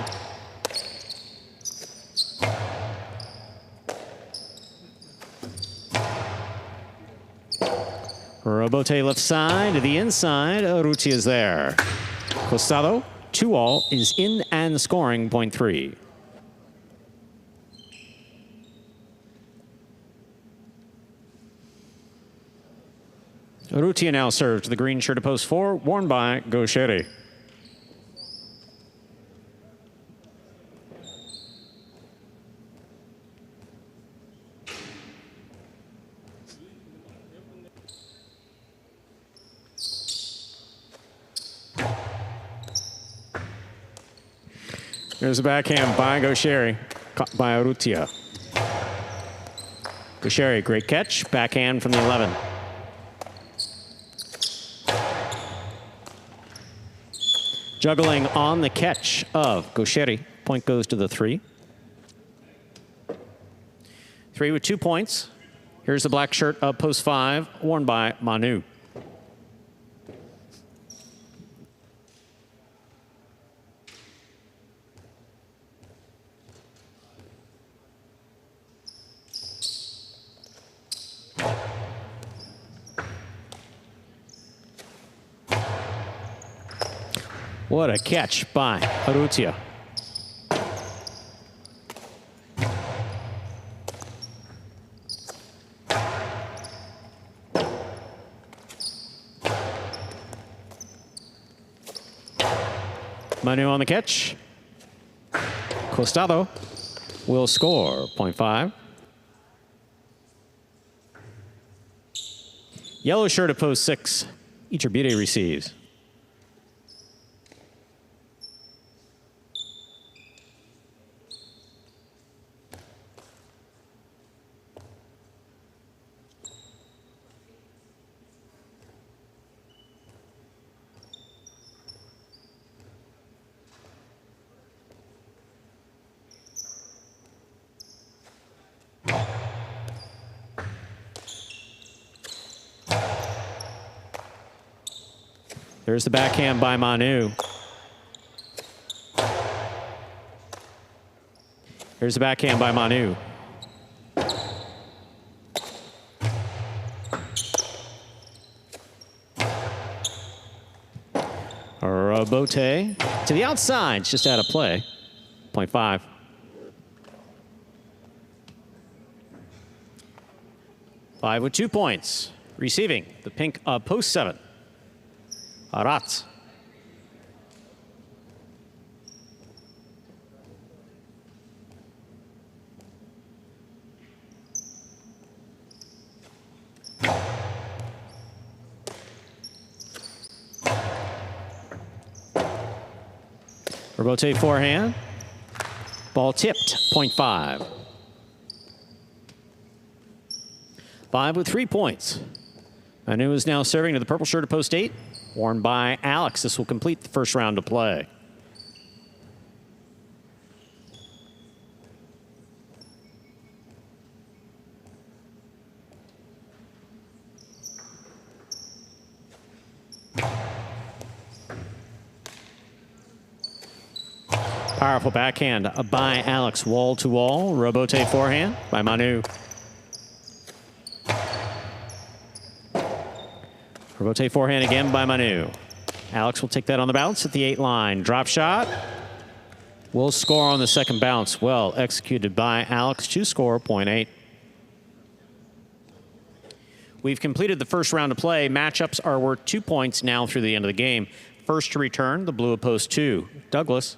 Robote left side to the inside. Arrutia is there. Costado, 2-all, is in and scoring point 3. Arrutia now serves to the green shirt at post 4, worn by Gaucheri. There's a backhand by Gaucheri, caught by Arrutia. Gaucheri, great catch. Backhand from the 11. Juggling on the catch of Gaucheri. Point goes to the 3. 3 with 2 points. Here's the black shirt of post 5, worn by Manu. What a catch by Arrutia. Manu on the catch. Costado will score, point 5. Yellow shirt at post 6. Iturbide receives. There's the backhand by Manu. Here's the backhand by Manu. Robote to the outside, it's just out of play. 0.5. Five with 2 points. Receiving the pink post 7. Arat. Robote forehand. Ball tipped, 0.5. 5 with 3 points. Manu is now serving to the purple shirt of post 8, worn by Alex. This will complete the first round of play. Powerful backhand by Alex, wall to wall. Robote forehand by Manu. Robote forehand again by Manu. Alex will take that on the bounce at the 8 line. Drop shot. Will score on the second bounce. Well executed by Alex to score 0.8. We've completed the first round of play. Matchups are worth 2 points now through the end of the game. First to return, the blue of post 2. Douglas.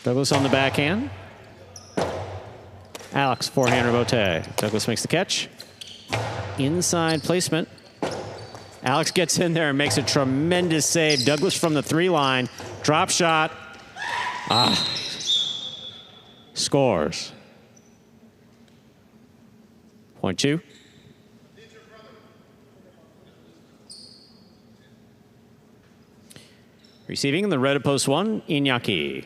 Douglas on the backhand. Alex forehand Robote. Douglas makes the catch. Inside placement. Alex gets in there and makes a tremendous save. Douglas from the 3 line. Drop shot. Scores. 0.2. Receiving in the red of post 1, Iñaki.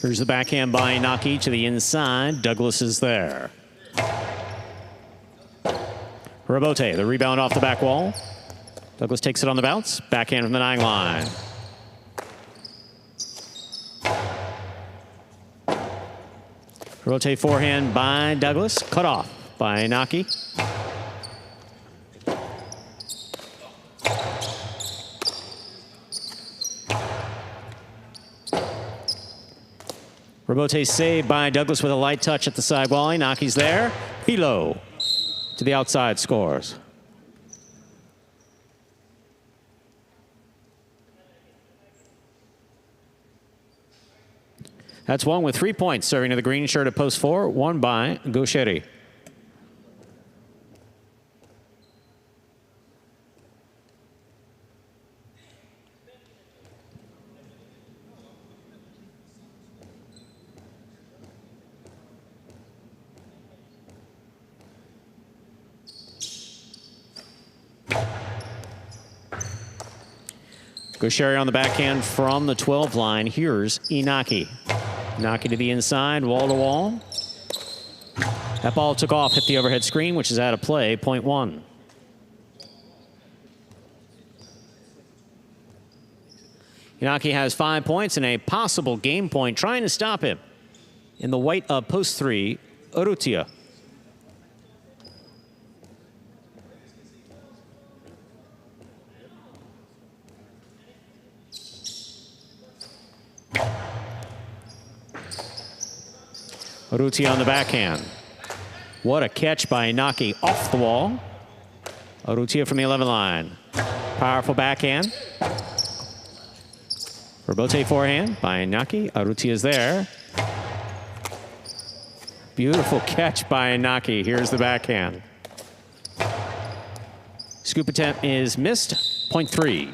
Here's the backhand by Iñaki to the inside. Douglas is there. Robote, the rebound off the back wall. Douglas takes it on the bounce. Backhand from the 9 line. Robote forehand by Douglas. Cut off by Iñaki. Robote saved by Douglas with a light touch at the side wall. Inaki's there. Philo to the outside scores. That's one with 3 points, serving to the green shirt at post 4, won by Gaucheri. Gaucheri on the backhand from the 12 line. Here's Inaki. Inaki to the inside, wall to wall. That ball took off, hit the overhead screen, which is out of play, 0.1. Inaki has 5 points and a possible game point, trying to stop him. In the white of post 3, Urrutia. Urrutia on the backhand. What a catch by Inaki off the wall. Urrutia from the 11 line. Powerful backhand. Robote forehand by Inaki. Urrutia is there. Beautiful catch by Inaki. Here's the backhand. Scoop attempt is missed. Point 3.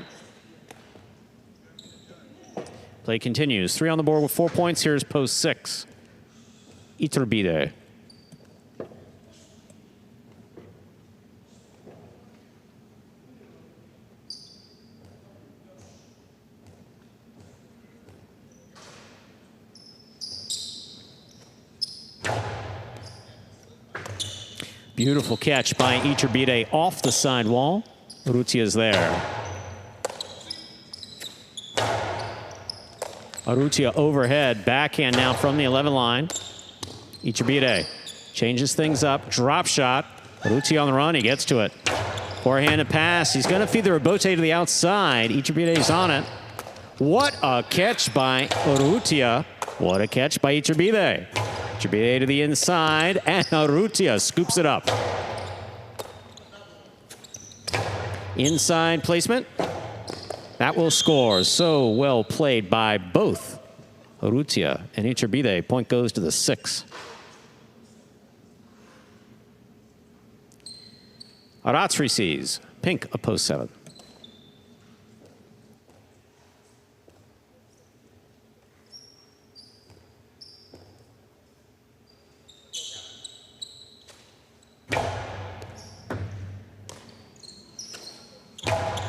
Play continues. 3 on the board with 4 points. Here's post 6. Iturbide. Beautiful catch by Iturbide off the side wall. Urrutia's there. Urrutia overhead, backhand now from the 11 line. Iturbide changes things up, drop shot. Urrutia on the run, he gets to it. Forehanded pass, he's gonna feed the rebote to the outside. Iturbide's on it. What a catch by Urrutia. What a catch by Iturbide. Iturbide to the inside, and Urrutia scoops it up. Inside placement. That will score. So well played by both Urrutia and Iturbide. Point goes to the 6. Arats receives. Pink a post 7.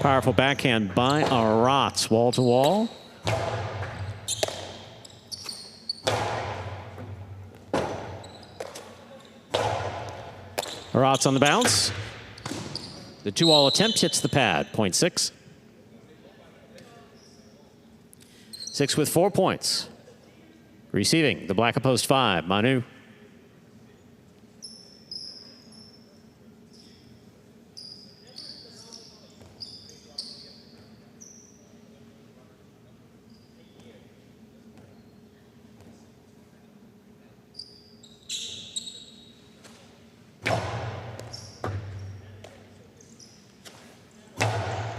Powerful backhand by Arats, wall to wall. Arats on the bounce. The 2-all attempt hits the pad. Point 6. 6 with 4 points. Receiving the black of post 5. Manu.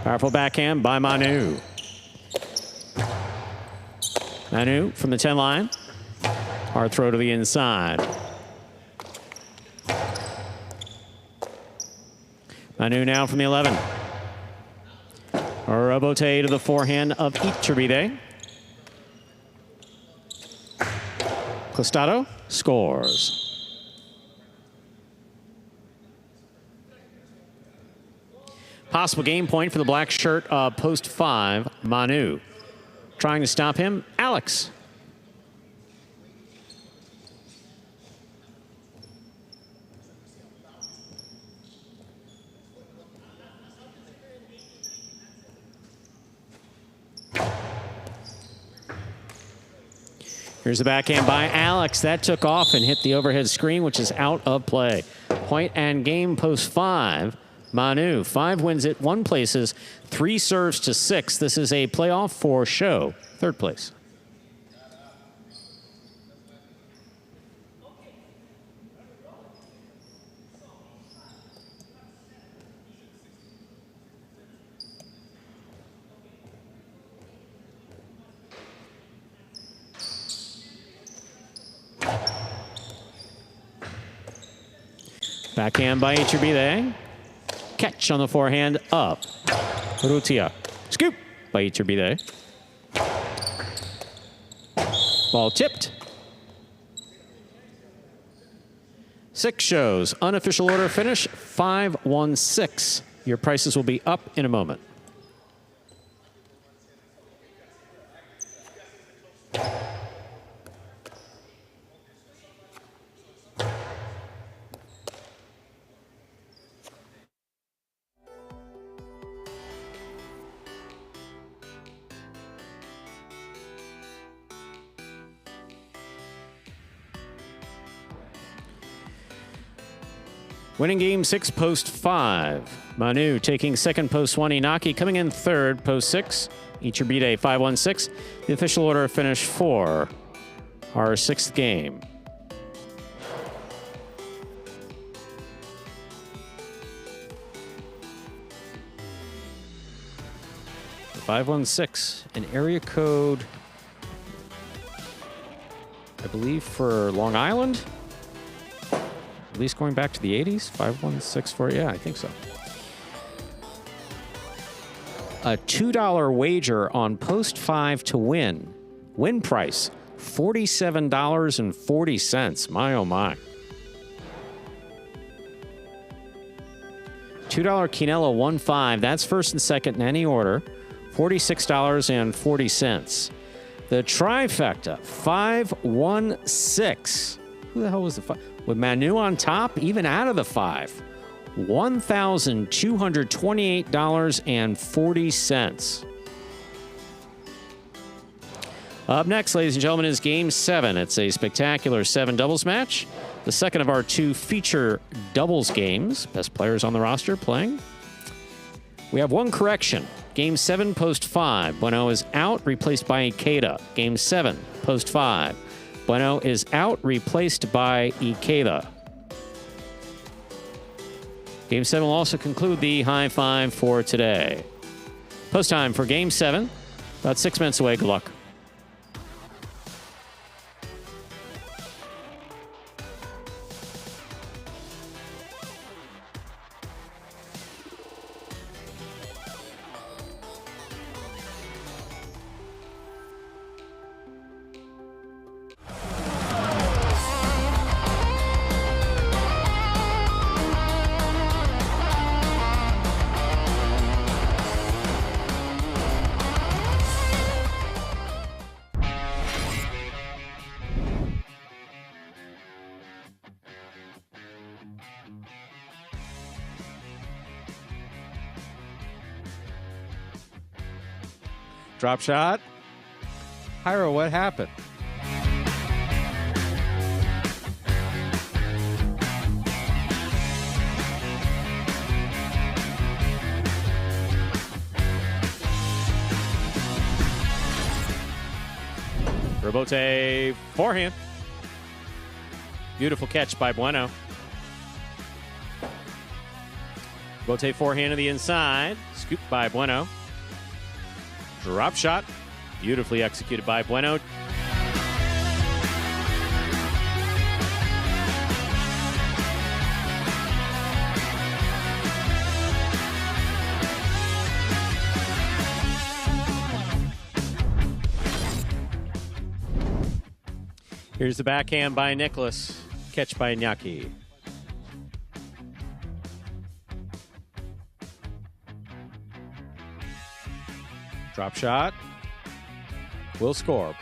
Powerful backhand by Manu. Manu from the 10 line. Hard throw to the inside. Manu now from the 11. Robote to the forehand of Iturbide. Costado scores. Possible game point for the black shirt, post 5, Manu. Trying to stop him, Alex. Here's the backhand by Alex. That took off and hit the overhead screen, which is out of play. Point and game, post 5. Manu, 5 wins it, 1 places, 3 serves to 6. This is a playoff for show, 3rd place. Backhand by Iturbide. Catch on the forehand, up. Urrutia. Scoop by Iturbide. Ball tipped. 6 shows. Unofficial order finish, 5-1-6. Your prices will be up in a moment. Winning game 6, post 5. Manu taking 2nd, post 1. Inaki coming in 3rd, post 6. Iturbide 5-1-6. The official order finish 4. Our 6th game. The 516, an area code, I believe, for Long Island. least going back to the 80s. 5164, yeah, I think so. A $2 wager on post 5 to win. Win price, $47.40. My, oh my. $2 Quinella 1-5. That's first and second in any order. $46.40. The trifecta, 5-1-6. Who the hell was the 5? With Manu on top, even out of the 5. $1,228.40. Up next, ladies and gentlemen, is Game 7. It's a spectacular 7 doubles match. The second of our 2 feature doubles games. Best players on the roster playing. We have one correction. Game 7, post 5. Bueno is out, replaced by Ikeda. Game 7, post 5. Bueno is out, replaced by Ikeda. Game 7 will also conclude the high 5 for today. Post time for Game 7. About 6 minutes away. Good luck. Drop shot. Hyro, what happened? Robote forehand. Beautiful catch by Bueno. Robote forehand to the inside. Scoop by Bueno. Drop shot. Beautifully executed by Bueno. Here's the backhand by Nicholas. Catch by Iñaki. Drop shot. Will score.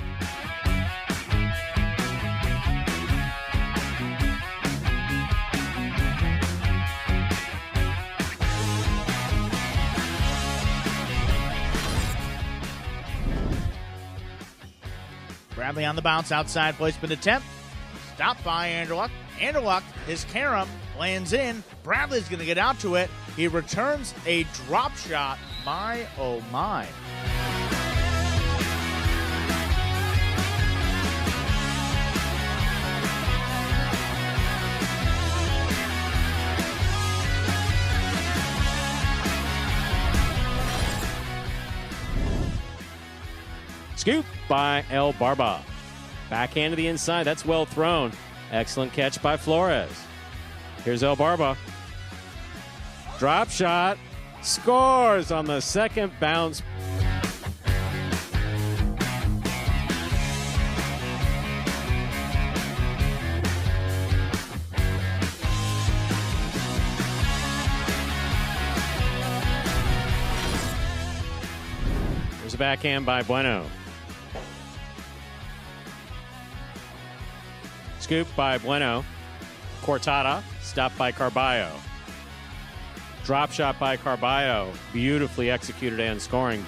Bradley on the bounce, outside placement attempt. Stopped by Anderluck. Anderluck, his carom, lands in. Bradley's going to get out to it. He returns a drop shot. My, oh my. Scoop by El Barba. Backhand to the inside. That's well thrown. Excellent catch by Flores. Here's El Barba. Drop shot. Scores on the second bounce. There's a backhand by Bueno. Scoop by Bueno. Cortada. Stopped by Carballo. Drop shot by Carballo. Beautifully executed and scoring.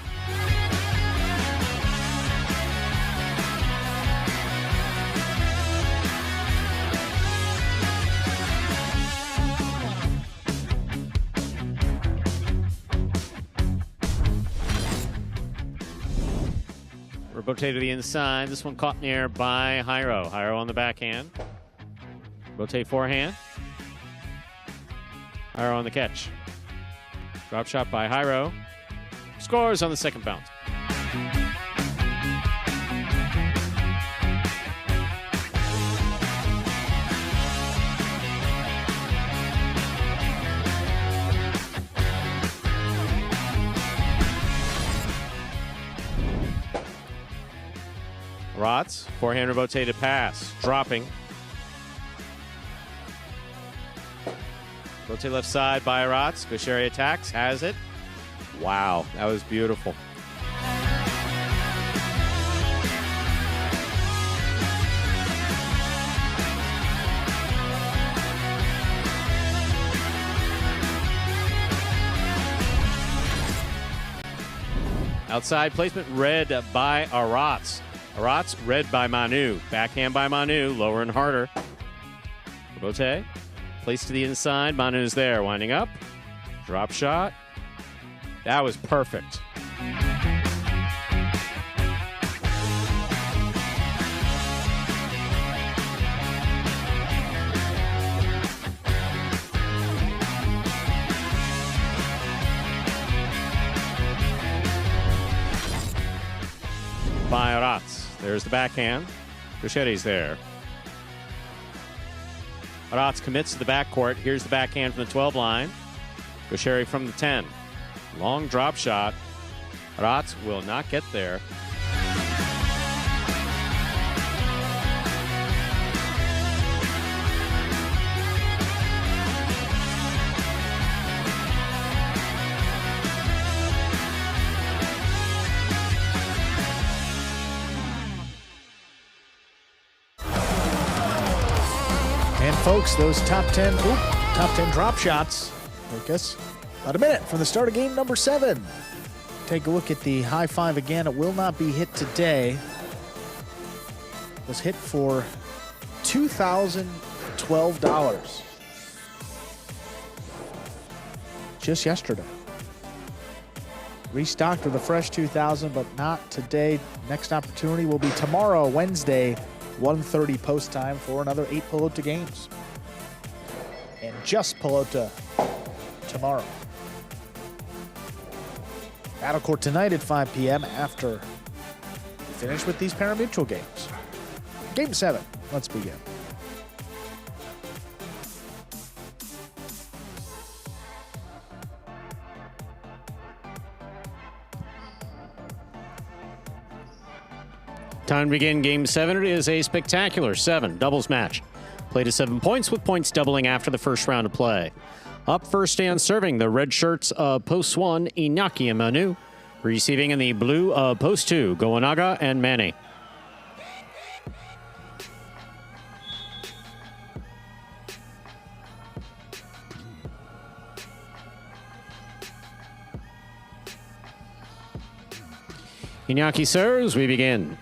Rotate to the inside. This one caught in the air by Hyro. Hyro on the backhand. Rotate forehand. Hyro on the catch. Drop shot by Hyro. Scores on the second bounce. Rotz, forehand rotated pass, dropping. Rotate left side by Rotz. Gaucheri attacks, has it. Wow, that was beautiful. Outside placement read by Rotz. Rotz read by Manu. Backhand by Manu, lower and harder. Robote, place to the inside. Manu's there, winding up. Drop shot. That was perfect. By Rotz. There's the backhand. Gaucheri's there. Rotz commits to the backcourt. Here's the backhand from the 12 line. Gaucheri from the 10. Long drop shot. Rotz will not get there. And folks, those top 10 drop shots take us about a minute from the start of game number 7. Take a look at the high five again. It will not be hit today. It was hit for $2,012 just yesterday. Restocked with a fresh 2,000, but not today. Next opportunity will be tomorrow, Wednesday, 1:30 post time for another 8 Pelota games. And just Pelota tomorrow. Battle court tonight at 5 p.m. after we finish with these Pari-mutuel games. Game 7, let's begin. Time to begin Game 7. It is a spectacular 7 doubles match. Played to 7 points, with points doubling after the first round of play. Up first and serving, the red shirts of Post 1, Iñaki and Manu. Receiving in the blue of Post 2, Goanaga and Manny. Iñaki serves, we begin.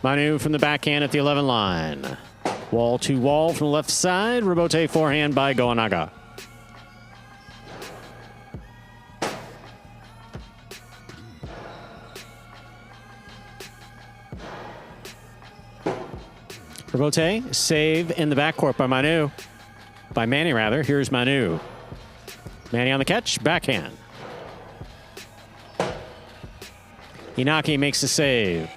Manu from the backhand at the 11 line. Wall to wall from the left side. Rebote forehand by Goanaga. Rebote, save in the backcourt by Manu. By Manny, rather. Here's Manu. Manny on the catch, backhand. Iñaki makes the save.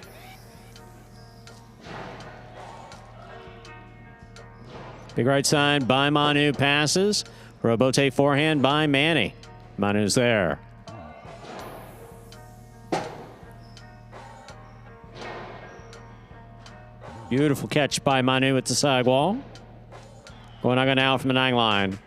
Big right side by Manu, passes. Rebote forehand by Manny. Manu's there. Beautiful catch by Manu at the sidewall. Goanaga now from the 9 line.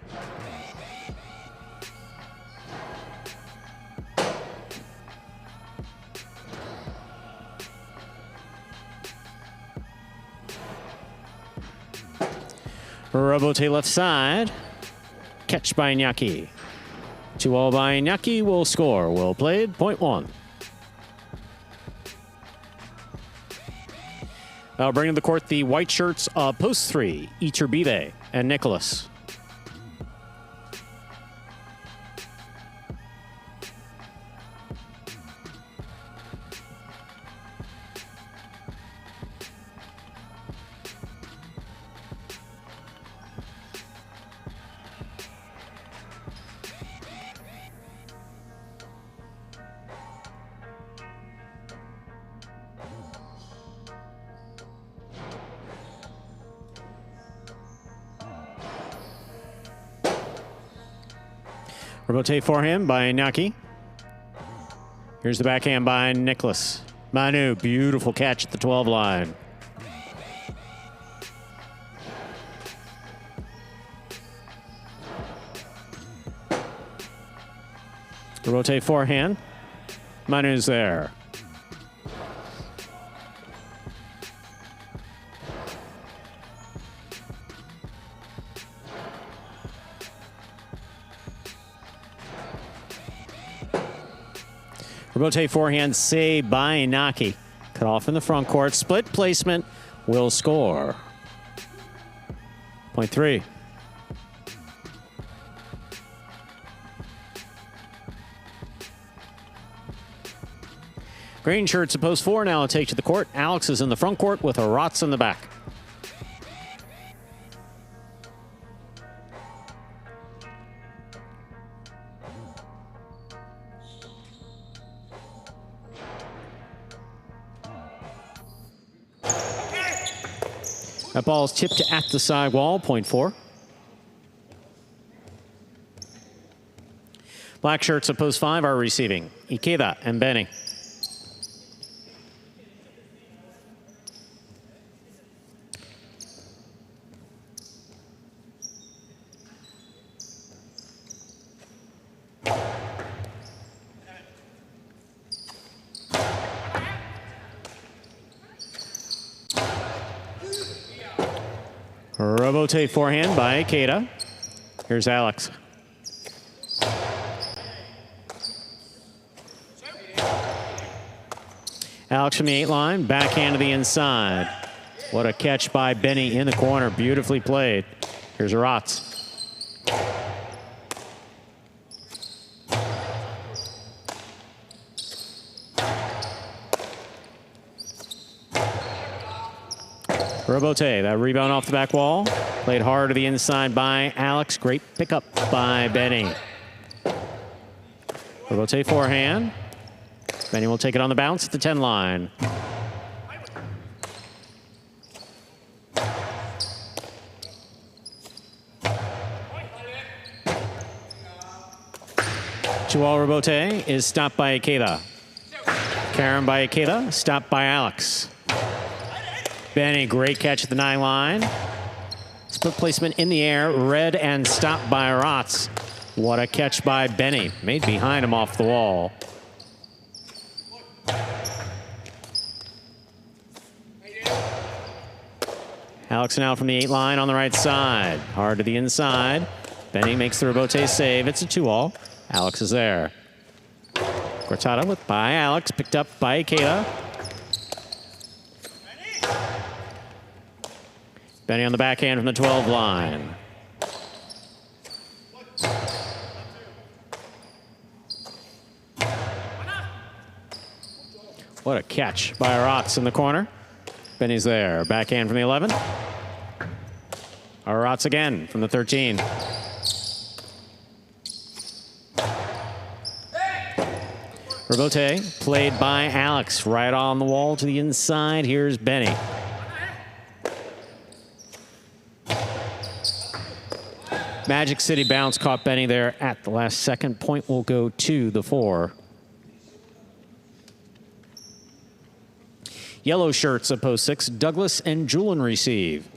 Rebote left side. Catch by Iñaki. 2-all by Iñaki will score. Well played. Point 1. Bringing to the court the white shirts of Post 3, Iturbide and Nicholas. Rebote forehand by Iñaki. Here's the backhand by Nicholas. Manu, beautiful catch at the 12 line. Rotate forehand. Manu's there. Rotate forehand saved by Inaki. Cut off in the front court. Split placement will score. Point 3. Green shirts at post 4 now take to the court. Alex is in the front court with a Rotz in the back. That ball is tipped at the side wall, point 4. Black shirts at post 5 are receiving. Ikeda and Benny. Rotate forehand by Ikeda. Here's Alex. Alex from the 8 line, backhand to the inside. What a catch by Benny in the corner. Beautifully played. Here's a Rotz. Robote, that rebound off the back wall. Played hard to the inside by Alex. Great pickup by Benny. Robote forehand. Benny will take it on the bounce at the 10 line. Chihuahua Robote is stopped by Ikeda. Karen by Ikeda, stopped by Alex. Benny, great catch at the 9 line. Split placement in the air, read and stopped by Rotz. What a catch by Benny. Made behind him off the wall. Alex now from the 8 line on the right side. Hard to the inside. Benny makes the Robote save. It's a 2-all. Alex is there. Cortada with by Alex, picked up by Ikeda. Benny on the backhand from the 12 line. What a catch by Rotz in the corner. Benny's there. Backhand from the 11. Rotz again from the 13. Robote played by Alex. Right on the wall to the inside. Here's Benny. Magic City bounce caught Benny there at the last second. Point will go to the 4. Yellow shirts at post 6. Douglas and Julian receive.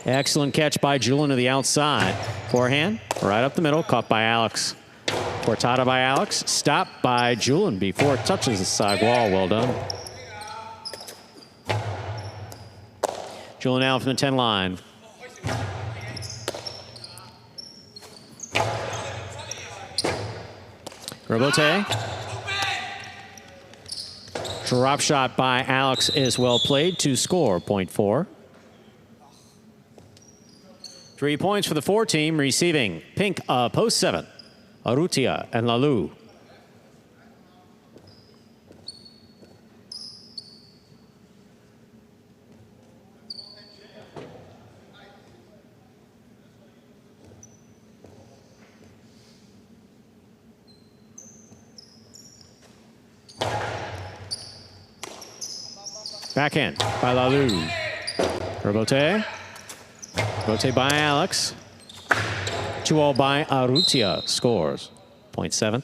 Excellent catch by Julian to the outside. Forehand, right up the middle, caught by Alex. Cortada by Alex, stopped by Julian before it touches the side wall. Well done. Julian now from the 10 line. Robote. Drop shot by Alex is well played to score, point 4. 3 points for the 4 team receiving. Pink, post 7. Arutia and Lalu. Backhand by Lalu. Rebote. Rebote by Alex. 2-all by Arrutia. Scores. 0.7.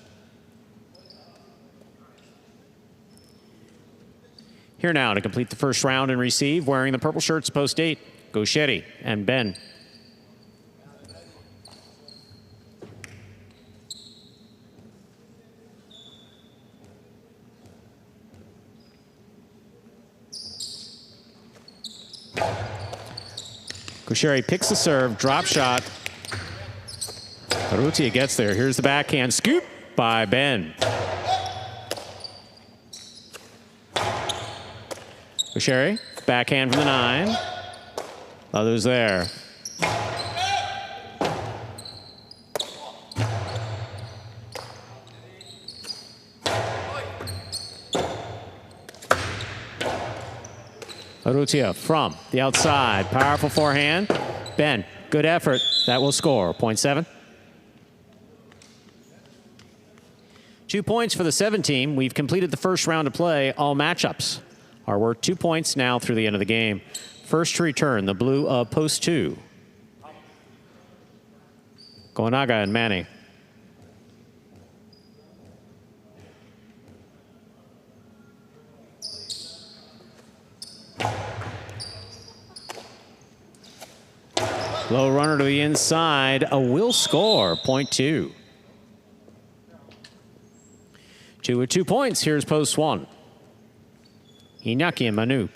Here now to complete the first round and receive, wearing the purple shirts, post 8, Gauchetti and Ben. Gauchetti picks the serve, drop shot. Arrutia gets there. Here's the backhand scoop by Ben. Gauchetti, backhand from the 9. Others there. Arrutia from the outside. Powerful forehand. Ben, good effort. That will score. 0.7. 2 points for the 7 team. We've completed the first round of play. All matchups are worth 2 points now through the end of the game. First to return, the blue of post 2. Gonaga and Manny. Low runner to the inside. A will score. 0.2. 2 with 2 points. Here's post 1. Iñaki and Manu.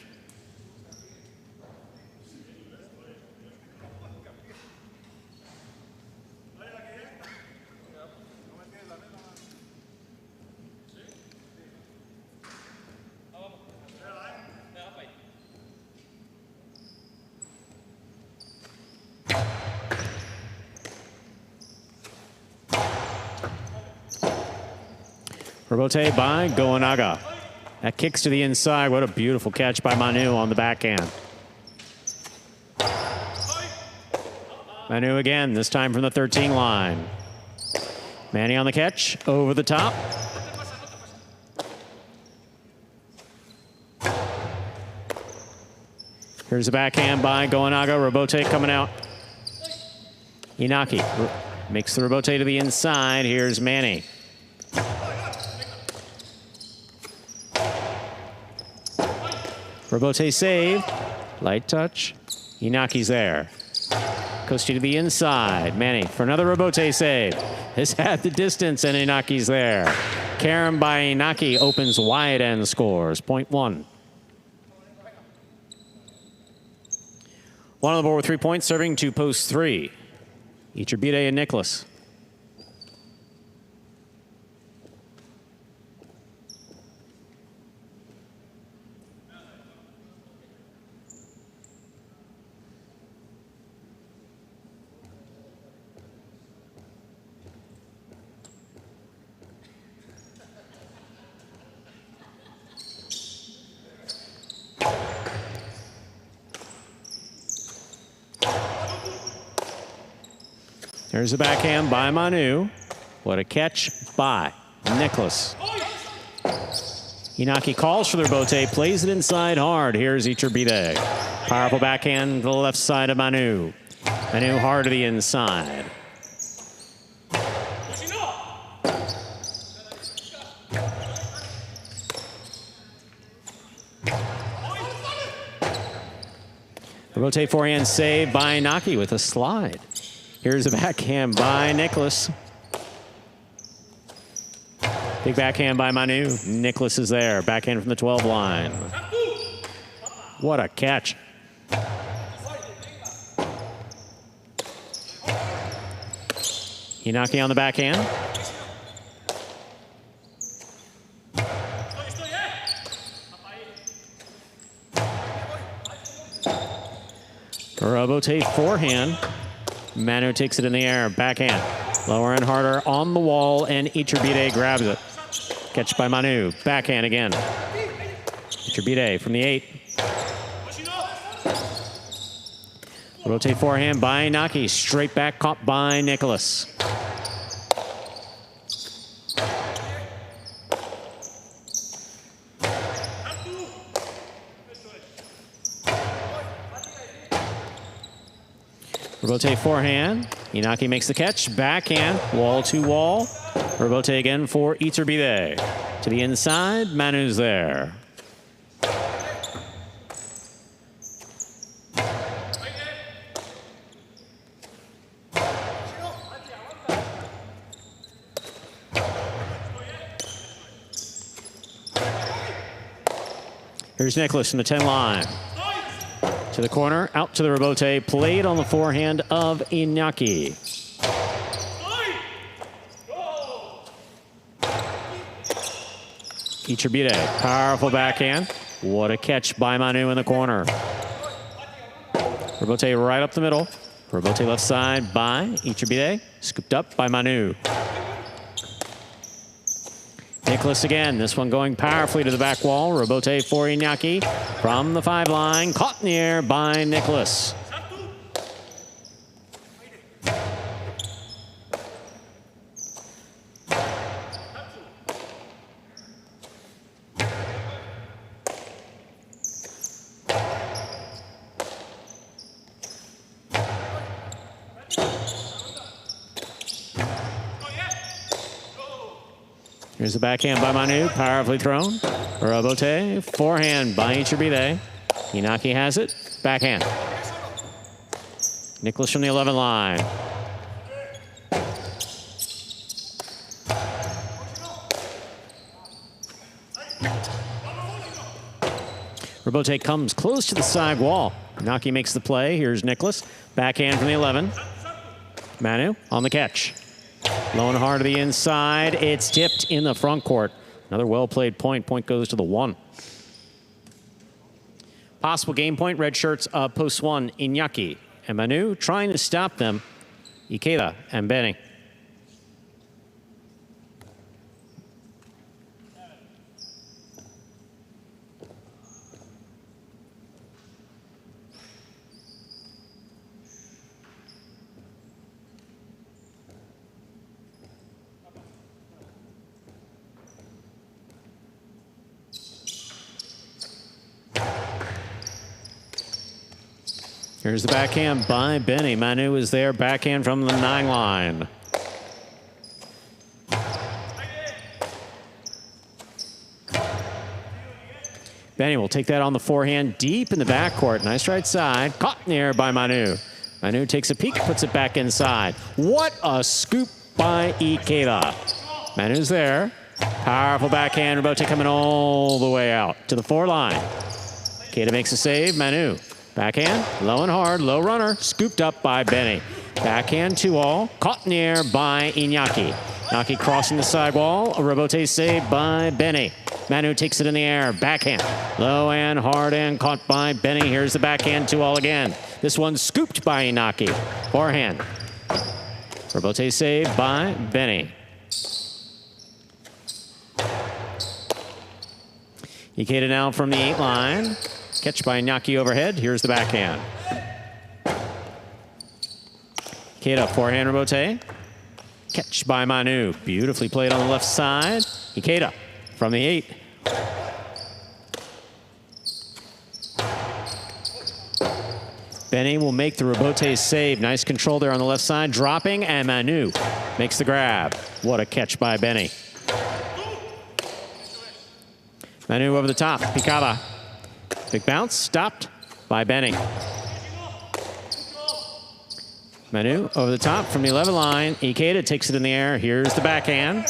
Rebote by Goanaga. That kicks to the inside. What a beautiful catch by Manu on the backhand. Manu again, this time from the 13 line. Manny on the catch, over the top. Here's the backhand by Goanaga. Rebote coming out. Inaki makes the rebote to the inside. Here's Manny. Rebote save. Light touch. Inaki's there. Costi to the inside. Manny for another rebote save. Has had the distance, and Inaki's there. Karen by Inaki opens wide and scores. 0.1. One on the board with 3 points, serving to post 3. Iturbide and Nicholas. There's a backhand by Manu. What a catch by Nicholas. Inaki calls for the rebote, plays it inside hard. Here's Iturbide. Powerful backhand to the left side of Manu. Manu hard to the inside. Rebote forehand save by Inaki with a slide. Here's a backhand by Nicholas. Big backhand by Manu. Nicholas is there. Backhand from the 12 line. What a catch. Inaki on the backhand. Rebote forehand. Manu takes it in the air, backhand. Lower and harder on the wall, and Iturbide grabs it. Catch by Manu, backhand again. Iturbide from the 8. Rotate forehand by Naki, straight back caught by Nicholas. Robote forehand. Inaki makes the catch. Backhand. Wall to wall. Robote again for Iturbide. To the inside. Manu's there. Here's Nicholas from the 10 line. To the corner, out to the Robote, played on the forehand of Inaki. Iturbide, powerful backhand. What a catch by Manu in the corner. Robote right up the middle. Robote left side by Iturbide, scooped up by Manu. Nicholas again, this one going powerfully to the back wall. Robote for Inaki from the 5 line, caught in the air by Nicholas. Here's the backhand by Manu, powerfully thrown. Robote, forehand by Iturbide. Inaki has it, backhand. Nicholas from the 11 line. Robote comes close to the side wall. Inaki makes the play. Here's Nicholas, backhand from the 11. Manu on the catch. Low and hard to the inside. It's tipped in the front court. Another well-played point. Point goes to the 1. Possible game point. Red shirts post 1. Inaki and Manu trying to stop them. Ikeda and Benny. Here's the backhand by Benny. Manu is there, backhand from the 9 line. Benny will take that on the forehand deep in the backcourt. Nice right side. Caught in the air by Manu. Manu takes a peek, puts it back inside. What a scoop by Ikeda. Manu's there. Powerful backhand. Robote coming all the way out to the 4 line. Ikeda makes a save. Manu. Backhand, low and hard, low runner, scooped up by Benny. Backhand 2-all, caught in the air by Inaki. Inaki crossing the sidewall, a Robote save by Benny. Manu takes it in the air, backhand, low and hard and caught by Benny. Here's the backhand 2-all again. This one scooped by Inaki. Forehand. Robote save by Benny. Ikeda now from the 8 line. Catch by Inaki overhead. Here's the backhand. Ikeda, forehand Robote. Catch by Manu. Beautifully played on the left side. Ikeda from the 8. Benny will make the Robote save. Nice control there on the left side. Dropping, and Manu makes the grab. What a catch by Benny. Manu over the top. Picaba. Big bounce, stopped by Benny. Manu over the top from the 11 line. Ikeda takes it in the air. Here's the backhand.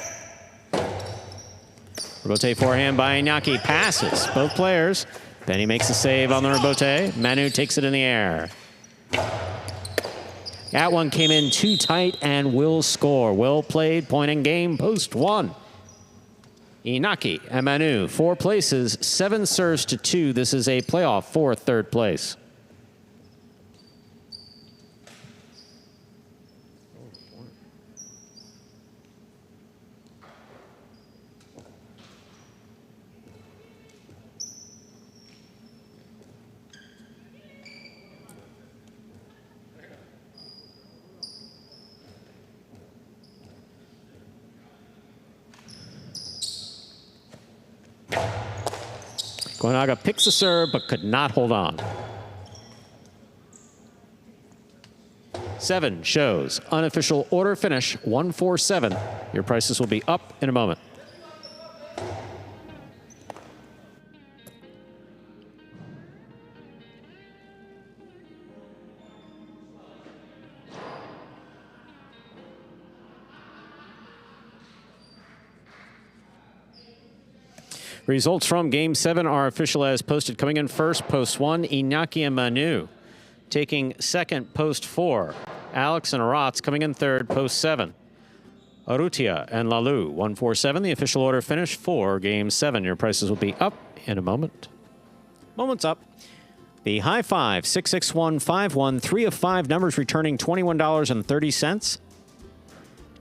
Robote forehand by Inaki. Passes both players. Benny makes a save on the Robote. Manu takes it in the air. That one came in too tight and will score. Well played, point and game, post 1. Inaki and Manu, 4 places, 7 serves to 2. This is a playoff for 3rd place. Koenaga picks the serve, but could not hold on. 7 shows unofficial order finish 147. Your prices will be up in a moment. Results from Game 7 are official as posted. Coming in first, post 1, Iñaki and Manu. Taking second, post 4, Alex and Aratz. Coming in third, post 7, Arutia and Lalu. 147, the official order finish for Game 7. Your prices will be up in a moment. Moments up. The high five, 66151, 3 of 5 numbers returning $21.30.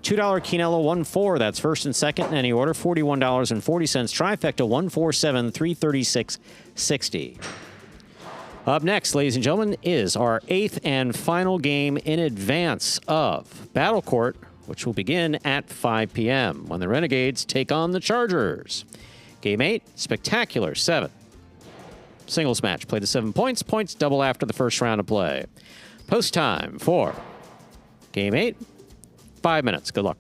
$2 Quinello 1-4, that's first and second in any order, $41.40. Trifecta 147, 336.60. Up next, ladies and gentlemen, is our 8th and final game in advance of Battle Court, which will begin at 5 p.m. when the Renegades take on the Chargers. Game 8, Spectacular 7. Singles match, play to 7 points. Points double after the first round of play. Post time for Game 8. 5 minutes. Good luck.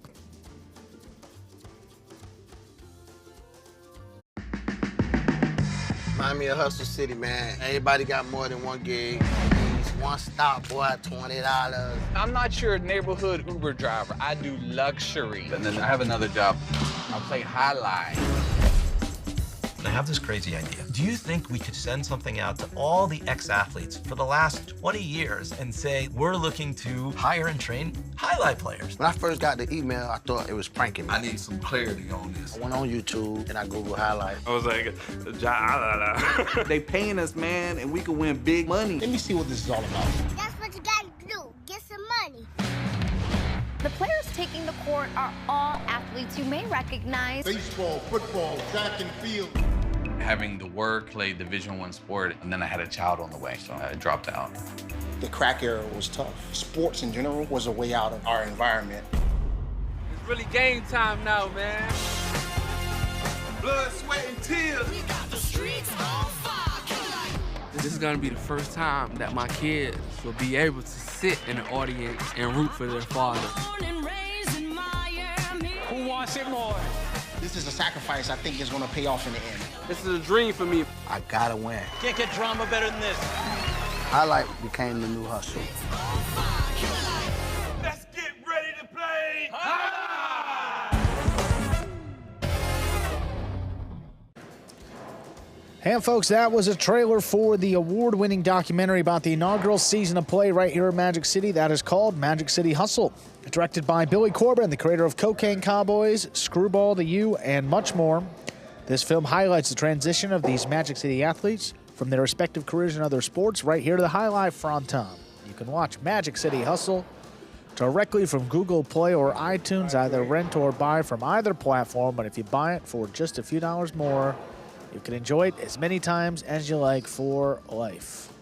Remind me of Hustle City, man. Everybody got more than one gig. One stop, boy, $20. I'm not your neighborhood Uber driver. I do luxury. And then I have another job. I play highlight. I have this crazy idea. Do you think we could send something out to all the ex-athletes for the last 20 years and say, we're looking to hire and train highlight players? When I first got the email, I thought it was pranking me. I need some clarity on this. I went on YouTube and I Googled highlight. I was like, They paying us, man, and we can win big money. Let me see what this is all about. That's what you gotta do. Get some money. The players taking the court are all athletes you may recognize. Baseball, football, track and field. Having the work, play Division I sport, and then I had a child on the way, so I dropped out. The crack era was tough. Sports in general was a way out of our environment. It's really game time now, man. blood, sweat, and tears. We got the streets on fire. This is gonna be the first time that my kids will be able to sit in the audience and root for their father. Who wants it more? This is a sacrifice I think is gonna pay off in the end. This is a dream for me. I gotta win. Can't get drama better than this. Highlight became the new hustle. Let's get ready to play. And folks, that was a trailer for the award-winning documentary about the inaugural season of play right here in Magic City. That is called Magic City Hustle. Directed by Billy Corbin, the creator of Cocaine Cowboys, Screwball to You, and much more. This film highlights the transition of these Magic City athletes from their respective careers in other sports right here to the highlight fronton. You can watch Magic City Hustle directly from Google Play or iTunes, either rent or buy from either platform. But if you buy it for just a few dollars more, you can enjoy it as many times as you like for life.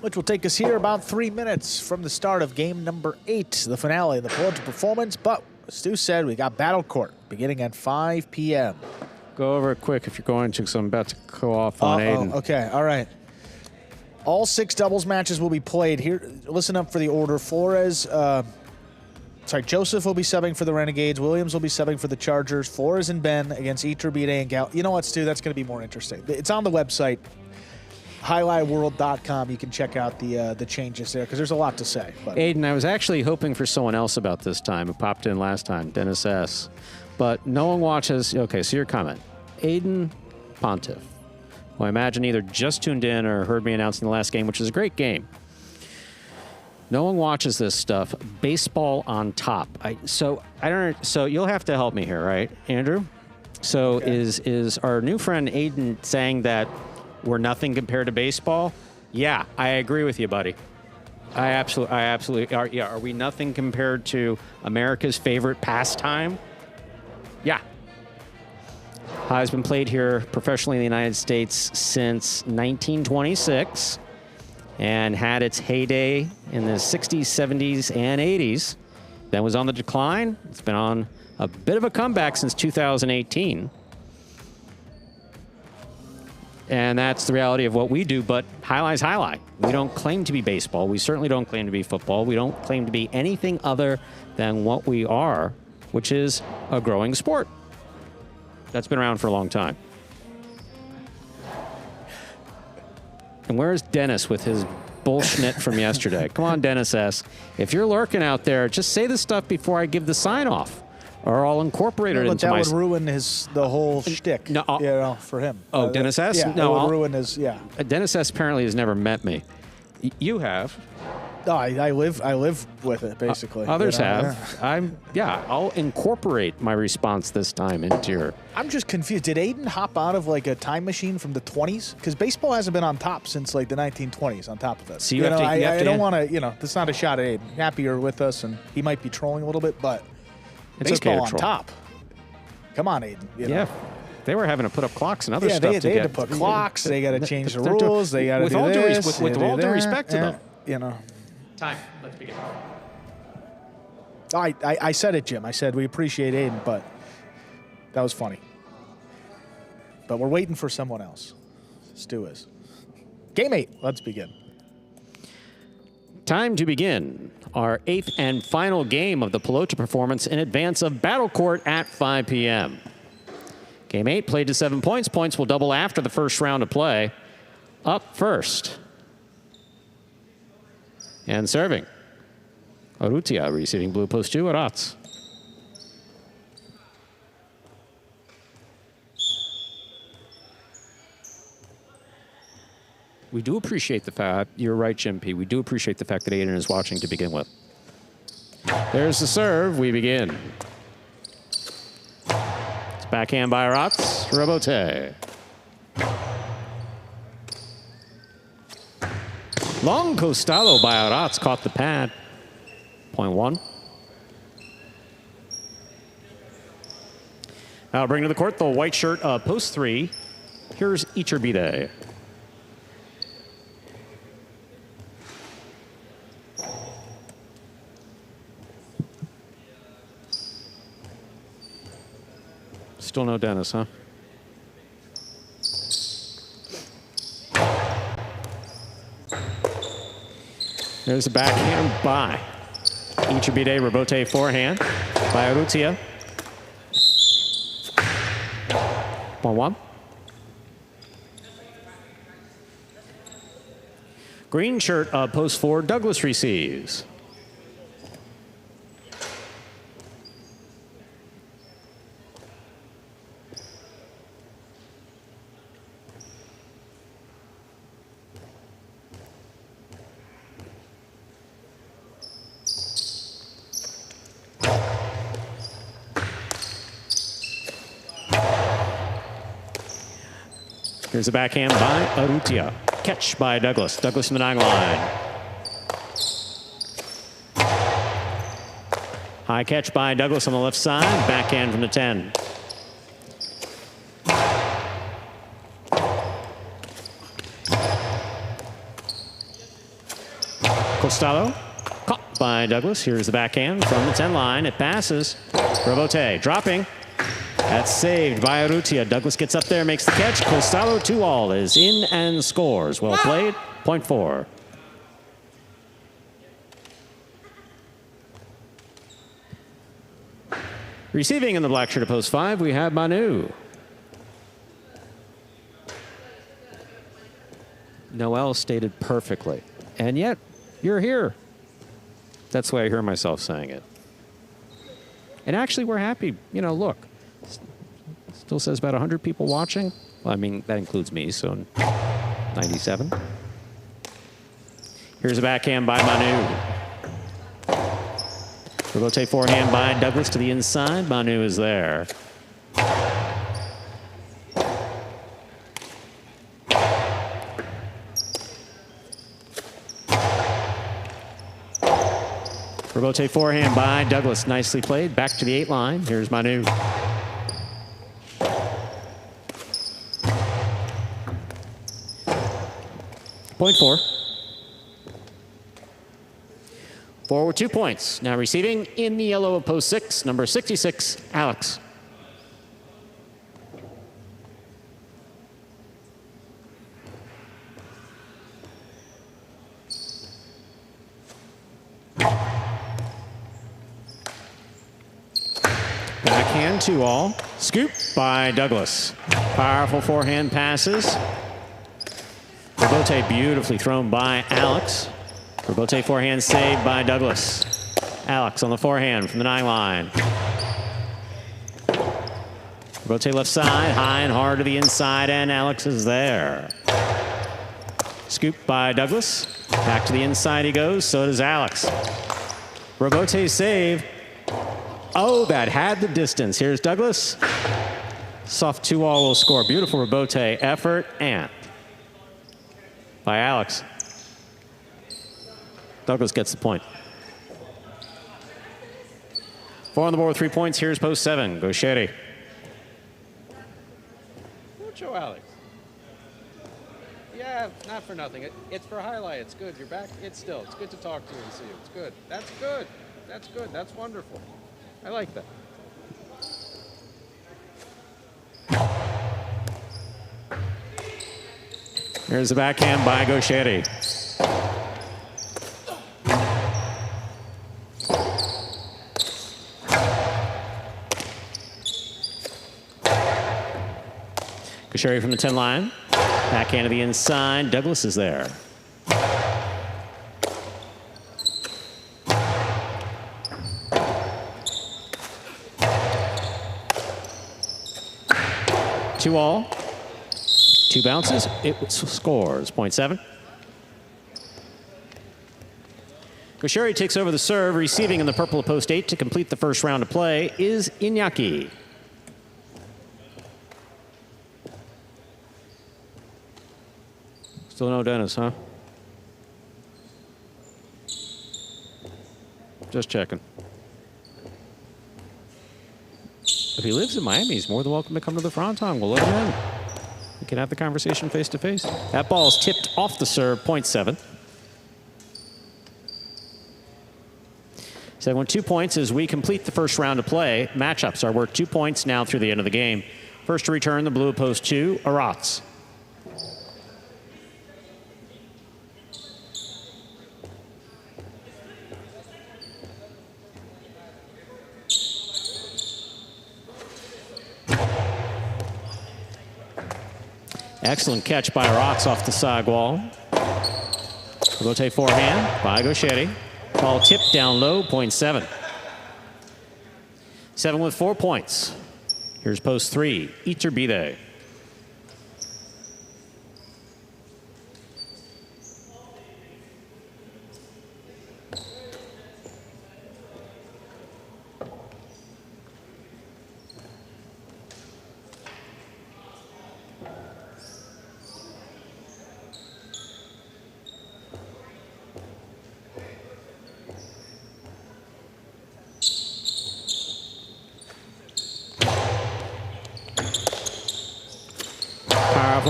Which will take us here about 3 minutes from the start of game number 8, the finale of the Pelota performance. But as Stu said, we got Battle Court beginning at 5 p.m. Go over it quick if you're going to, because I'm about to go off on Aiden. Okay, all right. All 6 doubles matches will be played here. Listen up for the order. Joseph will be subbing for the Renegades. Williams will be subbing for the Chargers. Flores and Ben against Iturbide and Gal. You know what, Stu? That's going to be more interesting. It's on the website, highlightworld.com. You can check out the changes there because there's a lot to say. But. Aiden, I was actually hoping for someone else about this time who popped in last time, Dennis S. But no one watches. Okay, so your comment. Aiden Pontiff, who I imagine either just tuned in or heard me announcing the last game, which is a great game. No one watches this stuff. Baseball on top. So you'll have to help me here, right, Andrew? So okay. Is our new friend Aiden saying that we're nothing compared to baseball? Yeah, I agree with you, buddy. I absolutely are. Yeah, are we nothing compared to America's favorite pastime? Yeah. Has been played here professionally in the United States since 1926 and had its heyday in the 60s, 70s, and 80s. Then was on the decline. It's been on a bit of a comeback since 2018. And that's the reality of what we do, but highlight's highlight. We don't claim to be baseball. We certainly don't claim to be football. We don't claim to be anything other than what we are, which is a growing sport that's been around for a long time. And where's Dennis with his bullshit from yesterday? Come on, Dennis S. If you're lurking out there, just say the stuff before I give the sign off, or I'll incorporate it into my... That would ruin the whole shtick, for him. Oh, Dennis S? Yeah, no, it would ruin his, Dennis S. apparently has never met me. You have. No, I live with it, basically. Others have. I'll incorporate my response this time into your... I'm just confused. Did Aiden hop out of like a time machine from the 20s? Because baseball hasn't been on top since like the 1920s on top of it. So I don't want to, that's not a shot at Aiden. Happy you're with us, and he might be trolling a little bit, but it's baseball okay to on top. Come on, Aiden. Yeah. They were having to put up clocks and other stuff. They had to put clocks. They got to change the rules. They got to do this. With all due respect to them. Time. Let's begin. I said it, Jim. I said we appreciate Aiden, but that was funny. But we're waiting for someone else. Stu is. Game 8. Let's begin. Time to begin our 8th and final game of the Pelota performance in advance of Battle Court at 5 p.m. Game 8 played to 7 points. Points will double after the first round of play. Up first. And serving. Urrutia receiving blue post 2 at Otts. We do appreciate the fact, you're right, Jim P. We do appreciate the fact that Aiden is watching to begin with. There's the serve. We begin. It's backhand by Otts. Robote. Long Costalo by Otts caught the pad. Point 1. Now bring to the court the white shirt of post 3. Here's Iturbide. Still no Dennis, huh? There's the backhand by Iturbide. Robote forehand by Urrutia. 1-1. Green shirt post 4. Douglas receives. Here's a backhand by Urrutia. Catch by Douglas. Douglas from the 9 line. High catch by Douglas on the left side. Backhand from the 10. Costalo. Caught by Douglas. Here's the backhand from the 10 line. It passes. Robote dropping. That's saved by Urrutia. Douglas gets up there, makes the catch. Costalo 2-all is in and scores. Well played. Point 4. Receiving in the black shirt of post 5, we have Manu. Noel stated perfectly. And yet, you're here. That's the way I hear myself saying it. And actually, we're happy. Look. Still says about 100 people watching. Well, I mean, that includes me, so 97. Here's a backhand by Manu. Robote forehand by Douglas to the inside. Manu is there. Robote forehand by Douglas. Nicely played. Back to the 8 line. Here's Manu. Point 4. Forward 2 points. Now receiving in the yellow of post 6, number 66, Alex. forehand, 2-all. Scoop by Douglas. Powerful forehand passes. Robote beautifully thrown by Alex. Robote forehand saved by Douglas. Alex on the forehand from the 9 line. Robote left side, high and hard to the inside, and Alex is there. Scoop by Douglas. Back to the inside he goes, so does Alex. Robote save. Oh, that had the distance. Here's Douglas. Soft 2-all will score. Beautiful Robote effort, and by Alex. Douglas gets the point. 4 on the board with 3 points. Here's post 7. Gaucheri. Mucho, Alex. Yeah, not for nothing. It's for highlight. It's good. You're back. It's good to talk to you and see you. It's good. That's good. That's good. That's wonderful. I like that. Here's the backhand by Gaucheri. Gaucheri from the 10 line. Backhand to the inside. Douglas is there. Two all. 2 bounces. It scores. Point 7. Gaucheri takes over the serve. Receiving in the purple of post 8 to complete the first round of play is Iñaki. Still no Dennis, huh? Just checking. If he lives in Miami, he's more than welcome to come to the Fronton. We'll let him in. We can have the conversation face to face. That ball is tipped off the serve, point 7. 7 2 points as we complete the first round of play. Matchups are worth 2 points now through the end of the game. First to return, the blue of post 2, Arats. Excellent catch by Arats off the side wall. Robote forehand by Gaucheri. Ball tipped down low, point 7. 7 with 4 points. Here's post 3, Iturbide.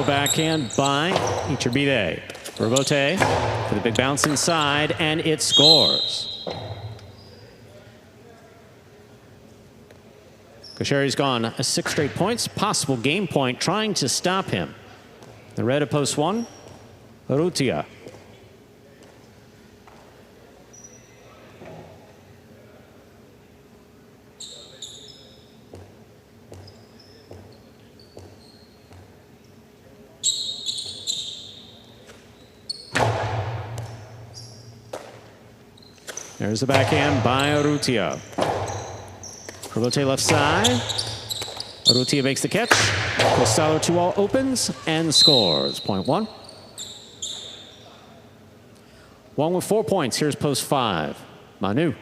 Backhand by Iturbide. Robote for the big bounce inside, and it scores. Gaucheri's gone 6 straight points. Possible game point trying to stop him. The red of post 1, Rutia. There's the backhand by Rutia. Robote left side. Rutia makes the catch. Costello 2-all opens and scores. Point 1. 1 with 4 points. Here's post 5. Manu.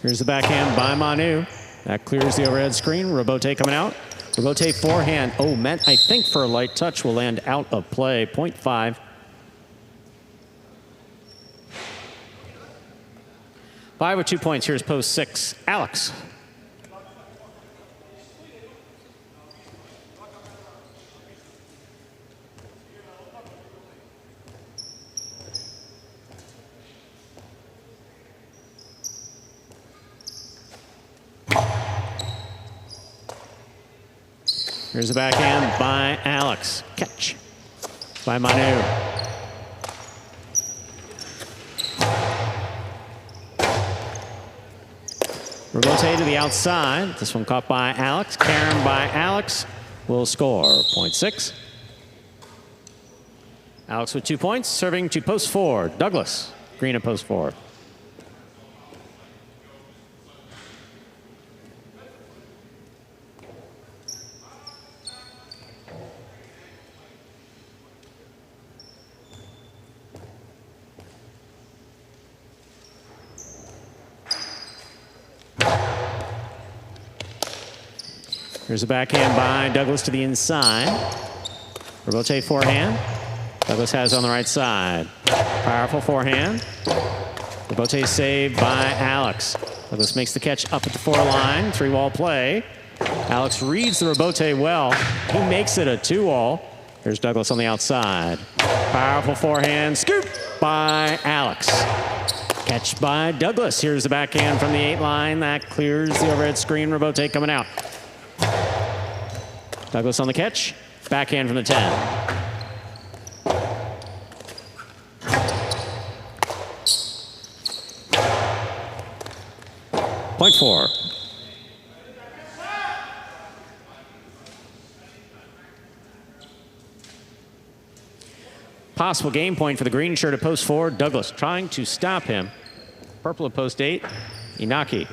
Here's the backhand by Manu. That clears the overhead screen. Robote coming out. Robote forehand. Oh, meant, I think, for a light touch will land out of play. Point 5. 5 with 2 points. Here's post 6. Alex. Here's the backhand by Alex. Catch by Manu. Rebote to the outside. This one caught by Alex. Karen by Alex will score. 0.6. Alex with 2 points, serving to post 4. Douglas, green at post 4. Here's a backhand by Douglas to the inside. Rebote forehand. Douglas has on the right side. Powerful forehand. Rebote saved by Alex. Douglas makes the catch up at the 4 line. 3-wall play. Alex reads the rebote well. He makes it a 2-wall. Here's Douglas on the outside. Powerful forehand. Scoop by Alex. Catch by Douglas. Here's the backhand from the 8 line. That clears the overhead screen. Rebote coming out. Douglas on the catch. Backhand from the 10. Point 4. Possible game point for the green shirt at post 4. Douglas trying to stop him. Purple at post 8. Inaki.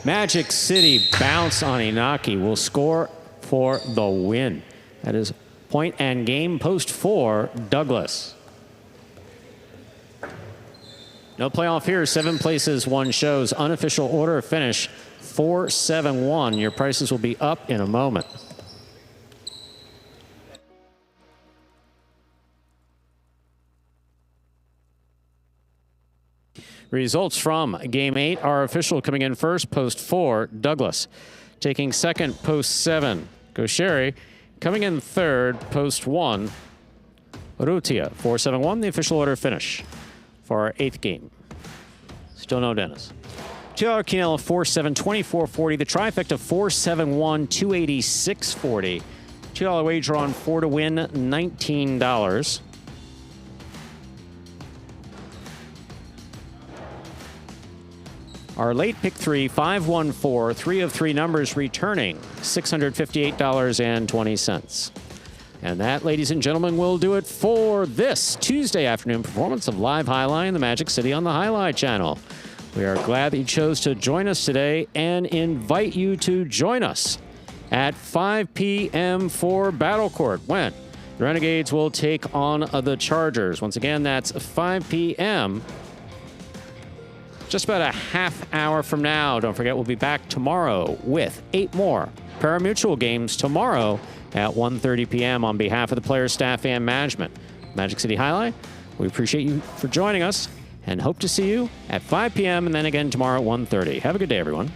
Magic City bounce on Inaki will score for the win. That is point and game post 4, Douglas. No playoff here, 7 places, 1 shows. Unofficial order of finish, 4-7-1. Your prices will be up in a moment. Results from Game 8 are official. Coming in first, post 4, Douglas. Taking second, post 7, Gosheri. Coming in third, post 1, Rutia. 4-7-1, the official order finish for our 8th game. Still no Dennis. $2 Quinella, 4-7, 24.40. The trifecta, 4-7-1, 286.40. $2 wager on 4 to win, $19. Our late pick 3, 514, 3 of 3 numbers returning, $658.20. And that, ladies and gentlemen, will do it for this Tuesday afternoon performance of Live Highlight in the Magic City on the Highlight Channel. We are glad that you chose to join us today and invite you to join us at 5 p.m. for Battle Court, when the Renegades will take on the Chargers. Once again, that's 5 p.m. Just about a half hour from now. Don't forget, we'll be back tomorrow with 8 more Pari-mutuel games tomorrow at 1:30 p.m. on behalf of the players, staff, and management. Magic City Highlight, we appreciate you for joining us and hope to see you at 5 p.m. and then again tomorrow at 1:30. Have a good day, everyone.